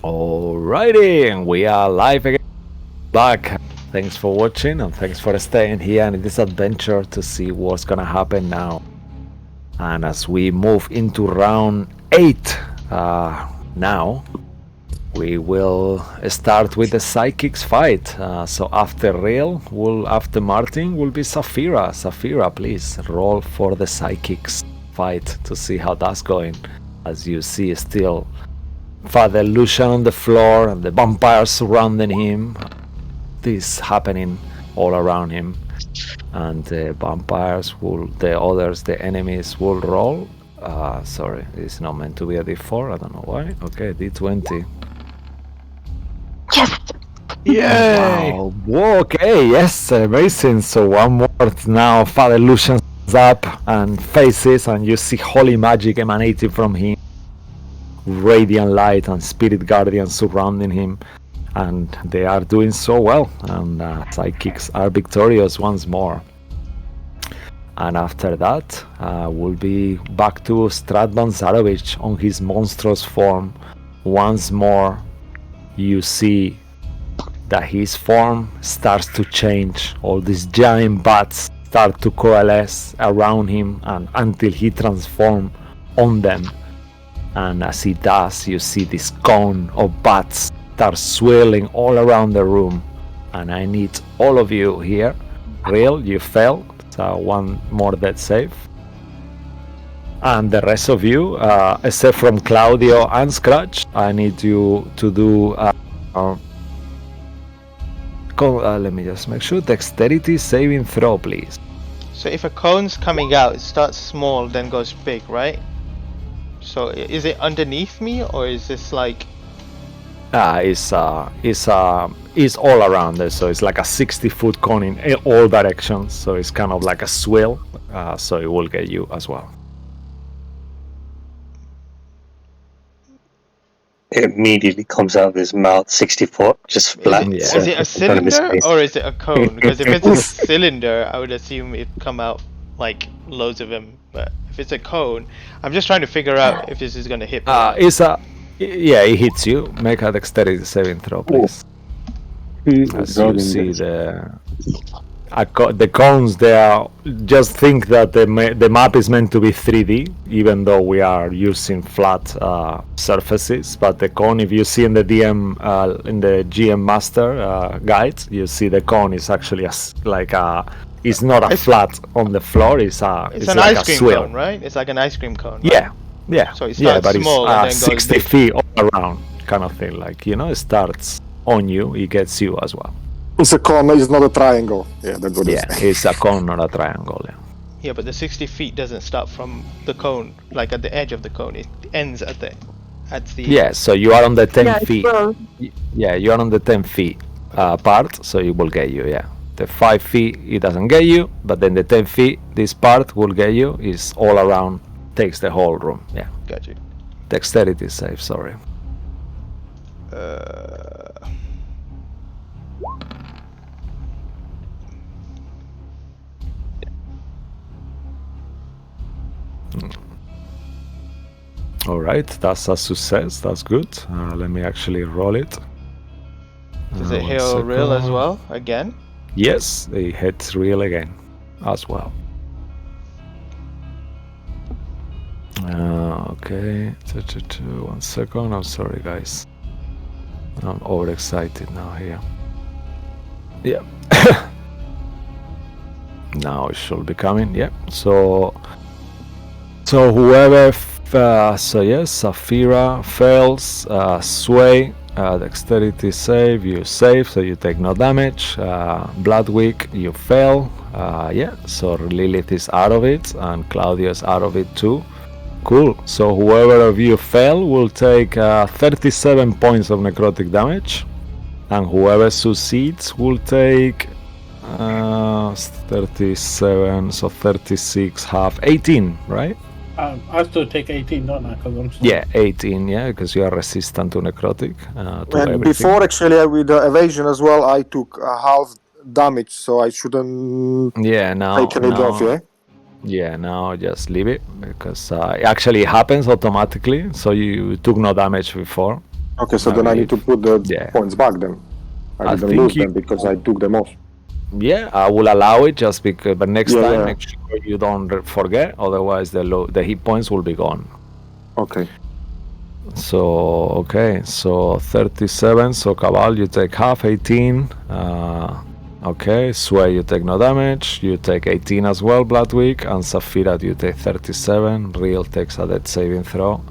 Alrighty, we are live again. Back. Thanks for watching and thanks for staying here in this adventure to see what's gonna happen now. And as we move into round 8 now, we will start with the psychics fight. So after Real, after Martin will be Saphira. Saphira, please roll for the psychics fight to see how that's going. As you see, still Father Lucian on the floor and the vampires surrounding him. This happening all around him, and the vampires the enemies will roll. Sorry, it's not meant to be a D4. I don't know why. Okay, D20. Yes! Yay! Wow. Whoa, okay, yes, amazing. So one more now. Father Lucian's up and faces, and you see holy magic emanating from him. radiant light and spirit guardians surrounding him, and they are doing so well, and psychics are victorious once more. And after that, we'll be back to Stratvon Zarovic on his monstrous form. Once more, you see that his form starts to change. All these giant bats start to coalesce around him, and until he transforms on them. And as he does, you see this cone of bats start swirling all around the room. And I need all of you here. Real, you fell. So one more death save. And the rest of you, except from Claudio and Scratch, I need you to do... let me just make sure. Dexterity saving throw, please. So if a cone's coming out, it starts small, then goes big, right? So is it underneath me, or is this like... It's all around it, so it's like a 60-foot cone in all directions, so it's kind of like a swirl, so it will get you as well. It immediately comes out of his mouth 60 foot, just flat. Yeah. Is it a cylinder or is it a cone? Because if it's a cylinder, I would assume it'd come out like loads of them. But if it's a cone, I'm just trying to figure out if this is gonna hit me. It hits you. Make a dexterity saving throw, please. As you see the cones there, just think that the map is meant to be 3D, even though we are using flat surfaces. But the cone, if you see in the GM Master guide, you see the cone is actually it's not a flat on the floor. It's an like ice a cream swirl. cone, right? It's like an ice cream cone. Right? Yeah. So it starts but small and it's then goes 60 big. feet all around, kind of thing. Like, it starts on you, it gets you as well. It's a cone, it's not a triangle. Yeah, that's what Yeah, it's a cone, not a triangle. Yeah. Yeah, but the 60 feet doesn't start from the cone, like at the edge of the cone. It ends at the... Yeah, so you are on the 10 Yeah, it's feet. both. Yeah, you are on the 10 feet part, so it will get you, yeah. The 5 feet, it doesn't get you, but then the 10 feet, this part will get you, is all around, takes the whole room, yeah. Got you. Dexterity save, sorry. Alright, that's a success, that's good. Let me actually roll it. Does it One heal real as second. well, again? Yes, it hits real again, as well. Okay, 1 second, I'm sorry guys. I'm overexcited now here. Yeah. Now it should be coming, yeah. So whoever, so yes, Saphira fails, Sway, dexterity save, you save, so you take no damage. Bloodwick, you fail, yeah, so Lilith is out of it, and Claudio is out of it too. Cool, so whoever of you fail will take 37 points of necrotic damage, and whoever succeeds will take 37, so 36, half, 18, right? I still take 18, don't I? Because I'm still... Yeah, 18, yeah, because you are resistant to necrotic. To And everything. before, actually, with the evasion as well, I took half damage, so I shouldn't Yeah, now, take it off, yeah? Yeah, now just leave it, because it actually happens automatically, so you took no damage before. Okay, so I then I need to believe. put the Yeah. points back then. I I didn't think lose you- them because I took them off. Yeah, I will allow it just because, but next Yeah, time yeah. make sure you don't forget, otherwise the hit points will be gone. Okay. So, okay, so 37, so Cabal, you take half, 18. Okay, Sway, you take no damage. You take 18 as well, Bloodwick. And Saphira, you take 37. Real takes a death saving throw.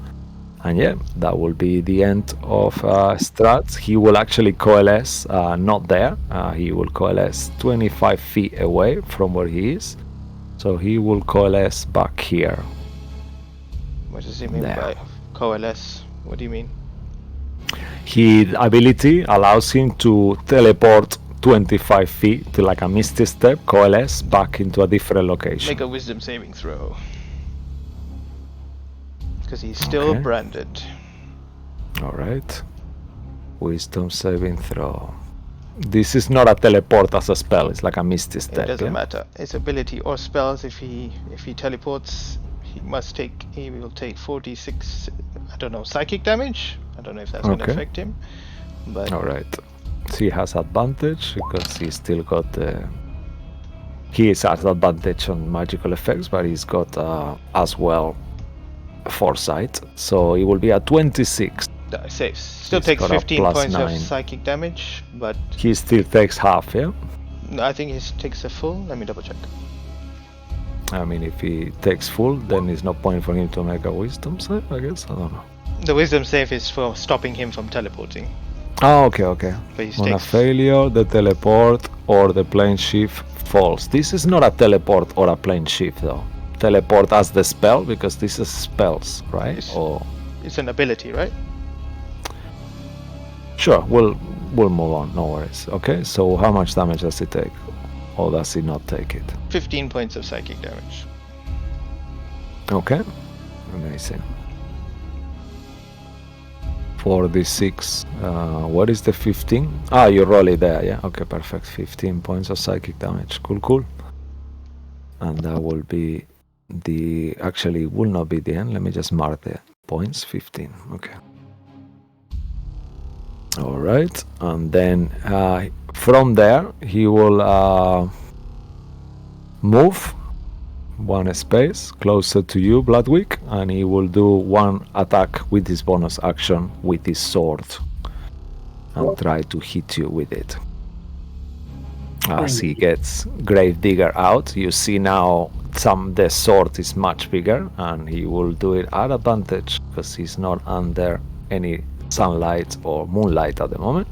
And yeah, that will be the end of Strahd. He will actually coalesce, not there. He will coalesce 25 feet away from where he is. So he will coalesce back here. What does he mean There. by coalesce? What do you mean? His ability allows him to teleport 25 feet to like a misty step, coalesce back into a different location. Make a wisdom saving throw. Because he's still Okay. branded. Alright. Wisdom saving throw. This is not a teleport as a spell, it's like a misty step. It doesn't yeah? matter. His ability or spells. If he teleports, he will take 46. I don't know, psychic damage. I don't know if that's gonna Okay. affect him. But Alright. He has advantage because he's still got the. He is at advantage on magical effects, but he's got as well foresight. So it will be a 26. that saves. Still He's takes got a 15 plus points of 9. psychic damage, but He still takes half, yeah? I think he takes a full. Let me double check. I mean, if he takes full, then there's no point for him to make a wisdom save, I guess. I don't know. The wisdom save is for stopping him from teleporting. Oh, okay. But he On a takes failure, the teleport or the plane shift falls. This is not a teleport or a plane shift, though. Teleport as the spell, because this is spells, right? Yes. Or It's an ability, right? sure, we'll move on. No worries. Okay, so how much damage does he take, or does he not take it? 15 points of psychic damage. Okay, amazing. 4d6. What is the 15? Ah, you roll it there. Yeah. Okay, perfect. 15 points of psychic damage. Cool. And that will be the. Actually, it will not be the end. Let me just mark the points. 15. Okay. All right, and then from there he will move one space closer to you, Bloodwick, and he will do one attack with his bonus action with his sword and try to hit you with it. As he gets Gravedigger out, you see now the sword is much bigger, and he will do it at advantage because he's not under any sunlight or moonlight at the moment.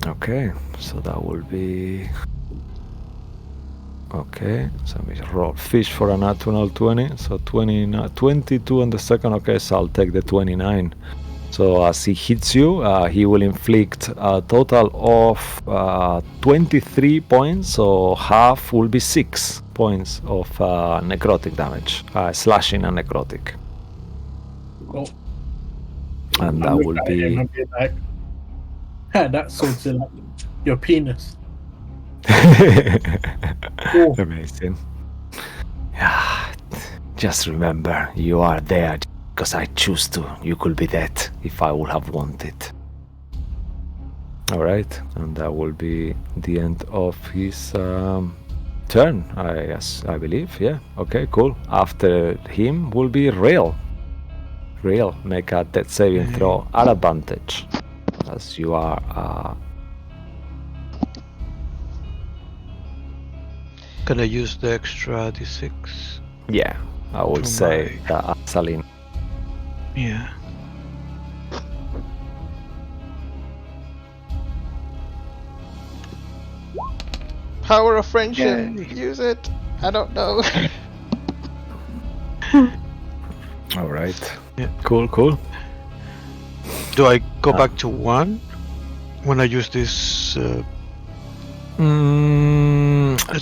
Okay, so that will be okay. So we roll fish for a natural 20. So 22 on the second. Okay, so I'll take the 29. So as he hits you, he will inflict a total of 23 points. So half will be 6 points of necrotic damage, slashing and necrotic. Cool. And that I'll look will at him be and be like, that sword's in your penis. Cool. amazing. Yeah, just remember, you are there because I choose to. You could be dead if I would have wanted. All right, and that will be the end of his turn. I believe. Yeah. Okay. Cool. After him will be Real. Real, make a death saving throw at advantage, as you are. Can I use the extra d6? Yeah, I would From say that Asalin. Yeah. Power of friendship. Use it. I don't know. All right. Yeah. Cool. Do I go back to 1 when I use this? That's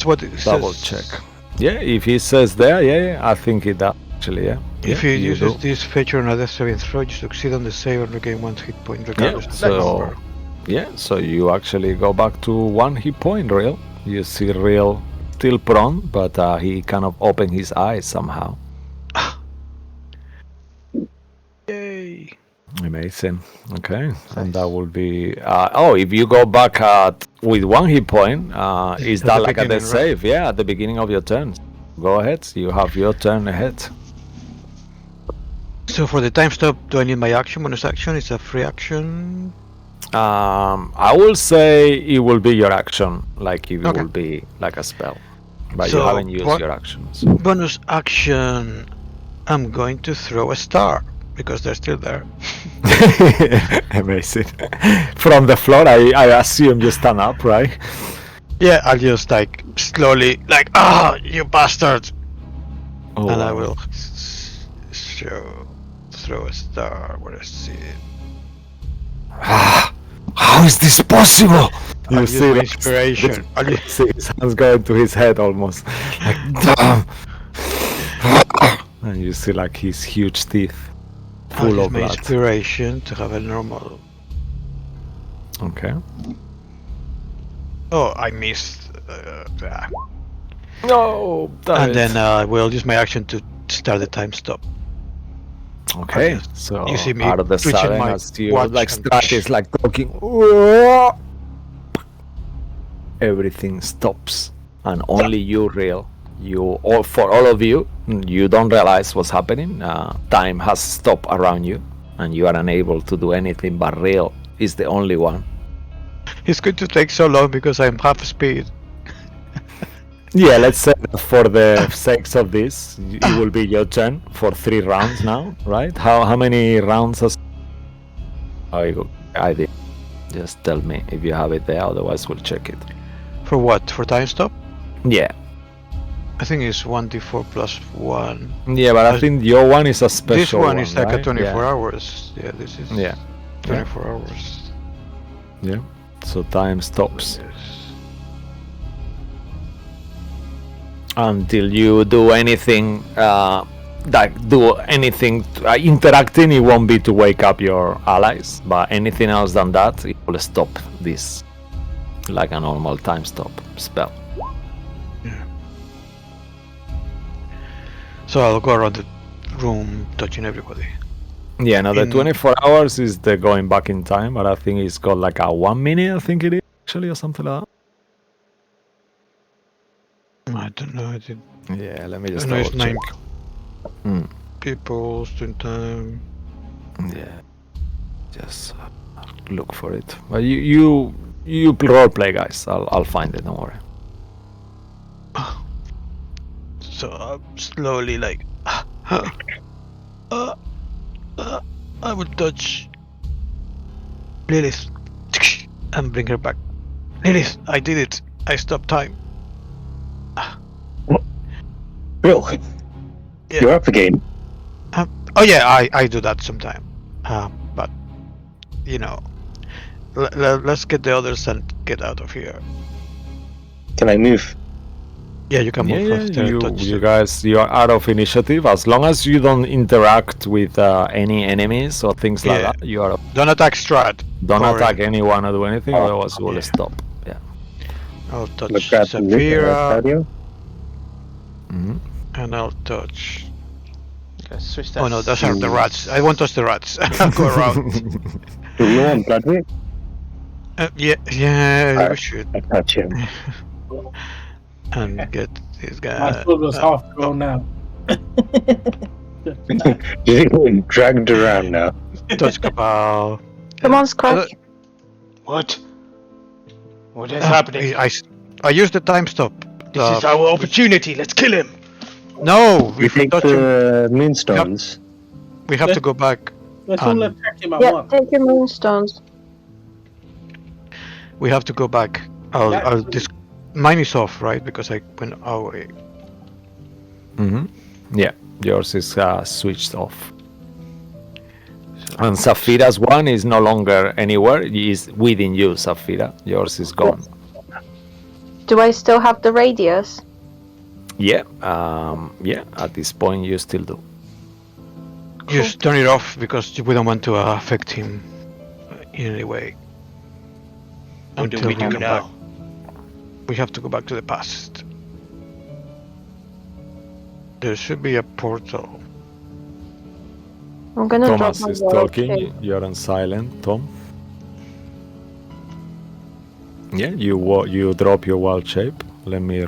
what it Double says. check. Yeah, if he says there, yeah, I think it does actually. Yeah. If Yeah, he you uses do. this feature on a death saving throw, you succeed on the save and regain 1 hit point regardless of the So number. yeah, so you actually go back to 1 hit point. Real. You see Real still prone, but he kind of opened his eyes somehow. Yay! Amazing. Okay, and that will be. If you go back with 1 hit point, is At that the like a death beginning, right? save? Yeah, at the beginning of your turn. Go ahead. You have your turn ahead. So for the time stop, do I need my action, bonus action? It's a free action. I will say it will be your action, like it Okay. will be like a spell, but you So, haven't used what- your actions. Bonus action, I'm going to throw a star because they're still there. Amazing. From the floor, I assume you stand up, right? Yeah, I'll just like slowly, like, you bastards! Oh, And I wow. will throw a star. Where is it? How is this possible? I'll You use see my like, inspiration. I'll you use- see his hands going to his head almost. Like, damn. And you see like his huge teeth full use of my blood. inspiration to have a normal. Okay. Oh, I missed. No, and then I will use my action to start the time stop. Okay, Yes. so You see me out of the twitching sudden, my as you watch like and- Strahd is like talking, everything stops, and only you for all of you, you don't realize what's happening. Time has stopped around you, and you are unable to do anything. But Real is the only one. It's going to take so long because I'm half speed. Yeah, let's say that for the sakes of this, it will be your turn for 3 rounds now, right? How many rounds has I did? Just tell me if you have it there, otherwise we'll check it. For what? For time stop? Yeah. I think it's 1d4 plus 1. Yeah, but I think your one is a special This one is like right? a 24 yeah. hours. Yeah, this is Yeah. 24 hours. Yeah. So time stops Yes. until you do anything interacting. It won't be to wake up your allies, but anything else than that, it will stop this like a normal time stop spell. So I'll go around the room touching everybody. Yeah, no, the In- 24 hours is the going back in time, but I think it's got like a 1 minute, I think it is, actually, or something like I don't know. that. Yeah, let me I just know it's double check. 9 people in time. Yeah, just look for it. But you role play, guys. I'll find it. Don't worry. So I'm slowly like, I would touch Lilith and bring her back. Lilith, I did it. I stopped time. Real, Yeah. you're up again. Oh yeah, I do that sometime. But you know, let's get the others and get out of here. Can I move? Yeah, you can move after you guys, you are out of initiative. As long as you don't interact with any enemies or things like Yeah. that, you are. Don't attack Strahd. Don't Or- attack anyone or do anything, Oh, otherwise you will yeah. stop. Yeah. I'll touch Look at Saphira Stadio. hmm and I'll touch. Let's switch that. Oh no, those are the rats. I won't touch the rats. I'll go around. Do you want Bloodwing? Yeah, we should. I touch him. And get this guy. My sword was half grown now. You're getting dragged around now. Touch Cabal. Come on, Scratch. What? What is happening? I used the time stop. This is our opportunity. Let's kill him. No, We if we take touch him, the moonstones. we have to go back. Let's all And- attack him at Yeah, once. take your moonstones. We have to go back. I'll mine is off, right? Because I went away. Yeah, yours is switched off. And Saphira's one is no longer anywhere. It is within you, Saphira. Yours is gone. Do I still have the radius? Yeah, yeah. At this point, you still do. Just turn it off because we don't want to affect him in any way. What do Until we do come now? back. We have to go back to the past. There should be a portal. I'm gonna Thomas drop my is wild talking. shape. You're on silent, Tom. Yeah, you drop your wild shape. Let me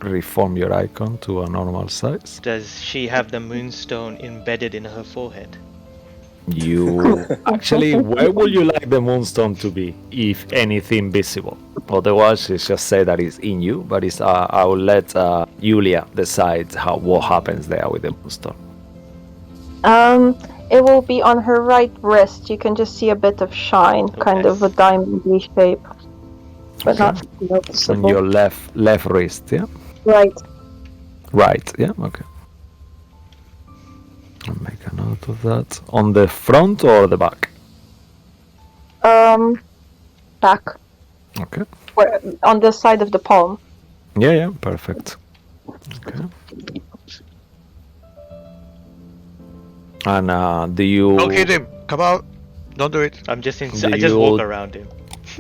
reform your icon to a normal size. Does she have the moonstone embedded in her forehead? You actually, where would you like the moonstone to be, if anything visible? Otherwise, it's just say that it's in you. But it's I will let Julia decide what happens there with the moonstone. It will be on her right wrist. You can just see a bit of shine, kind of a diamond-y shape, but Okay. not On noticeable. your left wrist, yeah. Right. Right, yeah, okay. I'll make a note of that. On the front or the back? Back. Okay. On the side of the palm. Yeah, perfect. Okay. And do you Don't hit him. Come out. Don't do it. I'm just Do I just walk you- around him.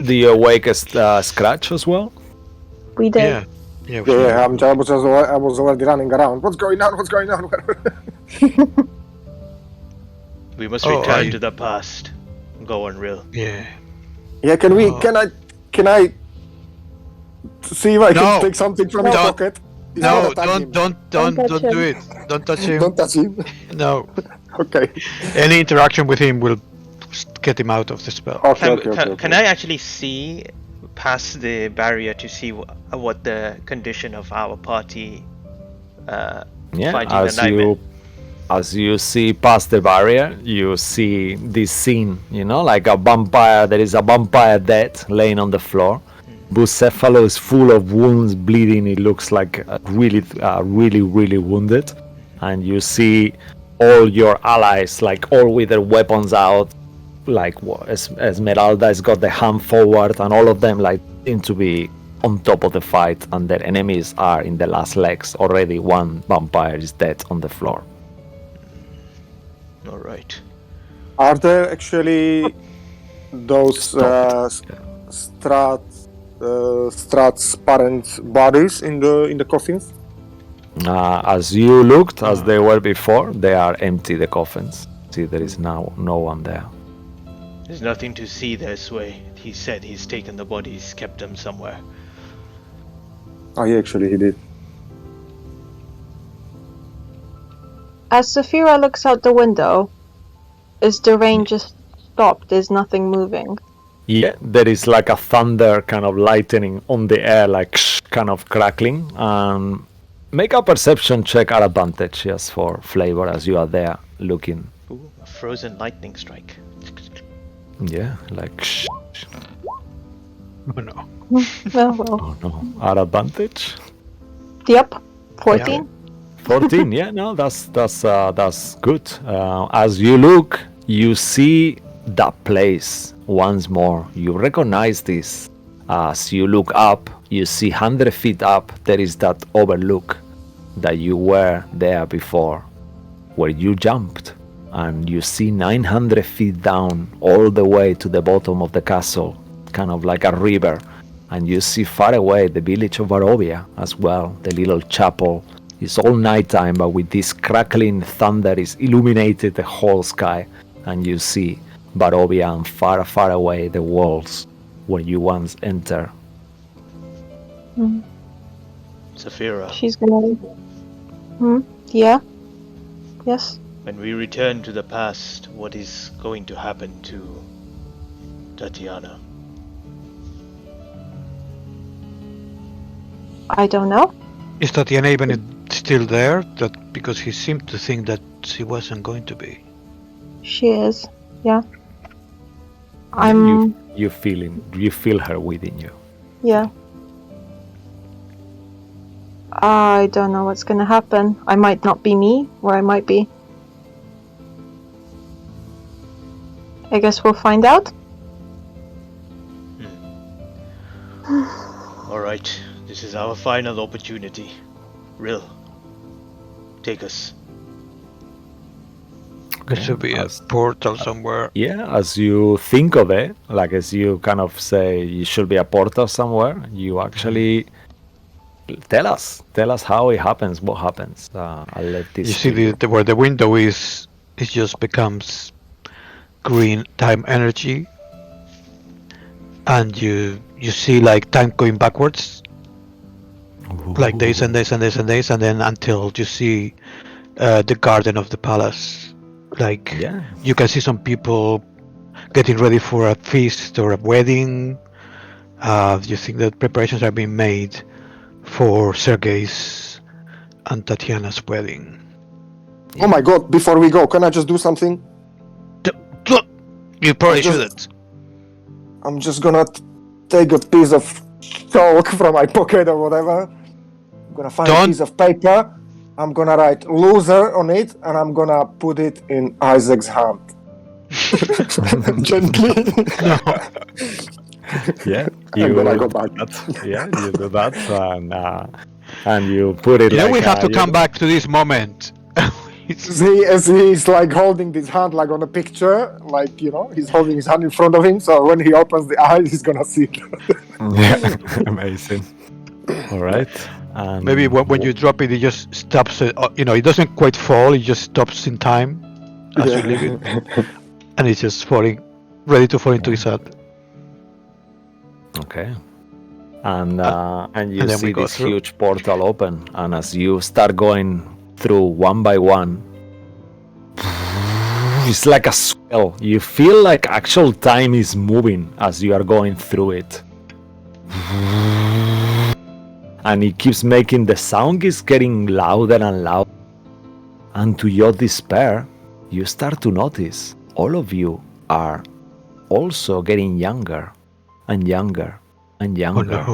do you awake a scratch as well? We did. Yeah. Yeah. Yeah, I was already running around. What's going on? What's going on? We must Oh, return I- to the past. Go on, real. Yeah. Yeah, can we? Oh. Can I see if I No. can take something from your Don't. pocket? It's No, not attacking him. Don't touch don't do him. it. Don't touch him. Don't touch him. No. Okay. Any interaction with him will get him out of the spell. Okay. Can I actually see past the barrier to see what the condition of our party Yeah, fighting the as nightmare? as you see past the barrier, you see this scene, like a vampire. There is a vampire dead laying on the floor. Bucephalo is full of wounds, bleeding. It looks like really wounded. And you see all your allies, like all with their weapons out. Like Esmeralda's got the hand forward, and all of them like seem to be on top of the fight, and their enemies are in the last legs. Already one vampire is dead on the floor. All right. Are there actually those Strahd's parents' bodies in the coffins? As you looked, as they were before, they are empty, the coffins. See, there is now no one there. There's nothing to see this way. He said he's taken the bodies, kept them somewhere. Oh, yeah, actually, he did. As Saphira looks out the window, is the rain just stopped? There's nothing moving. Yeah, there is like a thunder kind of lightning on the air, like kind of crackling. Make a perception check at advantage, just for flavor, as you are there looking. Ooh, a frozen lightning strike. Yeah, like Oh, no. Well. oh no, at advantage. Yep. 14. 14, yeah, no, that's good. As you look, you see that place once more. You recognize this. As you look up, you see 100 feet up, there is that overlook that you were there before, where you jumped, and you see 900 feet down, all the way to the bottom of the castle, kind of like a river, and you see far away the village of Barovia as well, the little chapel. It's all nighttime, but with this crackling thunder is illuminated the whole sky, and you see Barovia and far away the walls where you once entered. Saphira, She's gonna. Yeah. Yes. when we return to the past, what is going to happen to Tatiana? I don't know. Is Tatiana even still there? That because he seemed to think that she wasn't going to be. She is. Yeah. You feel her within you. Yeah. I don't know what's gonna happen. I might not be me, or I might be. I guess we'll find out. Alright, this is our final opportunity. Rill, take us. There should be a portal somewhere. Yeah, as you think of it, like as you kind of say, you should be a portal somewhere. You actually tell us how it happens, what happens. I'll let this. You see where the window is, it just becomes green time energy, and you see like time going backwards, like days and days and days and days, and then until you see the garden of the palace. Like you can see some people getting ready for a feast or a wedding. You think that preparations are being made for Sergei's and Tatiana's wedding. Oh my god, before we go, can I just do something? You probably shouldn't. I'm just gonna take a piece of chalk from my pocket or whatever. I'm gonna find a piece of paper. I'm gonna write loser on it, and I'm gonna put it in Isaac's hand. Gently. Yeah, And then I go back. Yeah, you do that, and you put it. You know, like, we have to come back to this moment. As he's like holding his hand like on a picture, like he's holding his hand in front of him. So when he opens the eyes, he's gonna see it. Yeah, amazing. All right. Maybe when you drop it, it just stops. It doesn't quite fall. It just stops in time as you leave it, and it's just ready to fall into his hand. Okay. And you and then see we go this through. huge portal open, and as you start going through one by one, it's like a swell. You feel like actual time is moving as you are going through it. And it keeps making the sound is getting louder and louder. And to your despair, you start to notice all of you are also getting younger and younger and younger.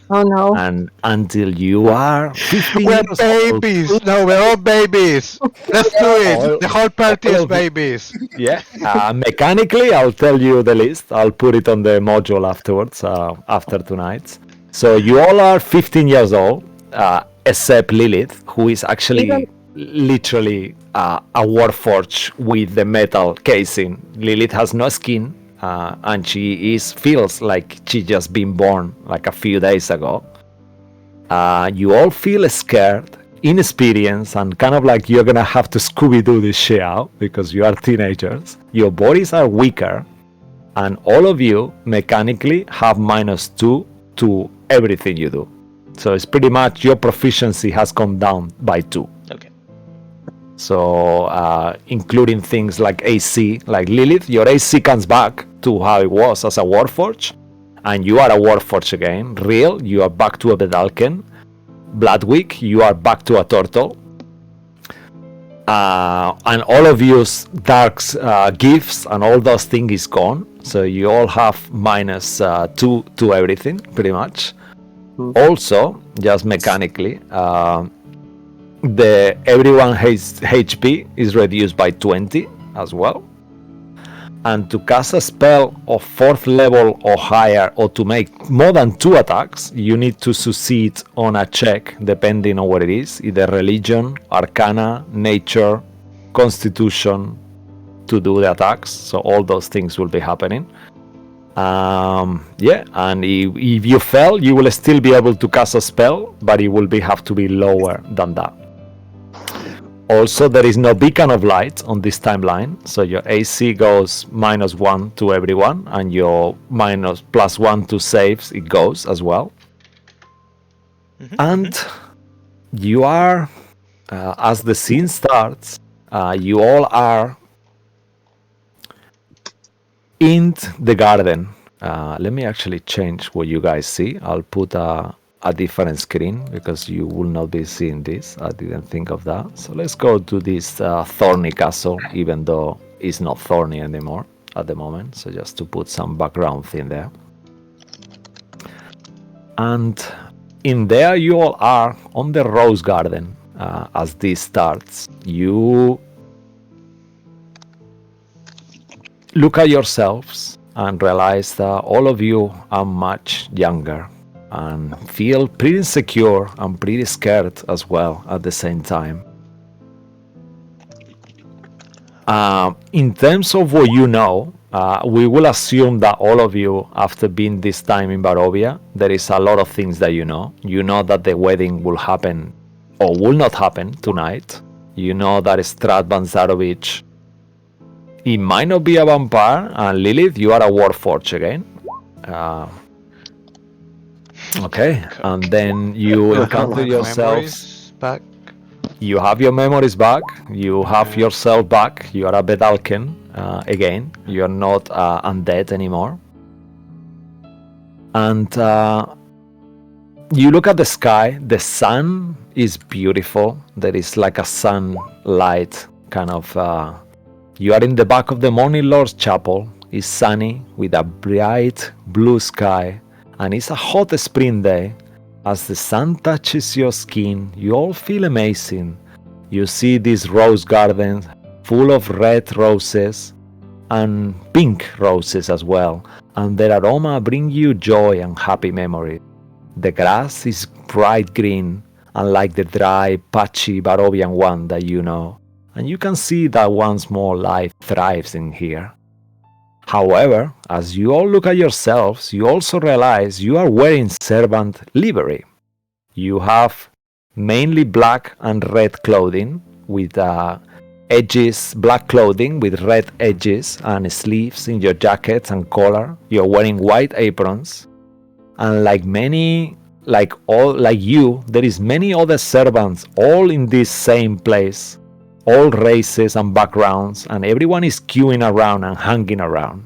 Oh no. And until you are 15 We're years old. babies. No, we're all babies. Let's do it. The whole party is babies. Yeah. Mechanically, I'll tell you the list. I'll put it on the module afterwards, after tonight. So you all are 15 years old, except Lilith, who is actually literally a warforged with the metal casing. Lilith has no skin, and she feels like she just been born like a few days ago. You all feel scared, inexperienced, and kind of like you're gonna have to Scooby-Doo this shit out because you are teenagers. Your bodies are weaker, and all of you mechanically have -2 to everything you do. So it's pretty much your proficiency has come down by 2. Okay. So including things like AC, like Lilith, your AC comes back to how it was as a Warforged, and you are a Warforged again. Real, you are back to a Bedalken. Bloodwick, you are back to a turtle. And all of your darks gifts and all those things is gone. So you all have -2 to everything, pretty much. Also, just mechanically, everyone HP is reduced by 20 as well. And to cast a spell of 4th level or higher, or to make more than 2 attacks, you need to succeed on a check depending on what it is, either religion, arcana, nature, constitution, to do the attacks. So all those things will be happening. And if you fail, you will still be able to cast a spell, but it will have to be lower than that. Also, there is no beacon of light on this timeline, so your AC goes -1 to everyone, and your +1 to saves, it goes as well. And you are, as the scene starts, you all are in the garden. Let me actually change what you guys see. I'll put a different screen because you will not be seeing this. I didn't think of that. So let's go to this thorny castle, even though it's not thorny anymore at the moment. So just to put some background thing there. And in there you all are on the rose garden as this starts. You look at yourselves and realize that all of you are much younger and feel pretty insecure and pretty scared as well at the same time. In terms of what you know, we will assume that all of you, after being this time in Barovia, there is a lot of things that you know. You know that the wedding will happen or will not happen tonight. You know that Stratvon Zarovic, it might not be a vampire, and Lilith, you are a Warforged again. Okay, and then you encounter yourselves back. You have your memories back. You have yourself back. You are a Bedalken again. You are not undead anymore. And you look at the sky. The sun is beautiful. There is like a sunlight kind of. You are in the back of the Morning Lord's Chapel. It's sunny with a bright blue sky. And it's a hot spring day. As the sun touches your skin, you all feel amazing. You see this rose garden full of red roses and pink roses as well. And their aroma brings you joy and happy memory. The grass is bright green, unlike the dry, patchy Barovian one that you know. and you can see that once more life thrives in here. However, as you all look at yourselves, you also realize you are wearing servant livery. You have mainly black and red clothing with edges, black clothing with red edges and sleeves in your jackets and collar. You're wearing white aprons, and like you, there is many other servants all in this same place, all races and backgrounds, and everyone is queuing around and hanging around.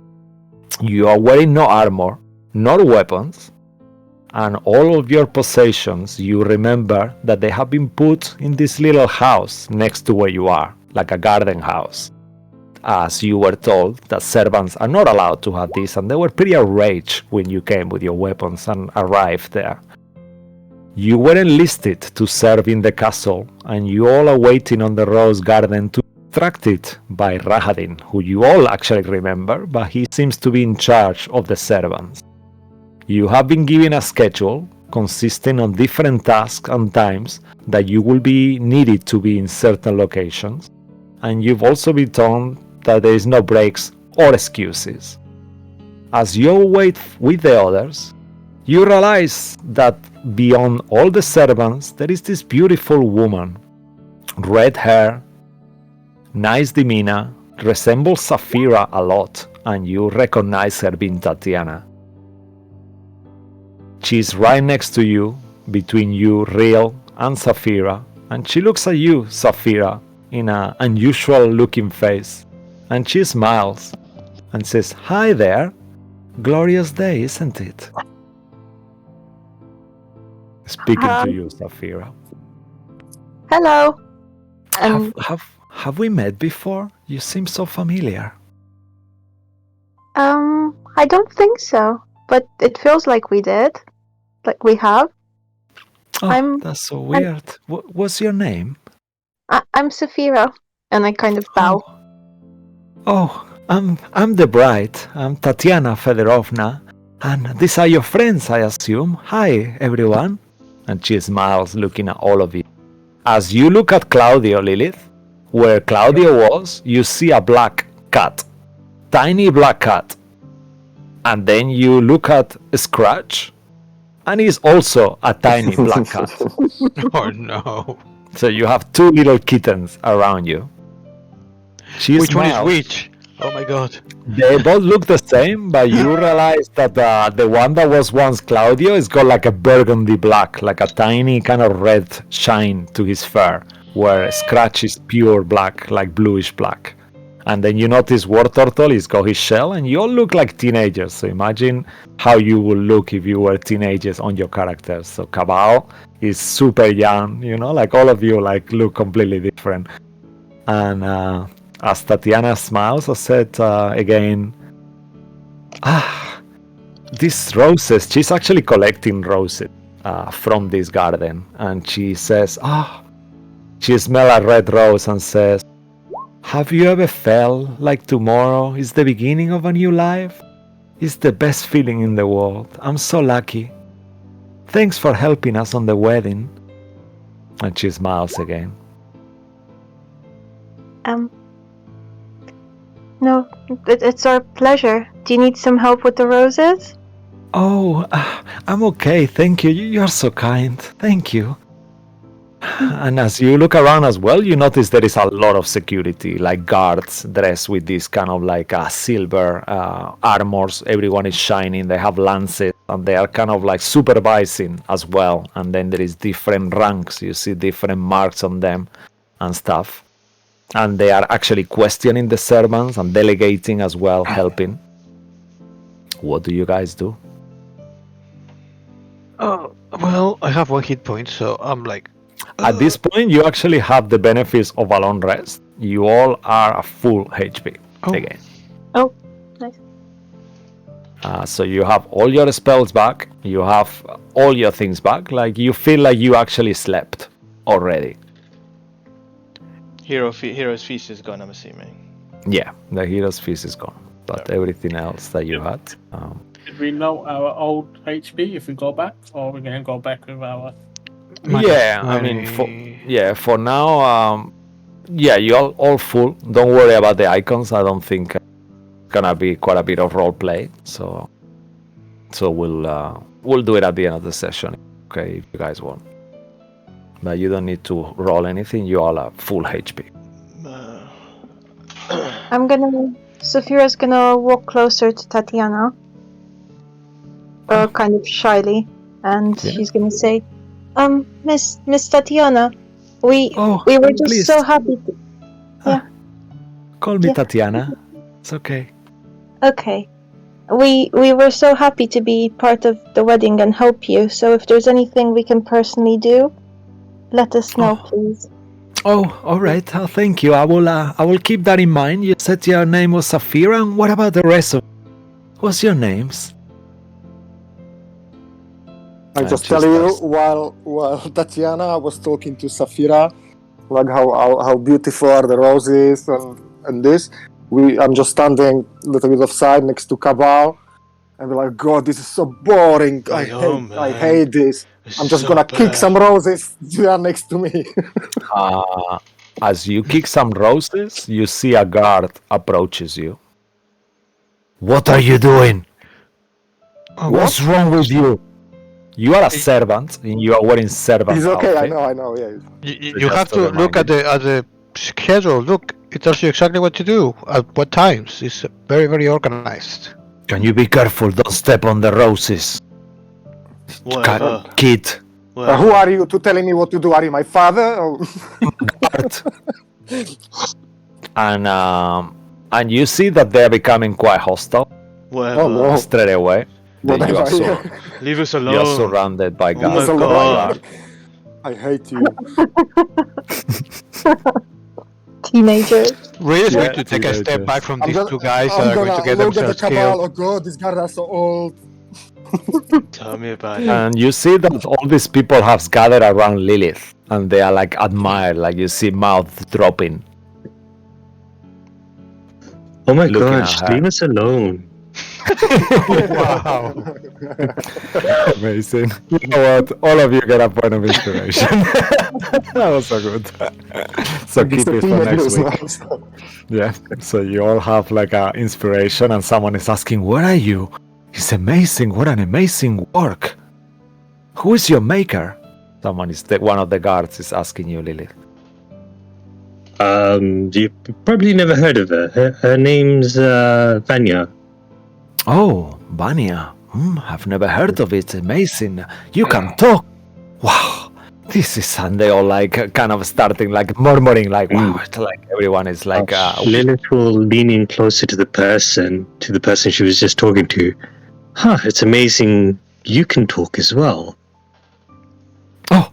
You are wearing no armor, nor weapons, and all of your possessions, you remember that they have been put in this little house next to where you are, like a garden house. As you were told that servants are not allowed to have this, and they were pretty enraged when you came with your weapons and arrived there. You were enlisted to serve in the castle, and you all are waiting on the rose garden to be instructed by Rahadin, who you all actually remember, but he seems to be in charge of the servants. You have been given a schedule consisting of different tasks and times that you will be needed to be in certain locations, and you've also been told that there is no breaks or excuses. As you wait with the others, you realize that beyond all the servants there is this beautiful woman, red hair, nice demeanor, resembles Saphira a lot, and you recognize her being Tatiana. She's right next to you, between you, Real, and Saphira, and she looks at you, Saphira, in an unusual looking face, and she smiles and says, "Hi there, glorious day, isn't it?" Speaking to you, Saphira. Hello. Have we met before? You seem so familiar. I don't think so, but it feels like we did. Like we have. Oh, that's so weird. What's your name? I'm Saphira, and I kind of bow. Oh, I'm the bride. I'm Tatiana Fedorovna, and these are your friends, I assume. Hi, everyone. And she smiles, looking at all of you. As you look at Claudio, Lilith, where Claudio was, you see a black cat, tiny black cat. And then you look at Scratch, and he's also a tiny black cat. Oh no. So you have two little kittens around you. Which one is which? Oh my god. They both look the same, but you realize that the one that was once Claudio has got like a burgundy black, like a tiny kind of red shine to his fur, where Scratch is pure black, like bluish black. And then you notice War Turtle, he's got his shell, and you all look like teenagers. So imagine how you would look if you were teenagers on your characters. So Cabal is super young, like all of you like look completely different. And as Tatiana smiles, I said again, these roses, she's actually collecting roses from this garden. And she says, she smells a red rose and says, "Have you ever felt like tomorrow is the beginning of a new life? It's the best feeling in the world. I'm so lucky. Thanks for helping us on the wedding." And she smiles again. No, it's our pleasure. Do you need some help with the roses? Oh, I'm okay, thank you. You're so kind. Thank you. And as you look around as well, you notice there is a lot of security, like guards dressed with this kind of like silver armors. Everyone is shining. They have lances, and they are kind of like supervising as well. And then there is different ranks. You see different marks on them and stuff. And they are actually questioning the servants and delegating as well, helping. What do you guys do? Oh, well, I have 1 hit point, so I'm like... At this point, you actually have the benefits of a long rest. You all are a full HP again. Oh, nice. So you have all your spells back. You have all your things back. Like you feel like you actually slept already. Hero's Feast is gone, I'm assuming. Yeah, the Hero's Feast is gone. But everything else that you had... Did we know our old HP if we go back? Or we're going to go back with our... Yeah, I mean, for now, Yeah, you all full. Don't worry about the icons. I don't think gonna be quite a bit of role play. So we'll do it at the end of the session. Okay, if you guys want. But you don't need to roll anything. You all are full HP. Saphira's gonna walk closer to Tatiana, kind of shyly, and she's gonna say, Miss Tatiana, we were just please. so happy. Call me Yeah. Tatiana. It's okay. Okay. We were so happy to be part of the wedding and help you, so if there's anything we can personally do, let us know, please. Oh, all right. Thank you. I will keep that in mind. You said your name was Saphira, and what about the rest of? What's your names? I just tell you while Tatiana was talking to Safira, like how beautiful are the roses and this. I'm just standing a little bit offside next to Cabal, and we're like, God, this is so boring. I hate this. I'm just gonna kick some roses. They are next to me. As you kick some roses, you see a guard approaches you. What are you doing? What's wrong with you? You are a servant, and you are wearing servant He's okay. outfit. I know. Yeah. You have to look at the schedule. Look, it tells you exactly what to do at what times. It's very, very organized. Can you be careful? Don't step on the roses. Whatever. Kid. Who are you to telling me what to do? Are you my father? Or... and you see that they're becoming quite hostile. Whatever. Oh, no. Straight away. Then you Whatever, are Leave us alone. you're surrounded by Oh guards. my God. I hate you. Teenagers. Really is Yeah, going to take a step back from these two guys I'm that are going to get look at the themselves Cabal. killed. Oh God, these guys are so old. Tell me about it. And you see that all these people have gathered around Lilith, and they are like admired, like you see mouth dropping. Oh my Looking gosh, at her. leave us alone. Wow. Amazing. You know what? All of you get a point of inspiration. That was so good. So keep it for next week. Yeah. So you all have like a inspiration, and someone is asking, "Where are you?" It's amazing. What an amazing work. Who is your maker? Someone is one of the guards is asking you, Lilith. You probably never heard of her. Her name's Vanya. Oh, Vanya. I've never heard of it. Amazing. You can talk. Wow. This is, and they all like kind of starting like murmuring, like wow. It's like everyone is like. Lilith will lean in closer to the person she was just talking to. Huh, it's amazing you can talk as well. Oh,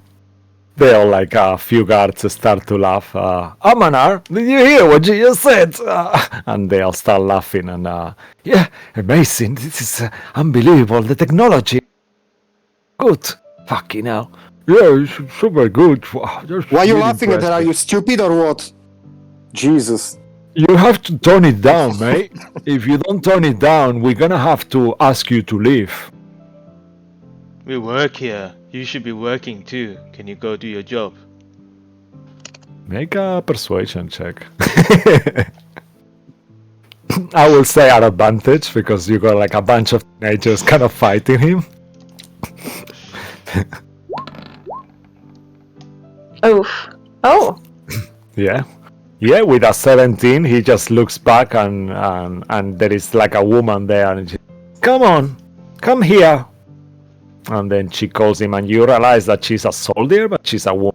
they all like a few guards start to laugh. Amanar, did you hear what you just said? And they all start laughing and yeah, amazing. This is unbelievable. The technology. Good. Fucking hell. Yeah, it's super good. Wow, Why are you laughing at that? Are you stupid or what? Jesus. You have to tone it down, mate. If you don't tone it down, we're gonna have to ask you to leave. We work here. You should be working too. Can you go do your job? Make a persuasion check. I will say at advantage because you got like a bunch of teenagers kind of fighting him. Oof. Oh. Yeah. Yeah, with a 17, he just looks back and there is like a woman there and she, come on, come here. And then she calls him and you realize that she's a soldier, but she's a woman.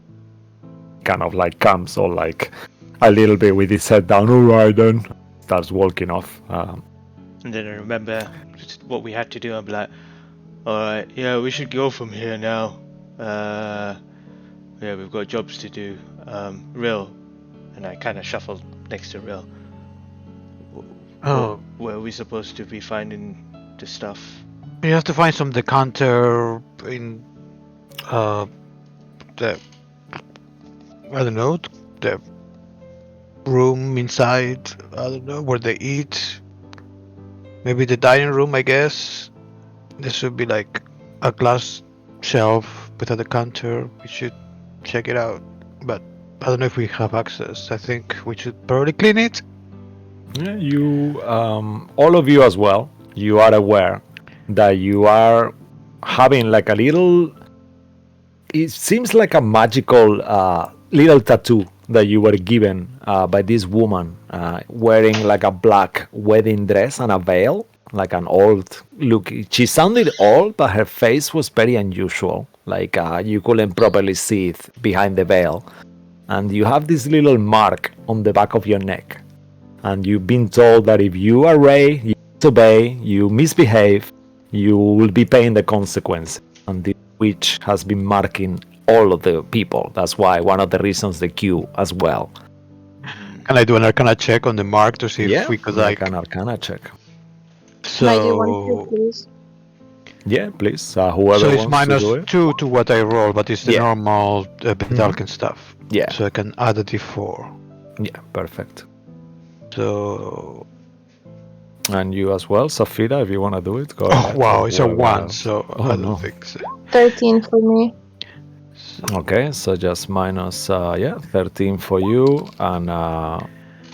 Kind of like comes all like a little bit with his head down, alright then. Starts walking off. And then I remember what we had to do. I'm like, alright, yeah, we should go from here now. Yeah, we've got jobs to do. Real. And I kind of shuffled next to Real. Oh. Where are we supposed to be finding the stuff? You have to find some decanter in the I don't know, the room inside, I don't know, where they eat. Maybe the dining room, I guess. There should be like a glass shelf with a decanter. We should check it out. But I don't know if we have access. I think we should probably clean it. Yeah, you, all of you as well, you are aware that you are having like a little, it seems like a magical little tattoo that you were given by this woman wearing like a black wedding dress and a veil, like an old look. She sounded old, but her face was very unusual, like you couldn't properly see it behind the veil. And you have this little mark on the back of your neck. And you've been told that if you array, you disobey, you misbehave, you will be paying the consequence. And this witch has been marking all of the people. That's why one of the reasons the queue as well. Can I do an Arcana check on the mark to see if we could like an Arcana check. Can I do one too, So, please? Yeah, please. Whoever so it's wants to do it. -2 to what I roll, but it's the Yeah. normal Bedalkin stuff. Yeah. So I can add a d4. Yeah, perfect. So, And you as well, Safira, if you want to do it, go oh ahead. wow, Or it's a whoever 1. else. So Oh, I don't no. think so. 13 for me. Okay, so just minus 13 for you, and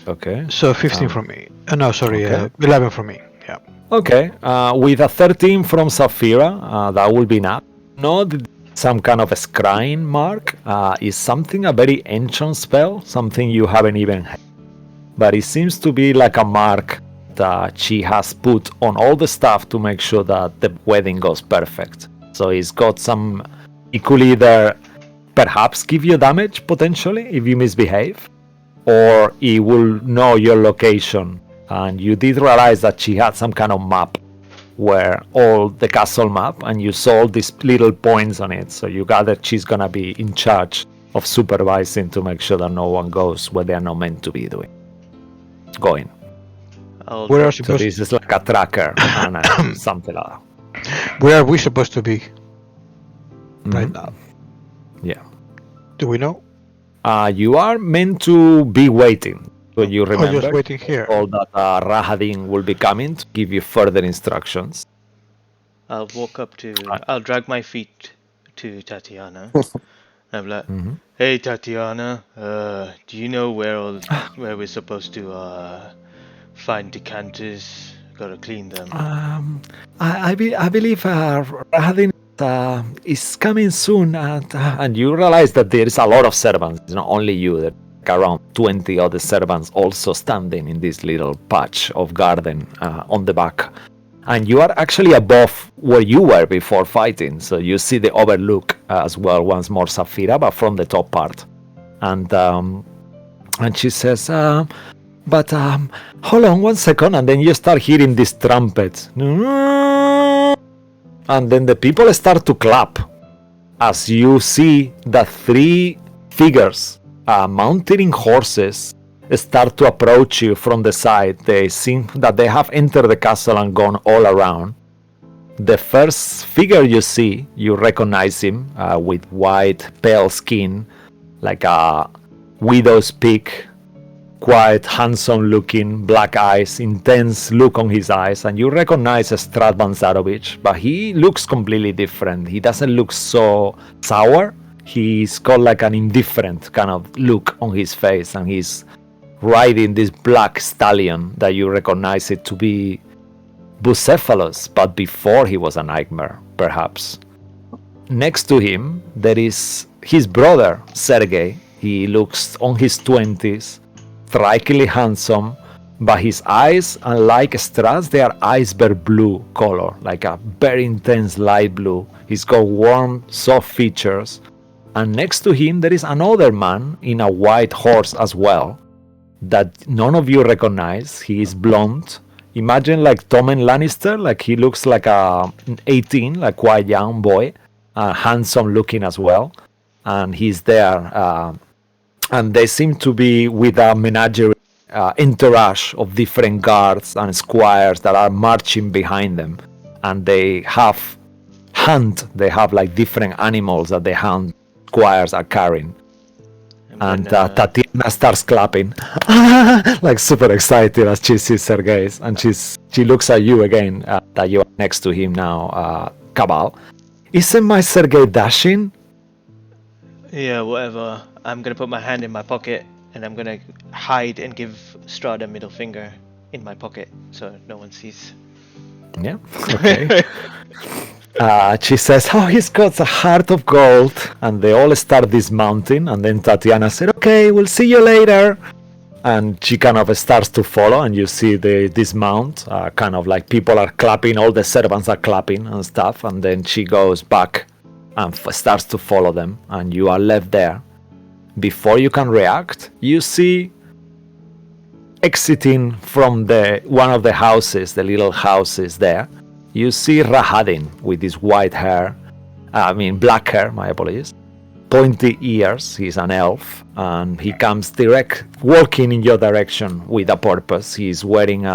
okay. So 15 for me. No, sorry, okay. 11 for me. Yeah. Okay, with a 13 from Safira, that will be enough. Not some kind of a scrying mark, is something, a very ancient spell, something you haven't even had. But it seems to be like a mark that she has put on all the stuff to make sure that the wedding goes perfect. So it's got some, it could either perhaps give you damage potentially if you misbehave, or it will know your location. And you did realize that she had some kind of map where all the castle map, and you saw all these little points on it. So you gathered she's gonna be in charge of supervising to make sure that no one goes where they are not meant to be going. Where are So supposed this is like a tracker and something like that. Where are we supposed to be right now? Yeah. Do we know? You are meant to be waiting. So you remember just waiting here. all that Rahadin will be coming to give you further instructions. I'll walk up to. I'll drag my feet to Tatiana. I'm like, "Hey, Tatiana, do you know where we're supposed to find decanters? Gotta clean them." I believe Rahadin is coming soon, and you realize that there is a lot of servants. It's not only you. There are around 20 other servants also standing in this little patch of garden on the back. And you are actually above where you were before fighting, so you see the overlook as well once more, Safira, but from the top part. And she says, but hold on 1 second, and then you start hearing this trumpet. And then the people start to clap as you see the 3 figures mounted in horses start to approach you from the side. They seem that they have entered the castle and gone all around. The first figure you see, you recognize him with white, pale skin, like a widow's peak, quite handsome looking, black eyes, intense look on his eyes, and you recognize Stratvon Zarovic, but he looks completely different. He doesn't look so sour. He's got like an indifferent kind of look on his face, and he's riding this black stallion that you recognize it to be Bucephalus, but before he was a nightmare, perhaps. Next to him, there is his brother, Sergei. He looks on his 20s, strikingly handsome, but his eyes, unlike Strahd's, they are iceberg blue color, like a very intense light blue. He's got warm, soft features. And next to him, there is another man in a white horse as well, that none of you recognize. He is blonde. Imagine like Tommen Lannister, like he looks like a 18, like quite young boy, handsome looking as well. And he's there. And they seem to be with a menagerie entourage of different guards and squires that are marching behind them. And they have like different animals that the hunt squires are carrying. And Tatiana starts clapping, like super excited as she sees Sergei, and she looks at you again, that you are next to him now, Cabal. Isn't my Sergei dashing? Yeah, whatever. I'm gonna put my hand in my pocket and I'm gonna hide and give Strahd a middle finger in my pocket so no one sees. Yeah. Okay. She says, "Oh, he's got a heart of gold," and they all start dismounting. And then Tatiana said, "Okay, we'll see you later." And she kind of starts to follow, and you see the dismount. Kind of like people are clapping, all the servants are clapping and stuff. And then she goes back and starts to follow them, and you are left there. Before you can react, you see exiting from one of the houses, the little houses there. You see Rahadin with his white hair, black hair, my apologies, pointy ears. He's an elf, and he comes walking in your direction with a purpose. He's wearing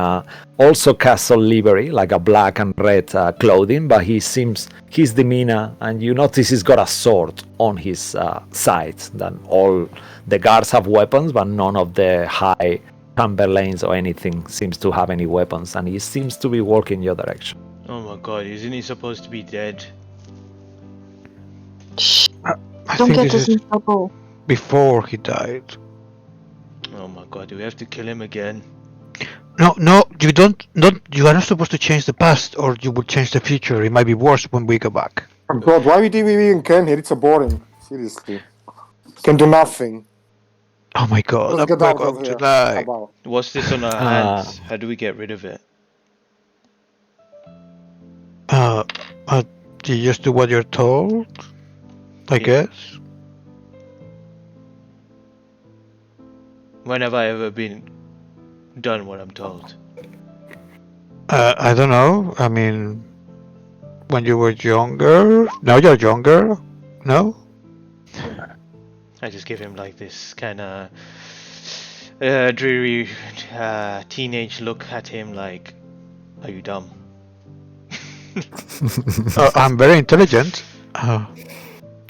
also castle livery, like a black and red clothing, but his demeanor, and you notice he's got a sword on his side. Then all the guards have weapons, but none of the high Chamberlains or anything seems to have any weapons, and he seems to be walking your direction. Oh my god, isn't he supposed to be dead? Shh. I Don't think get this us is in trouble. before he died. Oh my god, do we have to kill him again? No, you don't. You are not supposed to change the past, or you will change the future. It might be worse when we go back. Oh god, why did we even come here? It's so boring. Seriously. Can do nothing. Oh my god, Let's I'm get out going of to here. die. About. What's this on our hands? How do we get rid of it? You just do what you're told, I guess. When have I ever been done what I'm told? I don't know. I mean, when you were younger. Now you're younger. No. I just give him like this kind of dreary teenage look at him like, are you dumb? I'm very intelligent.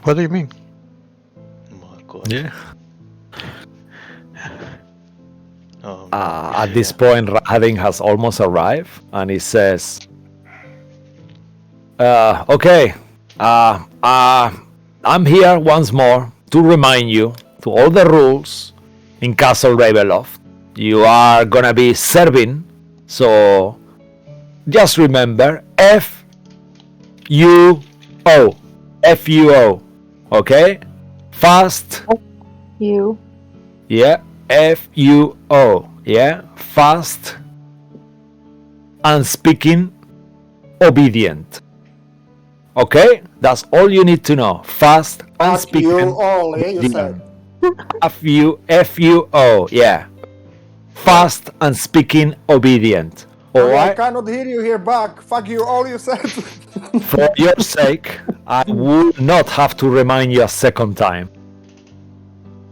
What do you mean? Oh my god. Yeah. Oh, At this point, Rahadin has almost arrived, and he says, "Okay, I'm here once more to remind you to all the rules in Castle Ravenloft. You are gonna be serving, so just remember F-U-O, F-U-O, okay? Fast. You. Yeah, F-U-O, yeah, fast and speaking obedient. Okay, that's all you need to know. Fast and Fuck speaking you all, yeah, you said. F-U-O, yeah. Fast and speaking obedient. I Alright? cannot hear you here back. Fuck you all, you said. For your sake, I would not have to remind you a second time.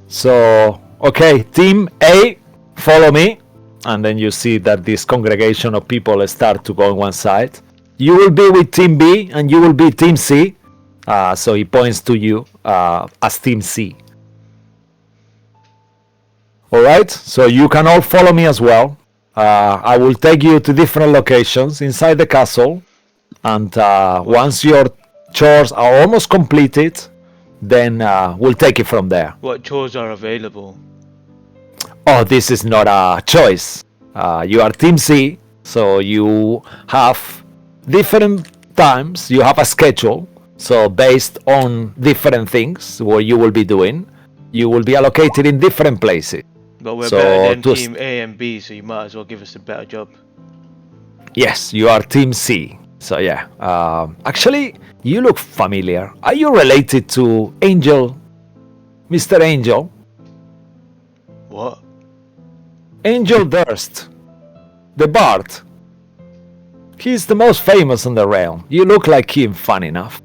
So, okay, Team A, follow me. And then you see that this congregation of people start to go on one side. You will be with Team B, and you will be Team C. So he points to you as Team C. Alright, so you can all follow me as well. I will take you to different locations inside the castle. And once your chores are almost completed, then we'll take it from there. what chores are available? Oh, this is not a choice. You are Team C, so you have different times. You have a schedule. So based on different things what you will be doing, you will be allocated in different places. But we're So, better than to Team A and B, so you might as well give us a better job. Yes, you are Team C. So yeah, actually, you look familiar. Are you related to Angel, Mr. Angel? What? Angel Durst, the Bard. He's the most famous in the realm. You look like him, fun enough.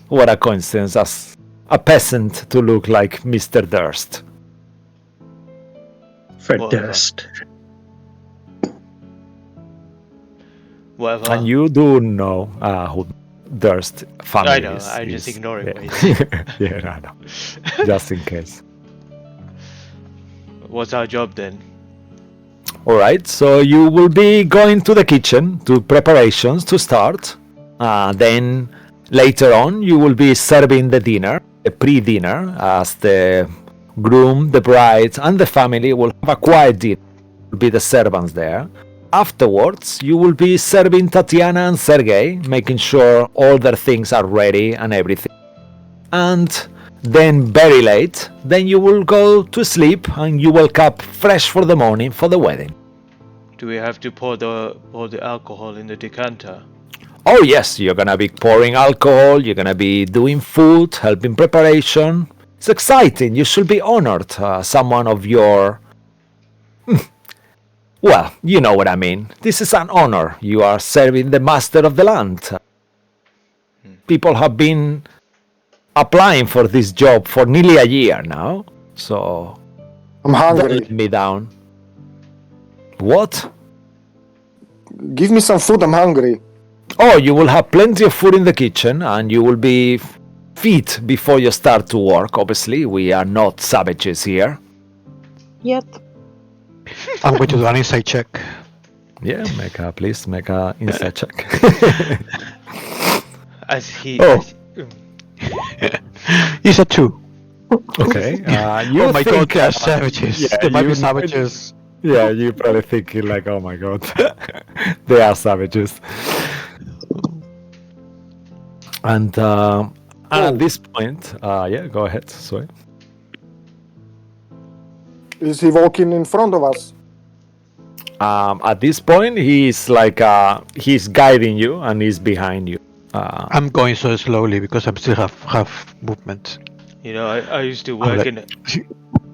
What a coincidence, as a peasant to look like Mr. Durst. Fred Whatever. Durst. Whatever. And you do know who Durst family I know, is. I just ignore it. Yeah, yeah, I know. Just in case. What's our job then? Alright, so you will be going to the kitchen to preparations to start. Then later on you will be serving the dinner. a pre-dinner, as the groom, the bride, and the family will have a quiet dinner. Will be the servants there. Afterwards, you will be serving Tatiana and Sergei, making sure all their things are ready and everything. And then very late, then you will go to sleep and you wake up fresh for the morning for the wedding. Do we have to pour the alcohol in the decanter? Oh yes, you're gonna be pouring alcohol, you're gonna be doing food, helping preparation. It's exciting, you should be honored. Someone of your... Well, you know what I mean. This is an honor. You are serving the master of the land. People have been applying for this job for nearly a year now, so... I'm Don't hungry. let me down. What? Give me some food, I'm hungry. Oh, you will have plenty of food in the kitchen, and you will be fit before you start to work. Obviously, we are not savages here. Yet. I'm going to do an insight check. Yeah, please make a insight check. As he. Oh. It's a 2. Okay. You Oh my god, think, they are savages. yeah, They might be you- savages. Yeah, you're probably thinking like, oh my god, they are savages. And at this point, yeah, go ahead. Sorry. Is he walking in front of us? At this point, he's like he's guiding you and he's behind you. I'm going so slowly because I still have movement. You know, I used to I'm work like-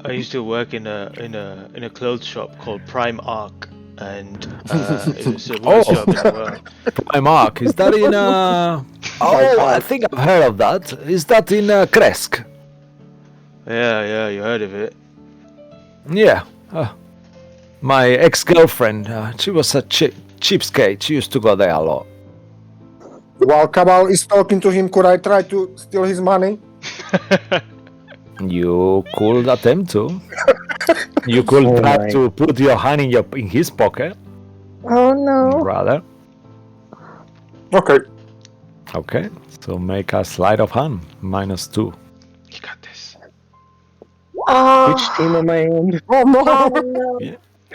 I used to work in a clothes shop called Prime Arc, and it was the worst Oh. job in the world. Prime Arc, is that in Oh, I think I've heard of that. Is that in Kresk? Yeah, you heard of it. Yeah. My ex-girlfriend, she was a cheapskate. She used to go there a lot. While Cabal is talking to him, could I try to steal his money? You could attempt to. You could Oh try my. to put your hand in his pocket, Oh no. rather. Okay. Okay, so make a sleight of hand, -2. You got this. Oh, Which team am I in? Oh no! no.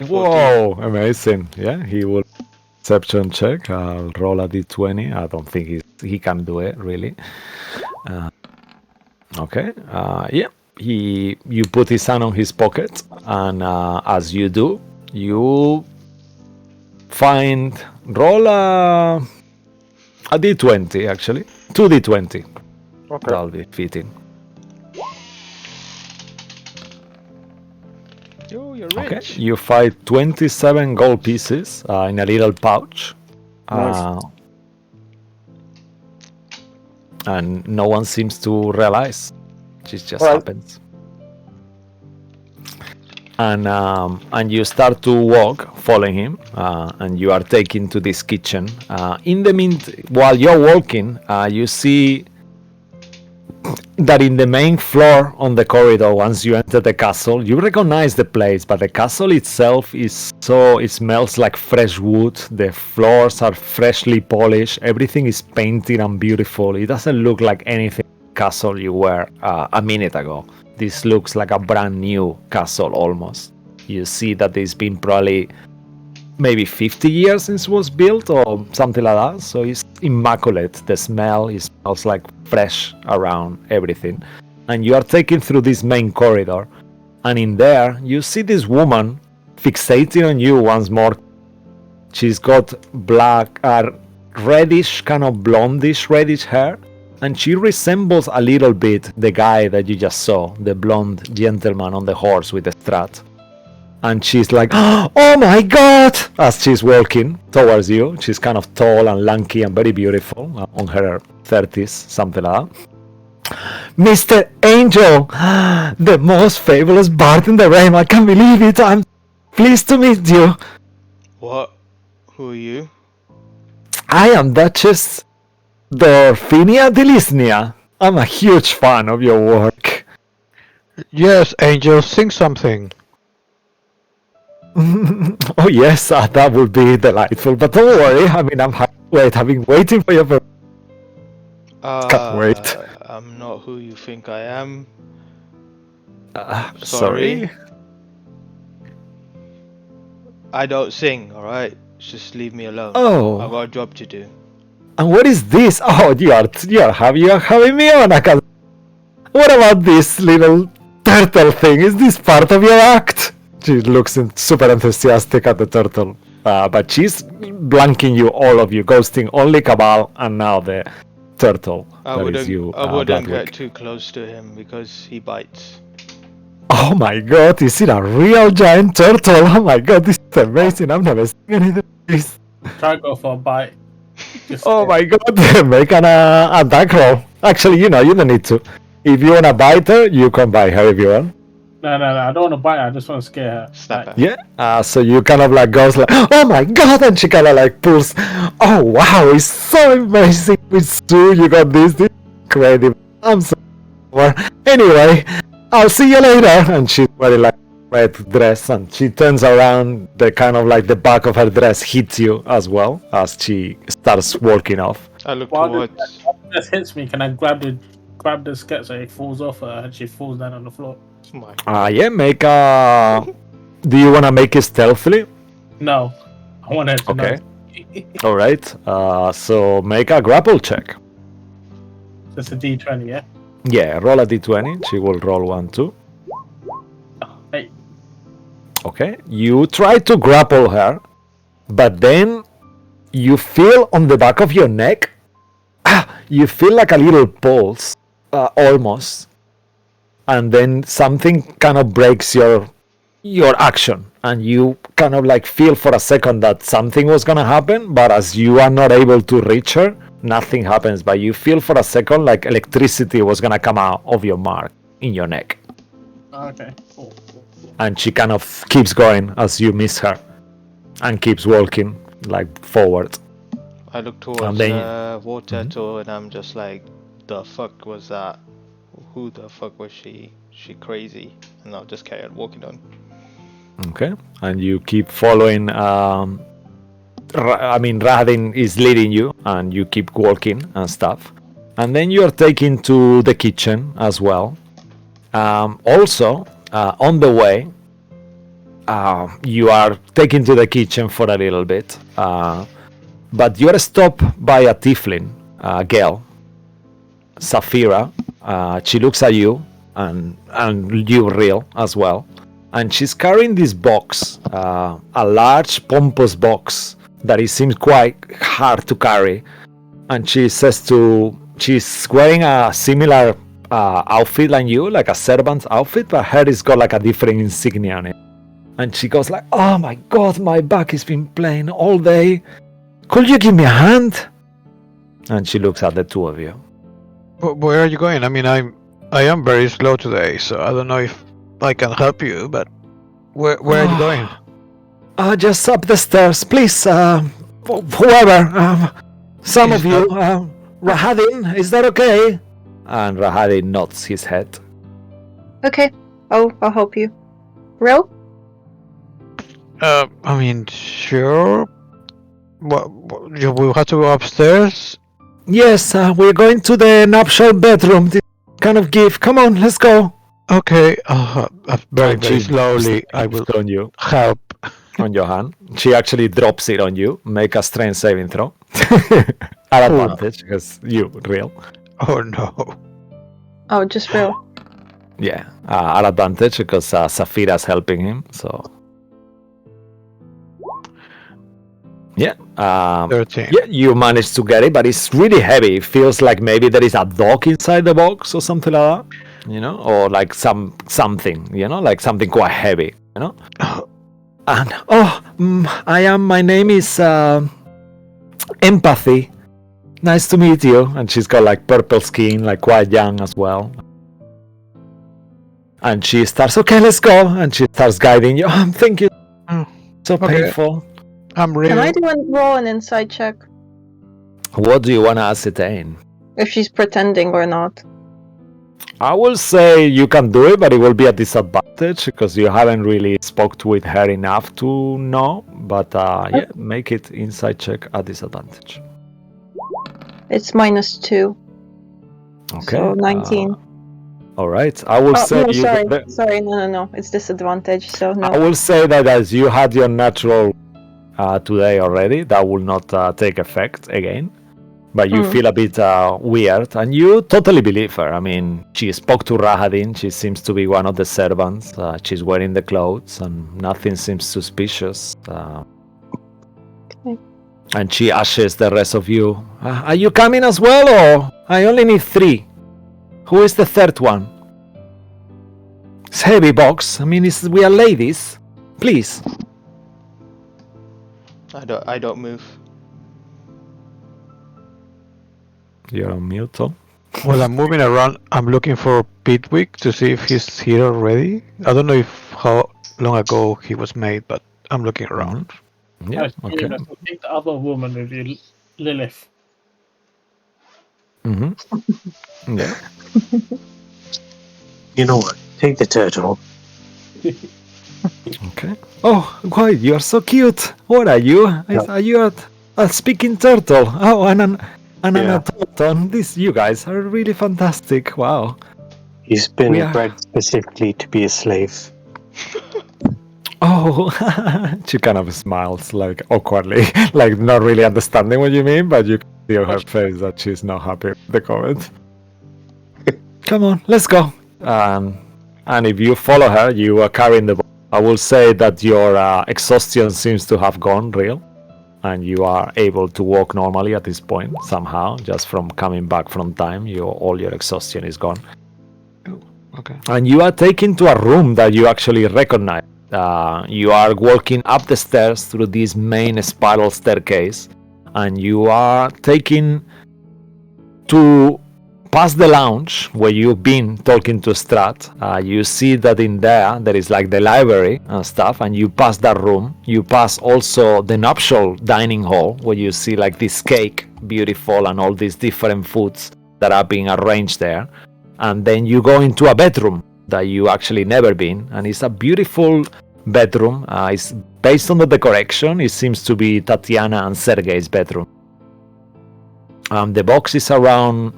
Whoa, amazing. Yeah, he will perception check. I'll roll a d20. I don't think he can do it, really. Okay, yeah. You put his hand on his pocket, and as you do, you roll a d20, actually. 2d20. Okay. That'll be fitting. Oh, you're Okay, rich. you find 27 gold pieces in a little pouch. Nice. And no one seems to realize. It just Alright. happens. And you start to walk, following him, and you are taken to this kitchen. While you're walking, you see that in the main floor on the corridor, once you enter the castle, you recognize the place, but the castle itself it smells like fresh wood. The floors are freshly polished. Everything is painted and beautiful. It doesn't look like anything castle you were a minute ago. This looks like a brand new castle almost. You see that it's been probably maybe 50 years since it was built or something like that. So it's immaculate. The smell, it smells like fresh around everything. And you are taken through this main corridor. And in there, you see this woman fixating on you once more. She's got black, reddish, kind of blondish reddish hair. And she resembles a little bit the guy that you just saw, the blonde gentleman on the horse with the Strahd. And she's like, oh my god! As she's walking towards you. She's kind of tall and lanky and very beautiful, on her 30s, something like that. Mr. Angel! The most fabulous bard in the realm, I can't believe it! I'm pleased to meet you! What? Who are you? I am Duchess Dorfinia Delisnia. I'm a huge fan of your work. Yes, Angel, sing something. Oh yes, that would be delightful. But don't worry. I mean, I've been waiting for you for. Can't wait. I'm not who you think I am. Sorry? I don't sing, alright? Just leave me alone. Oh. I've got a job to do. And what is this? Oh, you are having me on. What about this little turtle thing? Is this part of your act? She looks super enthusiastic at the turtle. But she's blanking you, all of you, ghosting only Cabal and now the turtle. I wouldn't get too close to him because he bites. Oh my god, is it a real giant turtle? Oh my god, this is amazing. I've never seen anything like this. Try to go for a bite. Oh my god, make an attack roll. Actually, you don't need to. If you want to bite her, you can bite her if you want. No, I don't want to bite her, I just want to scare her. Snap her. Yeah, so you kind of like goes like, oh my god, and she kind of like pulls. Oh wow, it's so amazing with Sue, you got this is incredible. I'm so anyway, I'll see you later. And she's wearing like red dress and she turns around, the kind of like the back of her dress hits you as well as she starts walking off. I look While towards... this hits me, can I grab the skirt so it falls off her and she falls down on the floor? Yeah, make a... Do you want to make it stealthily? No, I want her to know. Alright, so make a grapple check. That's a D20, yeah? Yeah, roll a d20. She will roll 1, 2. Hey. Okay, you try to grapple her, but then you feel on the back of your neck, you feel like a little pulse, almost, and then something kind of breaks your action, and you kind of like feel for a second that something was gonna happen, but as you are not able to reach her, nothing happens, but you feel for a second like electricity was gonna come out of your mark in your neck. Okay, cool. And she kind of keeps going as you miss her and keeps walking like forward. I look towards War Turtle and I'm just like, the fuck was that? Who the fuck was she? She crazy? And I'll just carry on walking on. Okay, and you keep following. Rahadin is leading you, and you keep walking and stuff. And then you are taken to the kitchen as well. Also, on the way, you are taken to the kitchen for a little bit. But you are stopped by a tiefling girl, Saphira. She looks at you, and you real as well. And she's carrying this box, a large pompous box that it seems quite hard to carry. And she says she's wearing a similar outfit like you, like a servant's outfit, but her has got like a different insignia on it. And she goes like, oh my god, my back has been playing all day. Could you give me a hand? And she looks at the two of you. Where are you going? I mean, I am very slow today, so I don't know if I can help you, but where are you going? Just up the stairs, please. Whoever, some of you. Rahadin, is that okay? And Rahadin nods his head. Okay. I'll help you. Real? I mean, sure. What, you will have to go upstairs? Yes, we're going to the nuptial bedroom. This kind of gift. Come on, let's go. Okay. Very slowly, I will on you. help. On your hand. She actually drops it on you. Make a strength saving throw. At advantage, because you, real. Oh no. Oh, just real. Yeah, at advantage, because Saphira's helping him, so... Yeah. 13. Yeah, you managed to get it, but it's really heavy. It feels like maybe there is a dog inside the box or something like that, or like something, like something quite heavy, And my name is Empathy. Nice to meet you. And she's got like purple skin, like quite young as well. And she starts, okay, let's go. And she starts guiding you. Thank you. So painful. I'm real. Can I roll an insight check? What do you want to ascertain? If she's pretending or not. I will say you can do it, but it will be a disadvantage because you haven't really spoke with her enough to know. But yeah, make it insight check at disadvantage. It's -2. Okay. So 19. All right. I will say no, you. Sorry, no. It's disadvantage, so no. I will say that as you had your natural today already, that will not take effect again. But you feel a bit weird, and you totally believe her. I mean, she spoke to Rahadin. She seems to be one of the servants. She's wearing the clothes, and nothing seems suspicious. Okay. And she asks the rest of you, are you coming as well, or I only need 3? Who is the third one? It's heavy box. I mean, we are ladies. Please. I don't move. You're on mute, Tom. Well, I'm moving around. I'm looking for Pitwick to see if he's here already. I don't know how long ago he was made, but I'm looking around. Yeah, okay. Take the other woman with you, Lilith. Mm-hmm. Yeah. You know what? Take the turtle. Okay. Oh, why, you're so cute. What are you? Are you a speaking turtle? Oh, and an automaton. You guys are really fantastic. Wow. He's been bred specifically to be a slave. Oh, she kind of smiles, like, awkwardly, like, not really understanding what you mean, but you can see on her face that she's not happy with the comment. Come on, let's go. And if you follow her, you are carrying the box. I will say that your exhaustion seems to have gone real, and you are able to walk normally at this point, somehow, just from coming back from time. All your exhaustion is gone. Okay. And you are taken to a room that you actually recognize. You are walking up the stairs through this main spiral staircase, and you are taken to past the lounge where you've been talking to Strahd. You see that in there is like the library and stuff, and you pass that room. You pass also the nuptial dining hall where you see like this cake, beautiful, and all these different foods that are being arranged there. And then you go into a bedroom that you actually never been, and it's a beautiful bedroom. It's based on the decoration. It seems to be Tatiana and Sergei's bedroom. The box is around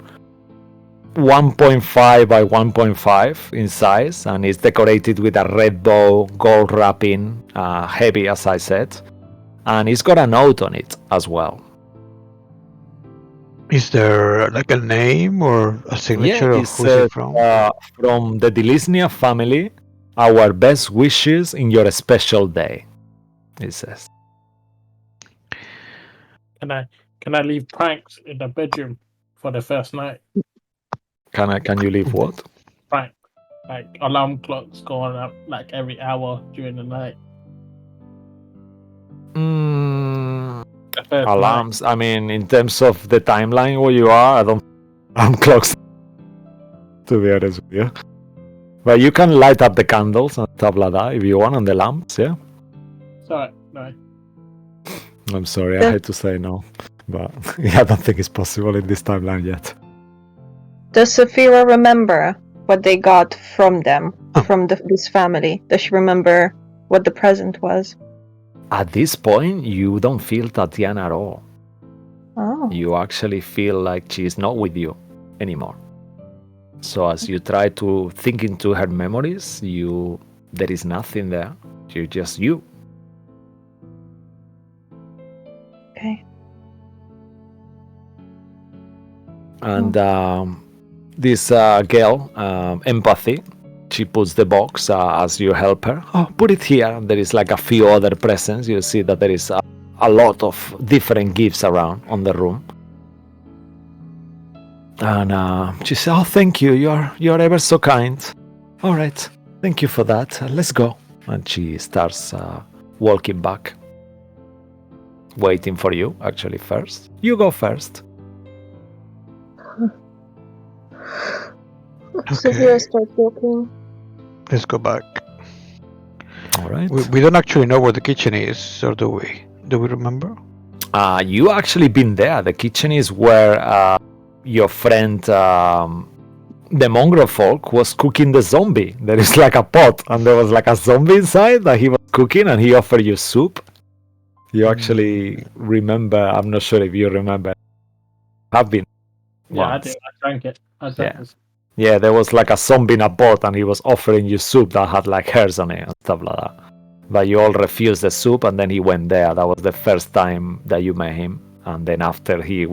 1.5 by 1.5 in size, and it's decorated with a red bow, gold wrapping, heavy as I said, and it's got a note on it as well. Is there like a name or a signature of who's it from? From the Delisnia family, our best wishes in your special day, it says. Can I leave pranks in the bedroom for the first night? Can you leave what? Prank. Like alarm clocks going up like every hour during the night. Alarms. I mean, in terms of the timeline where you are, I don't alarm clocks, to be honest with you. But you can light up the candles and stuff like that if you want, and the lamps, yeah? Sorry, no. I'm sorry, I hate to say no. But I don't think it's possible in this timeline yet. Does Saphira remember what they got from them, from this family? Does she remember what the present was? At this point, you don't feel Tatiana at all. Oh. You actually feel like she's not with you anymore. So as you try to think into her memories, there is nothing there. You're just you. Okay. And this girl, Empathy, she puts the box as you help her. Oh, put it here. There is like a few other presents. You see that there is a lot of different gifts around on the room. And she said, oh, thank you. You're ever so kind. All right. Thank you for that. Let's go. And she starts walking back. Waiting for you, actually, first. You go first. Saphira starts walking. Let's go back. All right. We don't actually know where the kitchen is, or do we? Do we remember? You actually been there. The kitchen is where your friend, the mongrel folk, was cooking the zombie. There is like a pot, and there was like a zombie inside that he was cooking, and he offered you soup. You actually remember. I'm not sure if you remember. Have been Yeah, I once. did. I drank it. I drank Yeah. this. Yeah, there was like a zombie in a boat and he was offering you soup that had like hairs on it and stuff like that. But you all refused the soup and then he went there. That was the first time that you met him. And then after he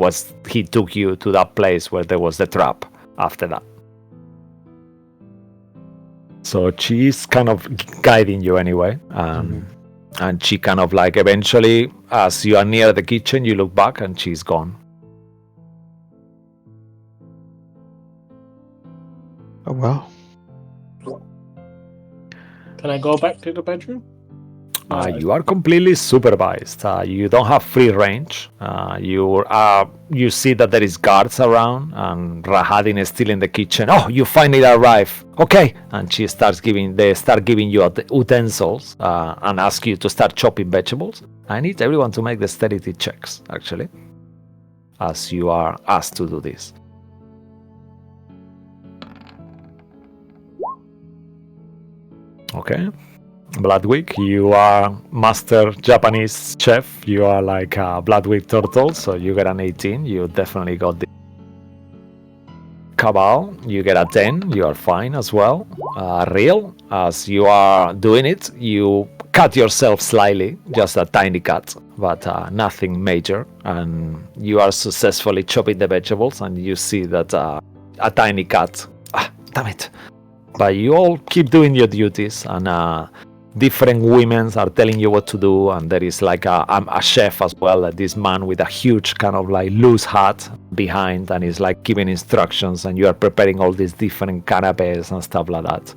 took you to that place where there was the trap after that. So she's kind of guiding you anyway. And she kind of like eventually, as you are near the kitchen, you look back and she's gone. Oh well. Can I go back to the bedroom? You are completely supervised. You don't have free range. You see that there is guards around, and Rahadin is still in the kitchen. Oh, you finally arrive. Okay, and they start giving you utensils and ask you to start chopping vegetables. I need everyone to make dexterity checks, actually, as you are asked to do this. Okay. Bloodwick, you are master Japanese chef. You are like a Bloodwick turtle, so you get an 18. You definitely got the Cabal. You get a 10. You are fine as well. Real, as you are doing it, you cut yourself slightly, just a tiny cut, but nothing major. And you are successfully chopping the vegetables, and you see that a tiny cut. Damn it. But you all keep doing your duties, and different women are telling you what to do, and there is like a chef as well, this man with a huge kind of like loose hat behind, and he's like giving instructions, and you are preparing all these different canapes and stuff like that.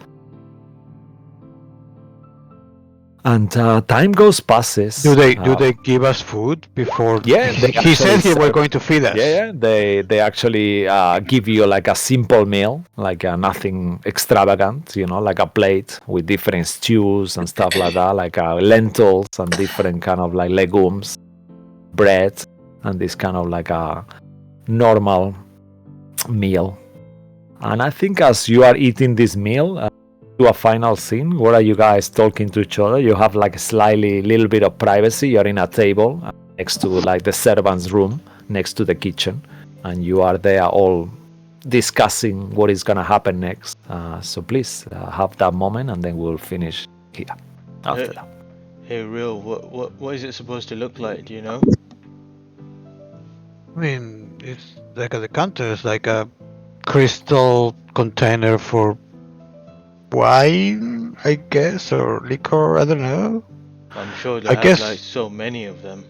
And time passes. Do they give us food before? Yeah, he said he were going to feed us. Yeah, they actually give you like a simple meal, like nothing extravagant, like a plate with different stews and stuff like that, like lentils and different kind of like legumes, bread, and this kind of like a normal meal. And I think as you are eating this meal, to a final scene, where are you guys talking to each other? You have like a little bit of privacy. You're in a table next to like the servant's room, next to the kitchen, and you are there all discussing what is gonna happen next. So please have that moment, and then we'll finish here after that. Hey, Real, what is it supposed to look like? Do you know? I mean, it's like a decanter. It's like a crystal container for wine, I guess, or liquor. I don't know. I'm sure they I have guess- like so many of them.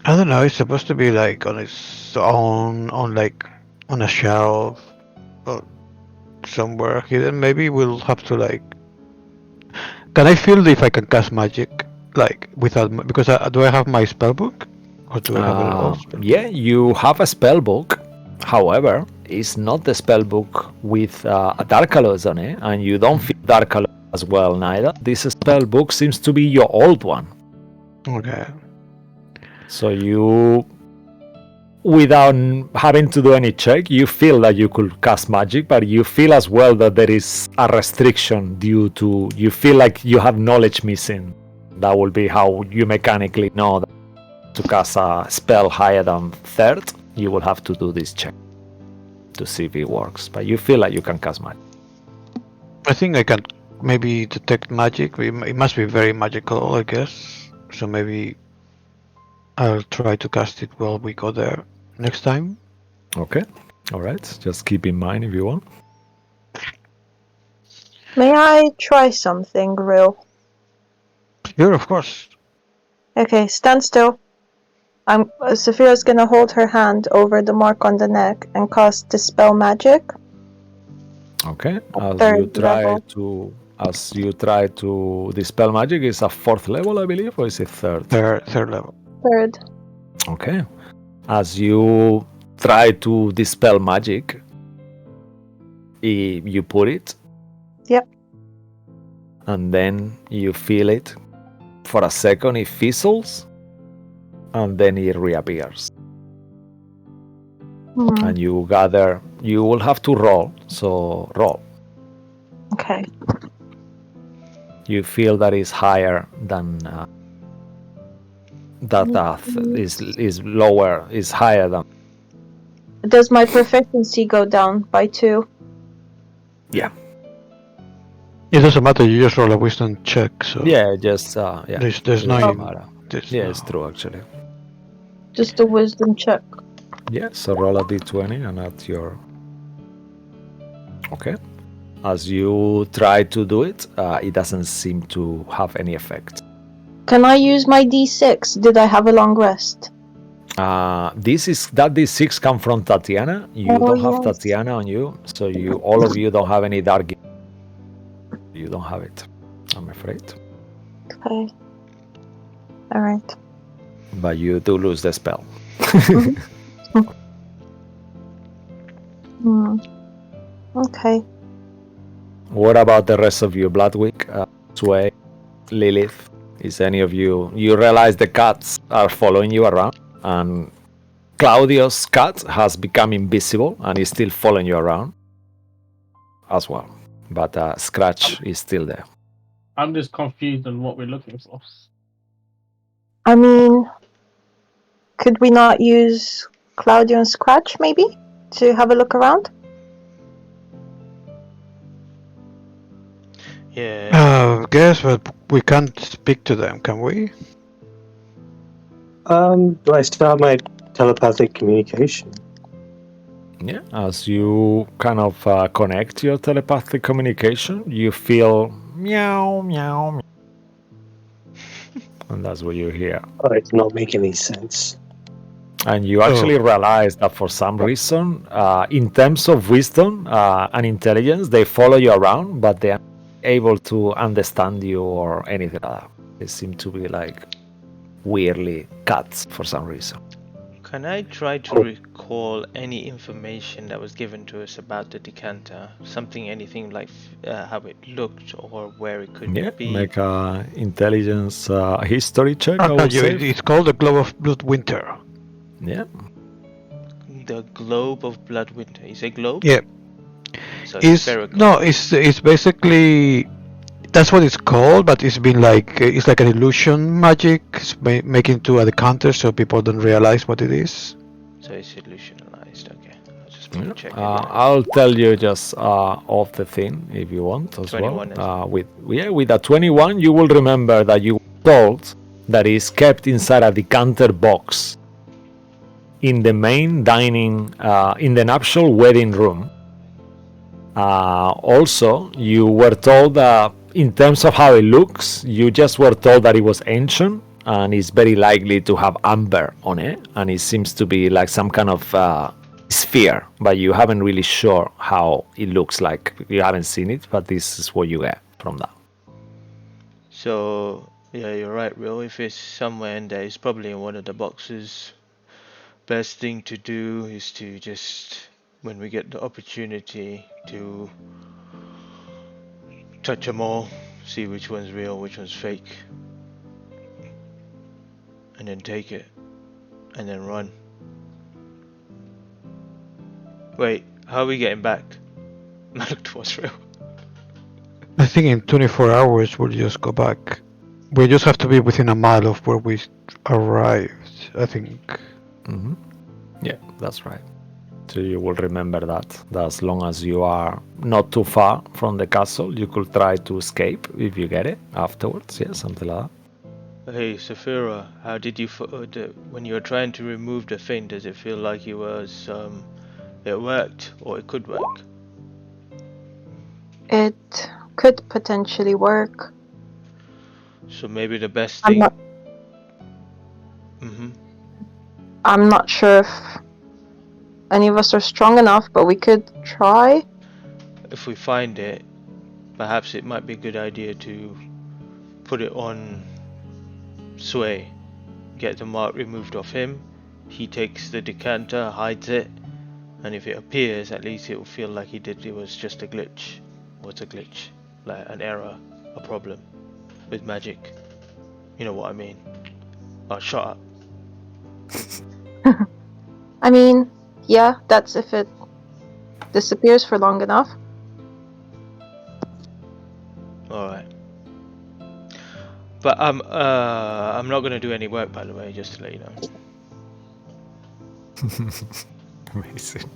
I don't know. It's supposed to be like on its own, on a shelf, or somewhere hidden. Maybe we'll have to like. Can I feel if I can cast magic, like without? Because do I have my spell book, or do I have an old spell? Yeah, you have a spell book. However, it's not the spell book with a dark colors on it, and you don't feel dark colors as well neither. This spell book seems to be your old one. Okay. So you, without having to do any check, you feel that you could cast magic, but you feel as well that there is a restriction due to, you feel like you have knowledge missing. That will be how you mechanically know that to cast a spell higher than third, you will have to do this check to see if it works. But you feel like you can cast magic. I think I can maybe detect magic. It must be very magical, I guess. So maybe I'll try to cast it while we go there next time. Okay. All right. Just keep in mind if you want. May I try something, Real? Sure, of course. Okay, stand still. Sophia's gonna hold her hand over the mark on the neck and cast Dispel Magic. Okay. Third level. As you try to dispel magic, is a 4th level, I believe, or is it 3rd? Third level. Third. Okay. As you try to dispel magic, you put it. Yep. And then you feel it. For a second, it fizzles. And then it reappears. And you will have to roll. So roll. Okay. You feel that is higher than is lower, is higher than. Does my proficiency go down by 2? Yeah. It doesn't matter. You just roll a wisdom check. So Yeah, just yeah. there's It no doesn't matter. there's Yeah, no- it's true actually. Just a wisdom check. Yeah, so roll a d20 and add your. Okay. As you try to do it, it doesn't seem to have any effect. Can I use my d6? Did I have a long rest? That d6 come from Tatiana. You Oh, don't have yes. Tatiana on you, so all of you don't have any dark. You don't have it, I'm afraid. Okay. Alright. But you do lose the spell. Okay. What about the rest of you, Bloodwick, Sway, Lilith? Is any of you realize the cats are following you around, and Claudio's cat has become invisible and is still following you around as well, but Scratch is still there. I'm just confused on what we're looking for. I mean, could we not use Claudio and Scratch maybe to have a look around? Yeah. guess, but we can't speak to them, can we? Do I start my telepathic communication? Yeah, as you kind of connect your telepathic communication, you feel meow, meow, meow. And that's what you hear. Oh, it's not making any sense. And you actually realize that for some reason, in terms of wisdom and intelligence, they follow you around, but they are able to understand you or anything like that. They seem to be like weirdly cats for some reason. Can I try to recall any information that was given to us about the decanter? Anything like how it looked or where it could be? Make a intelligence history check, I would say. It's called the Globe of Blood Winter. Yeah. The globe of blood winter. Is it globe? Yeah. So it's spherical. No, it's basically that's what it's called, but it's been like it's like an illusion magic, making to a decanter so people don't realize what it is. So it's illusionalized. Okay, I'll just check. I'll tell you just of the thing if you want as 21 well. With a 21, you will remember that you were told that it's kept inside a decanter box in the main dining, in the nuptial wedding room. Also, you were told that in terms of how it looks, you just were told that it was ancient and it's very likely to have amber on it, and it seems to be like some kind of sphere, but you haven't really sure how it looks like. You haven't seen it, but this is what you get from that. So yeah, you're right, Will. If it's somewhere in there, it's probably in one of the boxes. Best thing to do is to just, when we get the opportunity, to touch them all, see which one's real, which one's fake, and then take it, and then run. Wait, how are we getting back? I looked towards real. I think in 24 hours we'll just go back. We just have to be within a mile of where we arrived, I think. Mm-hmm. Yeah, that's right. So you will remember that as long as you are not too far from the castle, you could try to escape if you get it afterwards. Yeah, something like that. Hey, Saphira, how did you when you were trying to remove the thing? Does it feel like it worked, or it could work? It could potentially work. So maybe the best thing. I'm not sure if any of us are strong enough, but we could try. If we find it, perhaps it might be a good idea to put it on Sway. Get the mark removed off him. He takes the decanter, hides it, and if it appears, at least it will feel like it was just a glitch. What's a glitch? Like an error, a problem with magic. You know what I mean? Oh, shut up. I mean, yeah, that's if it disappears for long enough. Alright. But I'm not gonna do any work, by the way, just to let you know. Amazing.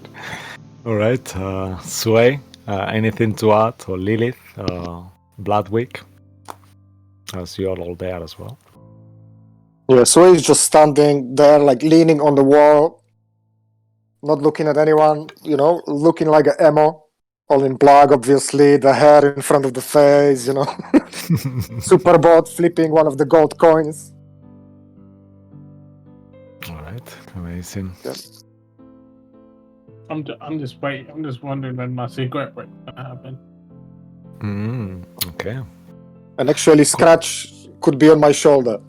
All right, Sway, anything to add, or Lilith, Bloodwick, as you're all there as well. Yeah, so he's just standing there, like leaning on the wall, not looking at anyone, you know, looking like an emo, all in black, obviously, the hair in front of the face, you know. Superbot flipping one of the gold coins. All right, amazing. Yeah. I'm just waiting. I'm just wondering when my secret break's gonna happen. Okay. And actually, Scratch could be on my shoulder.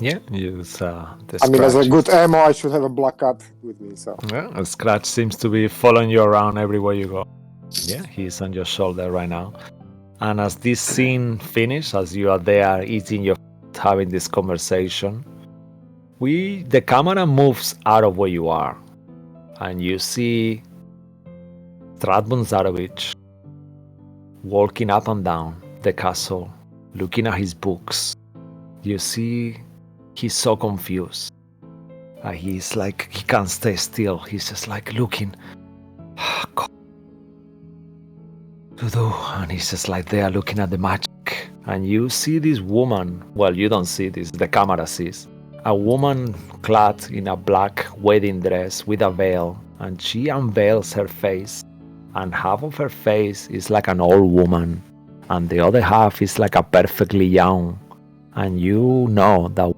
Yeah, use the I mean, as a Scratch. good ammo, I should have a black cat with me, so. Yeah, and Scratch seems to be following you around everywhere you go. Yeah, he's on your shoulder right now. And as this scene finishes, as you are there eating your food, having this conversation, the camera moves out of where you are, and you see Stratvon Zarovic walking up and down the castle, looking at his books. You see he's so confused. He's like, he can't stay still. He's just like looking. God. To do. And he's just like there looking at the magic. And you see this woman. Well, you don't see this, the camera sees. A woman clad in a black wedding dress with a veil. And she unveils her face. And half of her face is like an old woman. And the other half is like a perfectly young. And you know that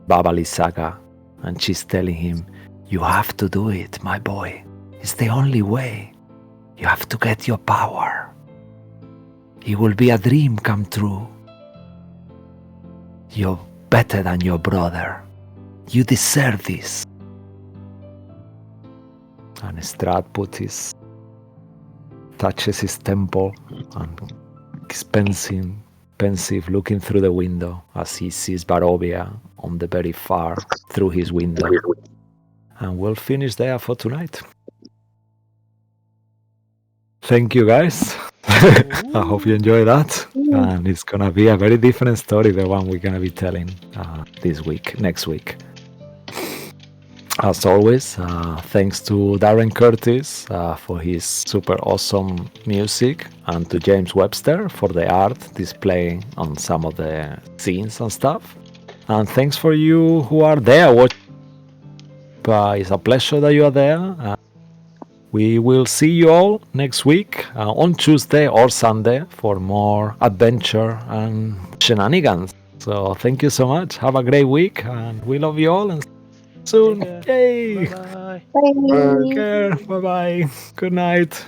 Baba Lysaga. And she's telling him, you have to do it, my boy. It's the only way. You have to get your power. It will be a dream come true. You're better than your brother. You deserve this. And Strahd touches his temple and is pensive, looking through the window as he sees Barovia on the very far through his window. And we'll finish there for tonight. Thank you, guys. I hope you enjoy that. And it's gonna be a very different story, the one we're gonna be telling next week. As always, thanks to Darren Curtis for his super awesome music, and to James Webster for the art displaying on some of the scenes and stuff. And thanks for you who are there watching. It's a pleasure that you are there. We will see you all next week on Tuesday or Sunday for more adventure and shenanigans. So thank you so much. Have a great week, and we love you all. And soon. Yay! Bye. Bye. Take care. Bye bye. Good night.